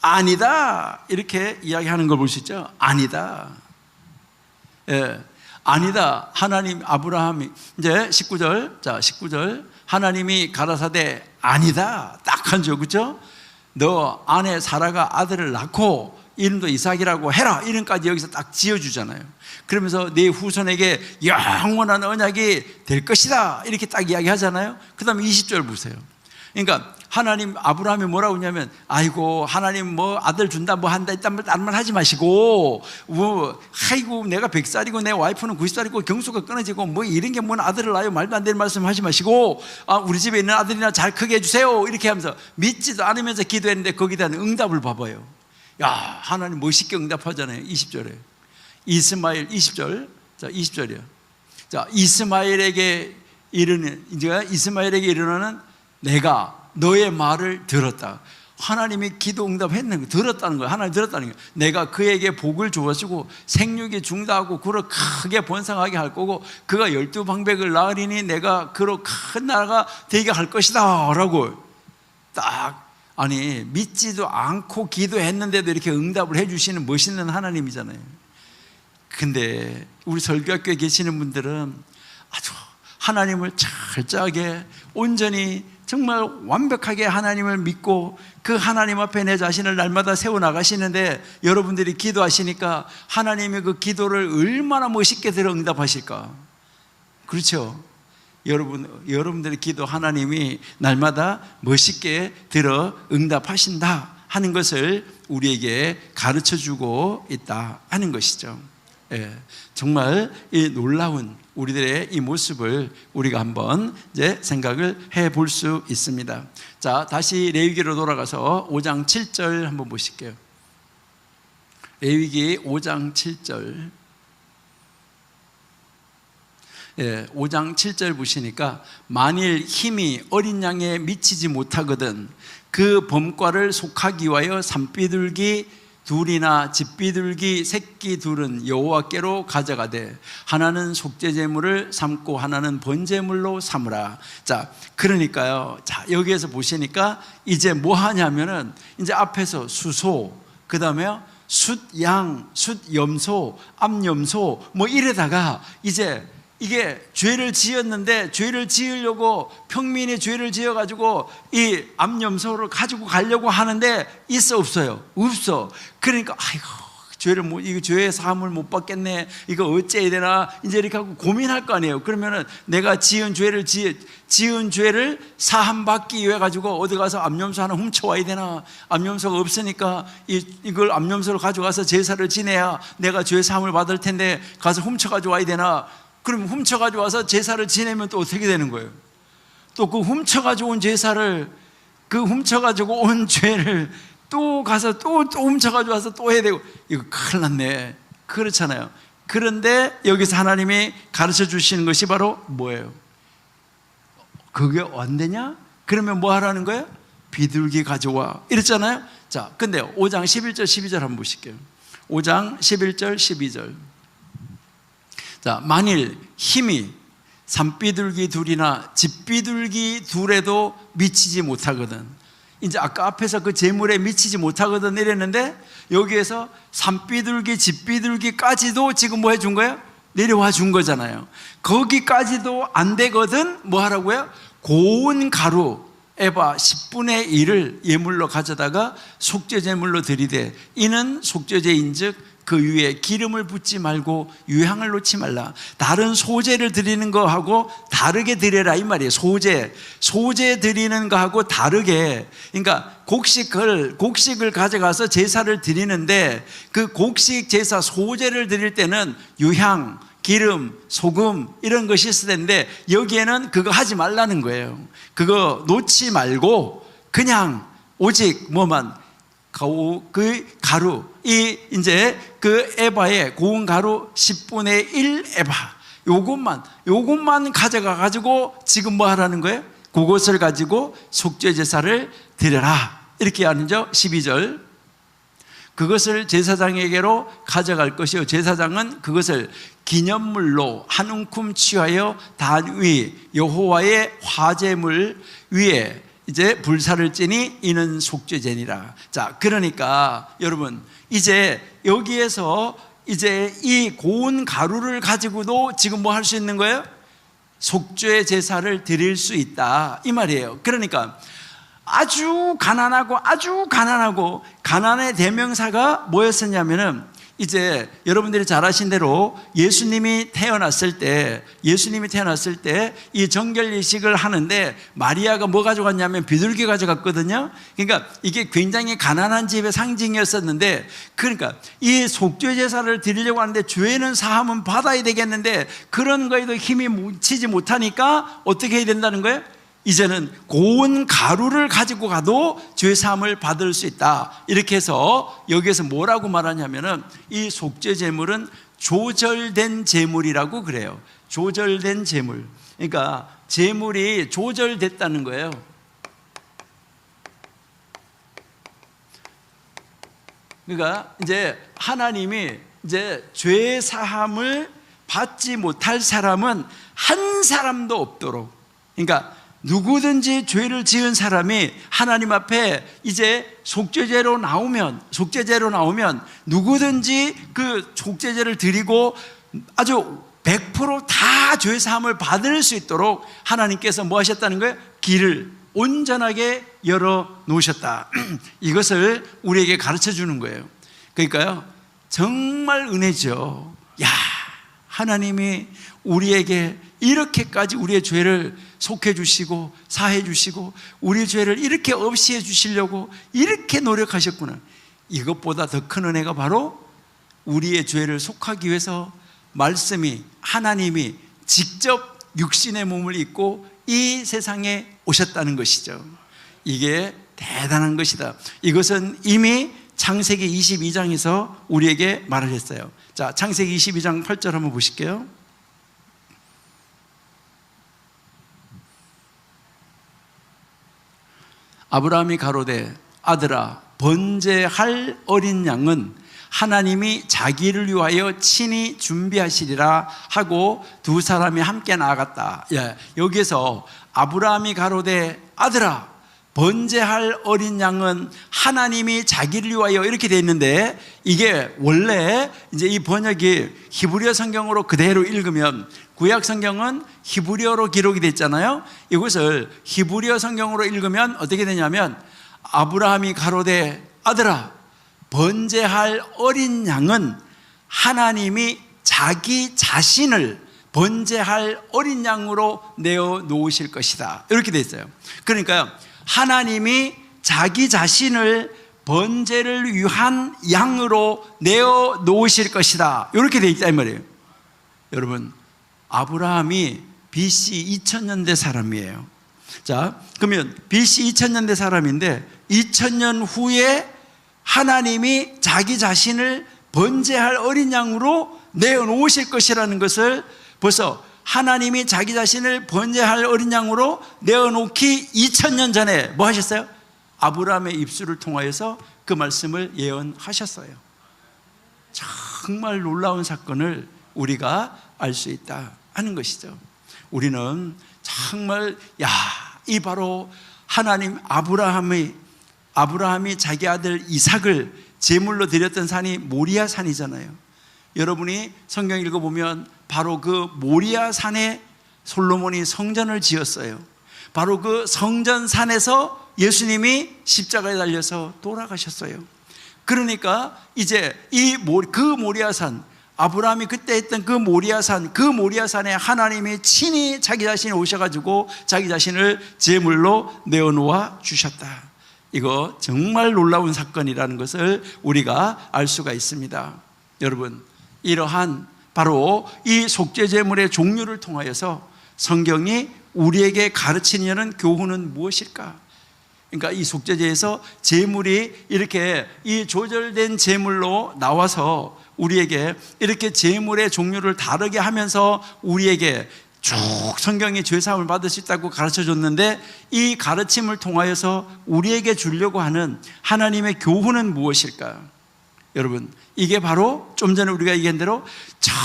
아니다 이렇게 이야기하는 걸 볼 수 있죠. 아니다. 아니다. 하나님, 아브라함이 이제 19절, 자 19절, 하나님이 가라사대 아니다 딱 한죠. 그렇죠? 너 아내 사라가 아들을 낳고 이름도 이삭이라고 해라, 이름까지 여기서 딱 지어주잖아요. 그러면서 네 후손에게 영원한 언약이 될 것이다 이렇게 딱 이야기하잖아요. 그 다음에 20절 보세요. 그러니까 하나님, 아브라함이 뭐라고 하냐면, 아이고 하나님 뭐 아들 준다 뭐 한다 이딴 말 하지 마시고, 뭐 아이고 내가 100살이고 내 와이프는 90살이고 경수가 끊어지고 뭐 이런 게 뭔 아들을 낳아요, 말도 안 되는 말씀 하지 마시고, 우리 집에 있는 아들이나 잘 크게 해주세요 이렇게 하면서 믿지도 않으면서 기도했는데 거기에 대한 응답을 봐봐요. 야, 하나님 멋있게 응답하잖아요. 20절에 이스마엘, 20절, 자 20절이요. 자, 이스마엘에게 이르는 내가 너의 말을 들었다. 하나님이 기도 응답했는 거, 들었다는 거예요. 하나님 들었다는 거예요. 내가 그에게 복을 주어주고 생육이 중다하고 그로 크게 번성하게 할 거고 그가 12방백을 낳으리니 내가 그로 큰 나라가 되게 할 것이다 라고 딱, 아니 믿지도 않고 기도했는데도 이렇게 응답을 해주시는 멋있는 하나님이잖아요. 근데 우리 설교학교에 계시는 분들은 아주 하나님을 철저하게 온전히 정말 완벽하게 하나님을 믿고 그 하나님 앞에 내 자신을 날마다 세워나가시는데, 여러분들이 기도하시니까 하나님이 그 기도를 얼마나 멋있게 들어 응답하실까. 그렇죠? 여러분들의 기도 하나님이 날마다 멋있게 들어 응답하신다 하는 것을 우리에게 가르쳐주고 있다 하는 것이죠. 정말 이 놀라운 우리들의 이 모습을 우리가 한번 이제 생각을 해볼 수 있습니다. 자, 다시 레위기로 돌아가서 5장 7절 한번 보실게요. 레위기 5장 7절. 5장 7절 보시니까, 만일 힘이 어린 양에 미치지 못하거든 그 범과를 속하기 위하여 산비둘기 둘이나 집비둘기 새끼 둘은 여호와께로 가져가되 하나는 속죄제물을 삼고 하나는 번제물로 삼으라. 자, 그러니까요, 자 여기에서 보시니까 이제 뭐 하냐면은 이제 앞에서 수소, 그 다음에 숫양, 숫염소, 암염소 뭐 이래다가 이제 이게 죄를 지었는데, 죄를 지으려고 평민이 죄를 지어가지고 이 암염소를 가지고 가려고 하는데 있어 없어요? 없어. 그러니까 아이고 이거 죄의 사함을 못 받겠네, 이거 어째야 되나 이제 이렇게 하고 고민할 거 아니에요. 그러면은 내가 지은 죄를 사함 받기 위해 가지고 어디 가서 암염소 하나 훔쳐와야 되나? 암염소가 없으니까 이걸 암염소를 가져가서 제사를 지내야 내가 죄 사함을 받을 텐데 가서 훔쳐가지고 와야 되나? 그럼 훔쳐가지고 와서 제사를 지내면 또 어떻게 되는 거예요? 또 그 훔쳐가지고 온 제사를, 그 훔쳐가지고 온 죄를 또 가서 또 훔쳐가지고 와서 또 해야 되고, 이거 큰일 났네. 그렇잖아요. 그런데 여기서 하나님이 가르쳐 주시는 것이 바로 뭐예요? 그게 안 되냐? 그러면 뭐 하라는 거예요? 비둘기 가져와 이랬잖아요. 자, 근데 5장 11절 12절 한번 보실게요. 5장 11절 12절. 자, 만일 힘이 산비둘기 둘이나 집비둘기 둘에도 미치지 못하거든, 이제 아까 앞에서 그 제물에 미치지 못하거든 이랬는데 여기에서 산비둘기 집비둘기까지도 지금 뭐 해준 거예요? 내려와 준 거잖아요. 거기까지도 안 되거든 뭐 하라고요? 고운 가루 에바 10분의 1을 예물로 가져다가 속죄제물로 드리되 이는 속죄제인즉 그 위에 기름을 붓지 말고 유향을 놓지 말라. 다른 소제를 드리는 거하고 다르게 드려라 이 말이에요. 소제 드리는 거하고 다르게. 그러니까 곡식을 가져가서 제사를 드리는데 그 곡식 제사 소제를 드릴 때는 유향, 기름, 소금 이런 것이 있어야 되는데 여기에는 그거 하지 말라는 거예요. 그거 놓지 말고 그냥 오직 뭐만 그 가루, 이제 그 에바의 고운 가루 10분의 1 에바 요것만 가져가 가지고 지금 뭐 하라는 거예요? 그것을 가지고 속죄 제사를 드려라 이렇게 하는죠. 12절 그것을 제사장에게로 가져갈 것이요 제사장은 그것을 기념물로 한 움큼 취하여 단 위 여호와의 화제물 위에 이제 불사를 찌니 이는 속죄제니라. 자, 그러니까 여러분 이제 여기에서 이제 이 고운 가루를 가지고도 지금 뭐 할 수 있는 거예요? 속죄 제사를 드릴 수 있다 이 말이에요. 그러니까 아주 가난하고 가난의 대명사가 뭐였었냐면은 이제 여러분들이 잘 아신 대로 예수님이 태어났을 때 이 정결이식을 하는데 마리아가 뭐 가져갔냐면 비둘기 가져갔거든요. 그러니까 이게 굉장히 가난한 집의 상징이었었는데 그러니까 이 속죄 제사를 드리려고 하는데 죄는 사함은 받아야 되겠는데 그런 거에도 힘이 묻히지 못하니까 어떻게 해야 된다는 거예요? 이제는 고운 가루를 가지고 가도 죄사함을 받을 수 있다 이렇게 해서 여기에서 뭐라고 말하냐면은 이 속죄 제물은 조절된 제물이라고 그래요. 조절된 제물. 그러니까 제물이 조절됐다는 거예요. 그러니까 이제 하나님이 이제 죄사함을 받지 못할 사람은 한 사람도 없도록, 그러니까 누구든지 죄를 지은 사람이 하나님 앞에 이제 속죄제로 나오면 누구든지 그 속죄제를 드리고 아주 100% 죄사함을 받을 수 있도록 하나님께서 뭐 하셨다는 거예요? 길을 온전하게 열어 놓으셨다. 이것을 우리에게 가르쳐 주는 거예요. 그러니까요, 정말 은혜죠. 야, 하나님이 우리에게 이렇게까지 우리의 죄를 속해 주시고 사해 주시고 우리 죄를 이렇게 없이 해 주시려고 이렇게 노력하셨구나. 이것보다 더 큰 은혜가 바로 우리의 죄를 속하기 위해서 말씀이, 하나님이 직접 육신의 몸을 입고 이 세상에 오셨다는 것이죠. 이게 대단한 것이다. 이것은 이미 창세기 22장에서 우리에게 말을 했어요. 자, 창세기 22장 8절 한번 보실게요. 아브라함이 가로되 아들아 번제할 어린 양은 하나님이 자기를 위하여 친히 준비하시리라 하고 두 사람이 함께 나아갔다. 여기에서 아브라함이 가로되 아들아 번제할 어린 양은 하나님이 자기를 위하여 이렇게 되어 있는데 이게 원래 이제 이 번역이 히브리어 성경으로 그대로 읽으면 구약 성경은 히브리어로 기록이 됐잖아요. 이것을 히브리어 성경으로 읽으면 어떻게 되냐면 아브라함이 가로되 아들아 번제할 어린 양은 하나님이 자기 자신을 번제할 어린 양으로 내어 놓으실 것이다. 이렇게 돼 있어요. 그러니까 하나님이 자기 자신을 번제를 위한 양으로 내어 놓으실 것이다. 이렇게 돼 있다 이 말이에요. 여러분, 아브라함이 BC 2000년대 사람이에요. 자, 그러면 BC 2000년대 사람인데 2000년 후에 하나님이 자기 자신을 번제할 어린 양으로 내어 놓으실 것이라는 것을 벌써 하나님이 자기 자신을 번제할 어린 양으로 내어놓기 2000년 전에 뭐 하셨어요? 아브라함의 입술을 통하여서 그 말씀을 예언하셨어요. 정말 놀라운 사건을 우리가 알 수 있다 하는 것이죠. 우리는 정말 이 바로 하나님 아브라함이 자기 아들 이삭을 제물로 드렸던 산이 모리아 산이잖아요. 여러분이 성경 읽어보면 바로 그 모리아 산에 솔로몬이 성전을 지었어요. 바로 그 성전산에서 예수님이 십자가에 달려서 돌아가셨어요. 그러니까 이제 그 모리아산, 아브라함이 그때 했던 그 모리아산에 하나님이 친히 자기 자신이 오셔가지고 자기 자신을 제물로 내어놓아 주셨다. 이거 정말 놀라운 사건이라는 것을 우리가 알 수가 있습니다. 여러분, 이러한 바로 이 속죄 제물의 종류를 통하여서 성경이 우리에게 가르치려는 교훈은 무엇일까? 그러니까 이 속죄제에서 제물이 이렇게 이 조절된 제물로 나와서 우리에게 이렇게 제물의 종류를 다르게 하면서 우리에게 쭉 성경이 죄사함을 받을 수 있다고 가르쳐 줬는데, 이 가르침을 통하여서 우리에게 주려고 하는 하나님의 교훈은 무엇일까? 여러분, 이게 바로 좀 전에 우리가 얘기한 대로 전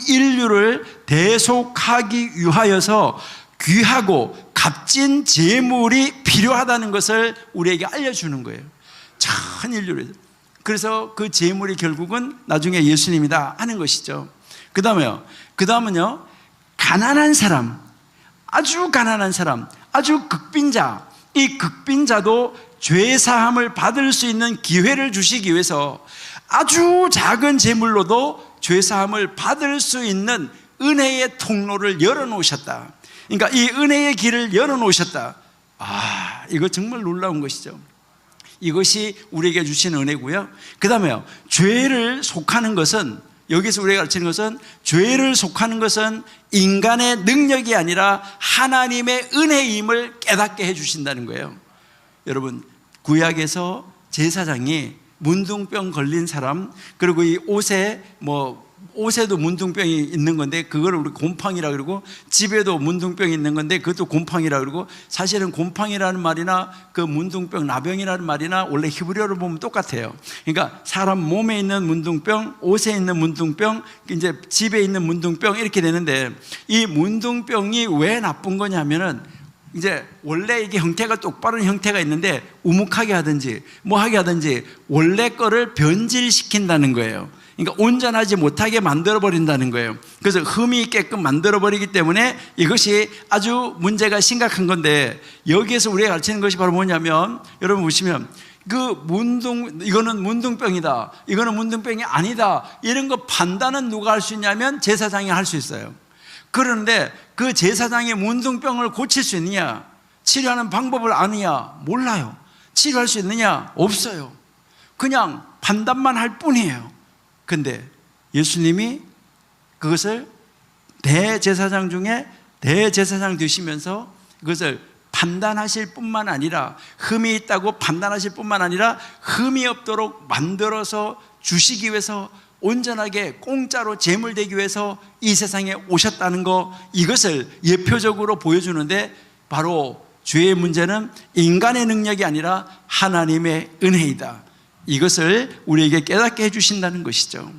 인류를 대속하기 위하여서 귀하고 값진 제물이 필요하다는 것을 우리에게 알려주는 거예요. 전 인류를. 그래서 그 제물이 결국은 나중에 예수님이다 하는 것이죠. 그 다음은요, 가난한 사람, 아주 가난한 사람, 아주 극빈자, 이 극빈자도 죄사함을 받을 수 있는 기회를 주시기 위해서 아주 작은 제물로도 죄사함을 받을 수 있는 은혜의 통로를 열어놓으셨다. 그러니까 이 은혜의 길을 열어놓으셨다. 이거 정말 놀라운 것이죠. 이것이 우리에게 주신 은혜고요. 그 다음에요, 죄를 속하는 것은, 여기서 우리가 가르치는 것은, 죄를 속하는 것은 인간의 능력이 아니라 하나님의 은혜임을 깨닫게 해주신다는 거예요. 여러분, 구약에서 제사장이 문둥병 걸린 사람, 그리고 이 옷에도 문둥병이 있는 건데 그걸 우리 곰팡이라 그러고, 집에도 문둥병이 있는 건데 그것도 곰팡이라 그러고, 사실은 곰팡이라는 말이나 그 문둥병, 나병이라는 말이나 원래 히브리어로 보면 똑같아요. 그러니까 사람 몸에 있는 문둥병, 옷에 있는 문둥병, 이제 집에 있는 문둥병, 이렇게 되는데, 이 문둥병이 왜 나쁜 거냐면은 이제 원래 이게 형태가 똑바른 형태가 있는데 우묵하게 하든지 뭐 하게 하든지 원래 거를 변질시킨다는 거예요. 그러니까 온전하지 못하게 만들어버린다는 거예요. 그래서 흠이 있게끔 만들어버리기 때문에 이것이 아주 문제가 심각한 건데, 여기에서 우리가 가르치는 것이 바로 뭐냐면, 여러분 보시면 이거는 문둥병이다, 이거는 문둥병이 아니다, 이런 거 판단은 누가 할 수 있냐면 제사장이 할 수 있어요. 그런데 그 제사장이 문둥병을 고칠 수 있느냐, 치료하는 방법을 아느냐? 몰라요. 치료할 수 있느냐? 없어요. 그냥 판단만 할 뿐이에요. 근데 예수님이 그것을 대제사장 중에 대제사장 되시면서 그것을 판단하실 뿐만 아니라, 흠이 있다고 판단하실 뿐만 아니라 흠이 없도록 만들어서 주시기 위해서, 온전하게 공짜로 제물 되기 위해서 이 세상에 오셨다는 거, 이것을 예표적으로 보여주는데, 바로 죄의 문제는 인간의 능력이 아니라 하나님의 은혜이다, 이것을 우리에게 깨닫게 해주신다는 것이죠.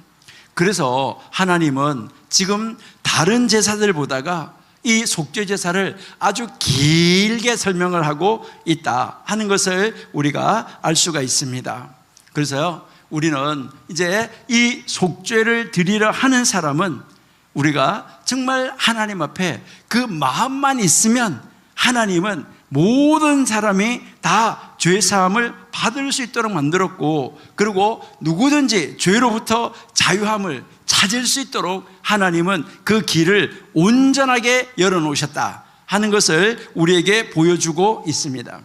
그래서 하나님은 지금 다른 제사들보다가 이 속죄 제사를 아주 길게 설명을 하고 있다 하는 것을 우리가 알 수가 있습니다. 그래서요, 우리는 이제 이 속죄를 드리려 하는 사람은 우리가 정말 하나님 앞에 그 마음만 있으면 하나님은 모든 사람이 다 죄사함을 받을 수 있도록 만들었고, 그리고 누구든지 죄로부터 자유함을 찾을 수 있도록 하나님은 그 길을 온전하게 열어놓으셨다 하는 것을 우리에게 보여주고 있습니다.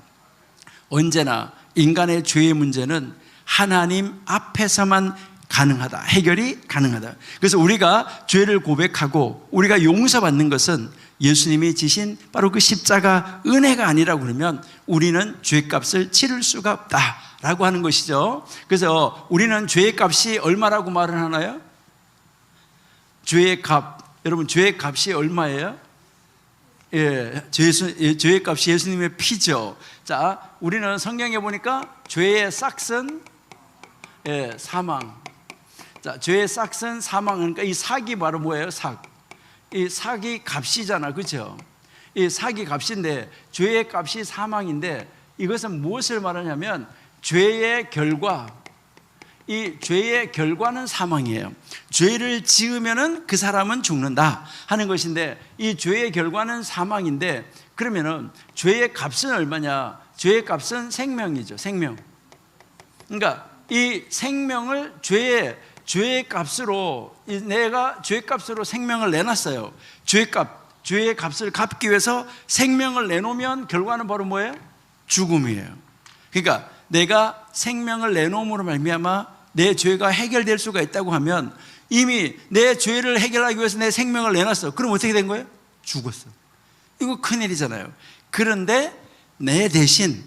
언제나 인간의 죄의 문제는 하나님 앞에서만 가능하다, 해결이 가능하다. 그래서 우리가 죄를 고백하고 우리가 용서받는 것은 예수님이 지신 바로 그 십자가 은혜가 아니라고 그러면 우리는 죄값을 치를 수가 없다라고 하는 것이죠. 그래서 우리는 죄의 값이 얼마라고 말을 하나요? 죄의 값, 여러분 죄의 값이 얼마예요? 죄의 값이 예수님의 피죠. 자, 우리는 성경에 보니까 죄의 싹은 사망. 자, 죄의 싹은 사망. 그러니까 이 삭이 바로 뭐예요? 삭. 이 삭이 값이잖아, 그렇죠? 이 삭이 값인데 죄의 값이 사망인데, 이것은 무엇을 말하냐면 죄의 결과, 이 죄의 결과는 사망이에요. 죄를 지으면은 그 사람은 죽는다 하는 것인데, 이 죄의 결과는 사망인데, 그러면은 죄의 값은 얼마냐? 죄의 값은 생명이죠, 생명. 그러니까 이 생명을 죄의 값으로, 내가 죄의 값으로 생명을 내놨어요. 죄의 값을 갚기 위해서 생명을 내놓으면 결과는 바로 뭐예요? 죽음이에요. 그러니까 내가 생명을 내놓음으로 말미암아 내 죄가 해결될 수가 있다고 하면, 이미 내 죄를 해결하기 위해서 내 생명을 내놨어. 그럼 어떻게 된 거예요? 죽었어. 이거 큰일이잖아요. 그런데 내 대신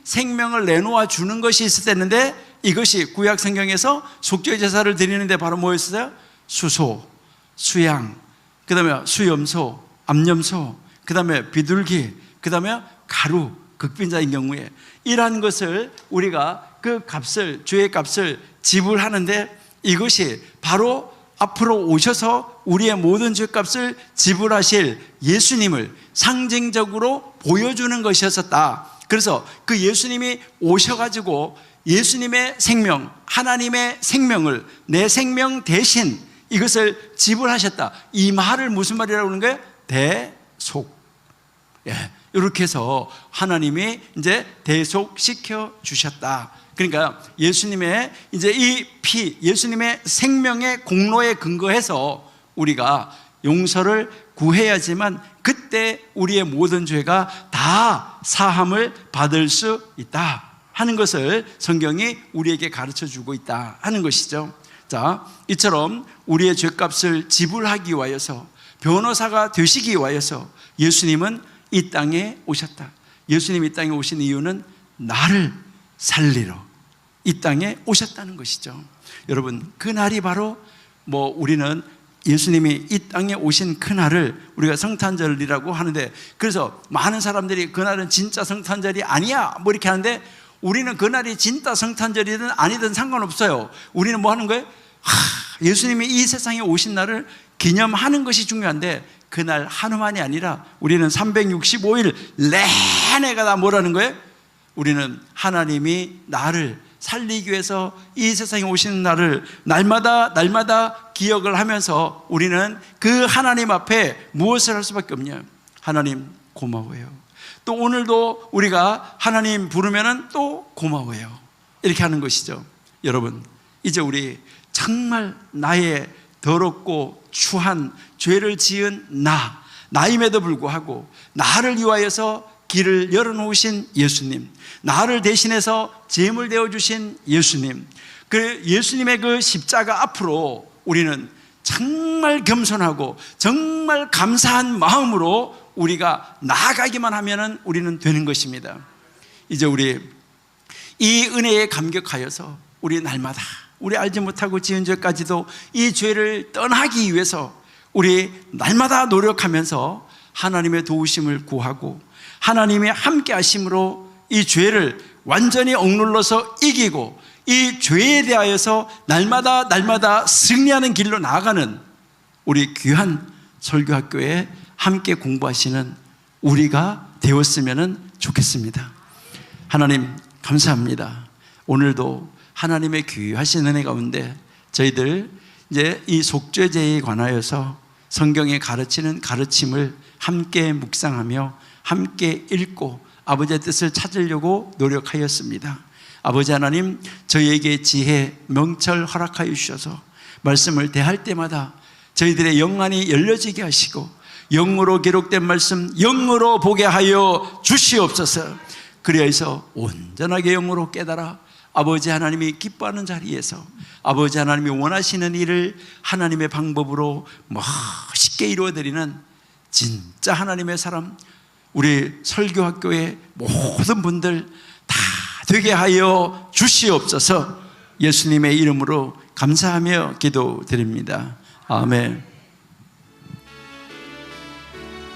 생명을 내놓아 주는 것이 있었는데, 이것이 구약 성경에서 속죄 제사를 드리는데 바로 뭐였어요? 수소, 수양, 그 다음에 수염소, 암염소, 그 다음에 비둘기, 그 다음에 가루, 극빈자인 경우에 이러한 것을 우리가 그 값을, 죄의 값을 지불하는데, 이것이 바로 앞으로 오셔서 우리의 모든 죄값을 지불하실 예수님을 상징적으로 보여주는 것이었었다. 그래서 그 예수님이 오셔가지고 예수님의 생명, 하나님의 생명을 내 생명 대신 이것을 지불하셨다. 이 말을 무슨 말이라고 하는 거예요? 대속. 예, 이렇게 해서 하나님이 이제 대속시켜 주셨다. 그러니까 예수님의 이제 이 피, 예수님의 생명의 공로에 근거해서 우리가 용서를 구해야지만 그때 우리의 모든 죄가 다 사함을 받을 수 있다 하는 것을 성경이 우리에게 가르쳐 주고 있다 하는 것이죠. 자, 이처럼 우리의 죄값을 지불하기 위하여서, 변호사가 되시기 위하여서 예수님은 이 땅에 오셨다. 예수님이 이 땅에 오신 이유는 나를 살리러 이 땅에 오셨다는 것이죠. 여러분, 그날이 바로 우리는 예수님이 이 땅에 오신 그날을 우리가 성탄절이라고 하는데, 그래서 많은 사람들이 그날은 진짜 성탄절이 아니야 이렇게 하는데, 우리는 그날이 진짜 성탄절이든 아니든 상관없어요. 우리는 뭐 하는 거예요? 예수님이 이 세상에 오신 날을 기념하는 것이 중요한데, 그날 하루만이 아니라 우리는 365일 내내가 다 뭐라는 거예요? 우리는 하나님이 나를 살리기 위해서 이 세상에 오시는 날을 날마다 기억을 하면서 우리는 그 하나님 앞에 무엇을 할 수밖에 없냐? 하나님 고마워요. 또 오늘도 우리가 하나님 부르면은 또 고마워요. 이렇게 하는 것이죠. 여러분, 이제 우리 정말 나의 더럽고 추한 죄를 지은 나임에도 불구하고 나를 위하여서 길을 열어놓으신 예수님, 나를 대신해서 제물 되어주신 예수님, 그 예수님의 그 십자가 앞으로 우리는 정말 겸손하고 정말 감사한 마음으로 우리가 나아가기만 하면 우리는 되는 것입니다. 이제 우리 이 은혜에 감격하여서 우리 날마다 우리 알지 못하고 지은 죄까지도 이 죄를 떠나기 위해서 우리 날마다 노력하면서 하나님의 도우심을 구하고 하나님의 함께 하심으로 이 죄를 완전히 억눌러서 이기고 이 죄에 대하여서 날마다 승리하는 길로 나아가는 우리 귀한 설교학교에 함께 공부하시는 우리가 되었으면 좋겠습니다. 하나님 감사합니다. 오늘도 하나님의 귀하신 은혜 가운데 저희들 이제 이 속죄제에 관하여서 성경에 가르치는 가르침을 함께 묵상하며 함께 읽고 아버지의 뜻을 찾으려고 노력하였습니다. 아버지 하나님, 저희에게 지혜, 명철 허락하여 주셔서 말씀을 대할 때마다 저희들의 영안이 열려지게 하시고 영으로 기록된 말씀 영으로 보게 하여 주시옵소서. 그리하여서 온전하게 영으로 깨달아 아버지 하나님이 기뻐하는 자리에서 아버지 하나님이 원하시는 일을 하나님의 방법으로 멋있게 이루어드리는 진짜 하나님의 사람, 우리 설교학교의 모든 분들 다 되게 하여 주시옵소서. 예수님의 이름으로 감사하며 기도드립니다. 아멘.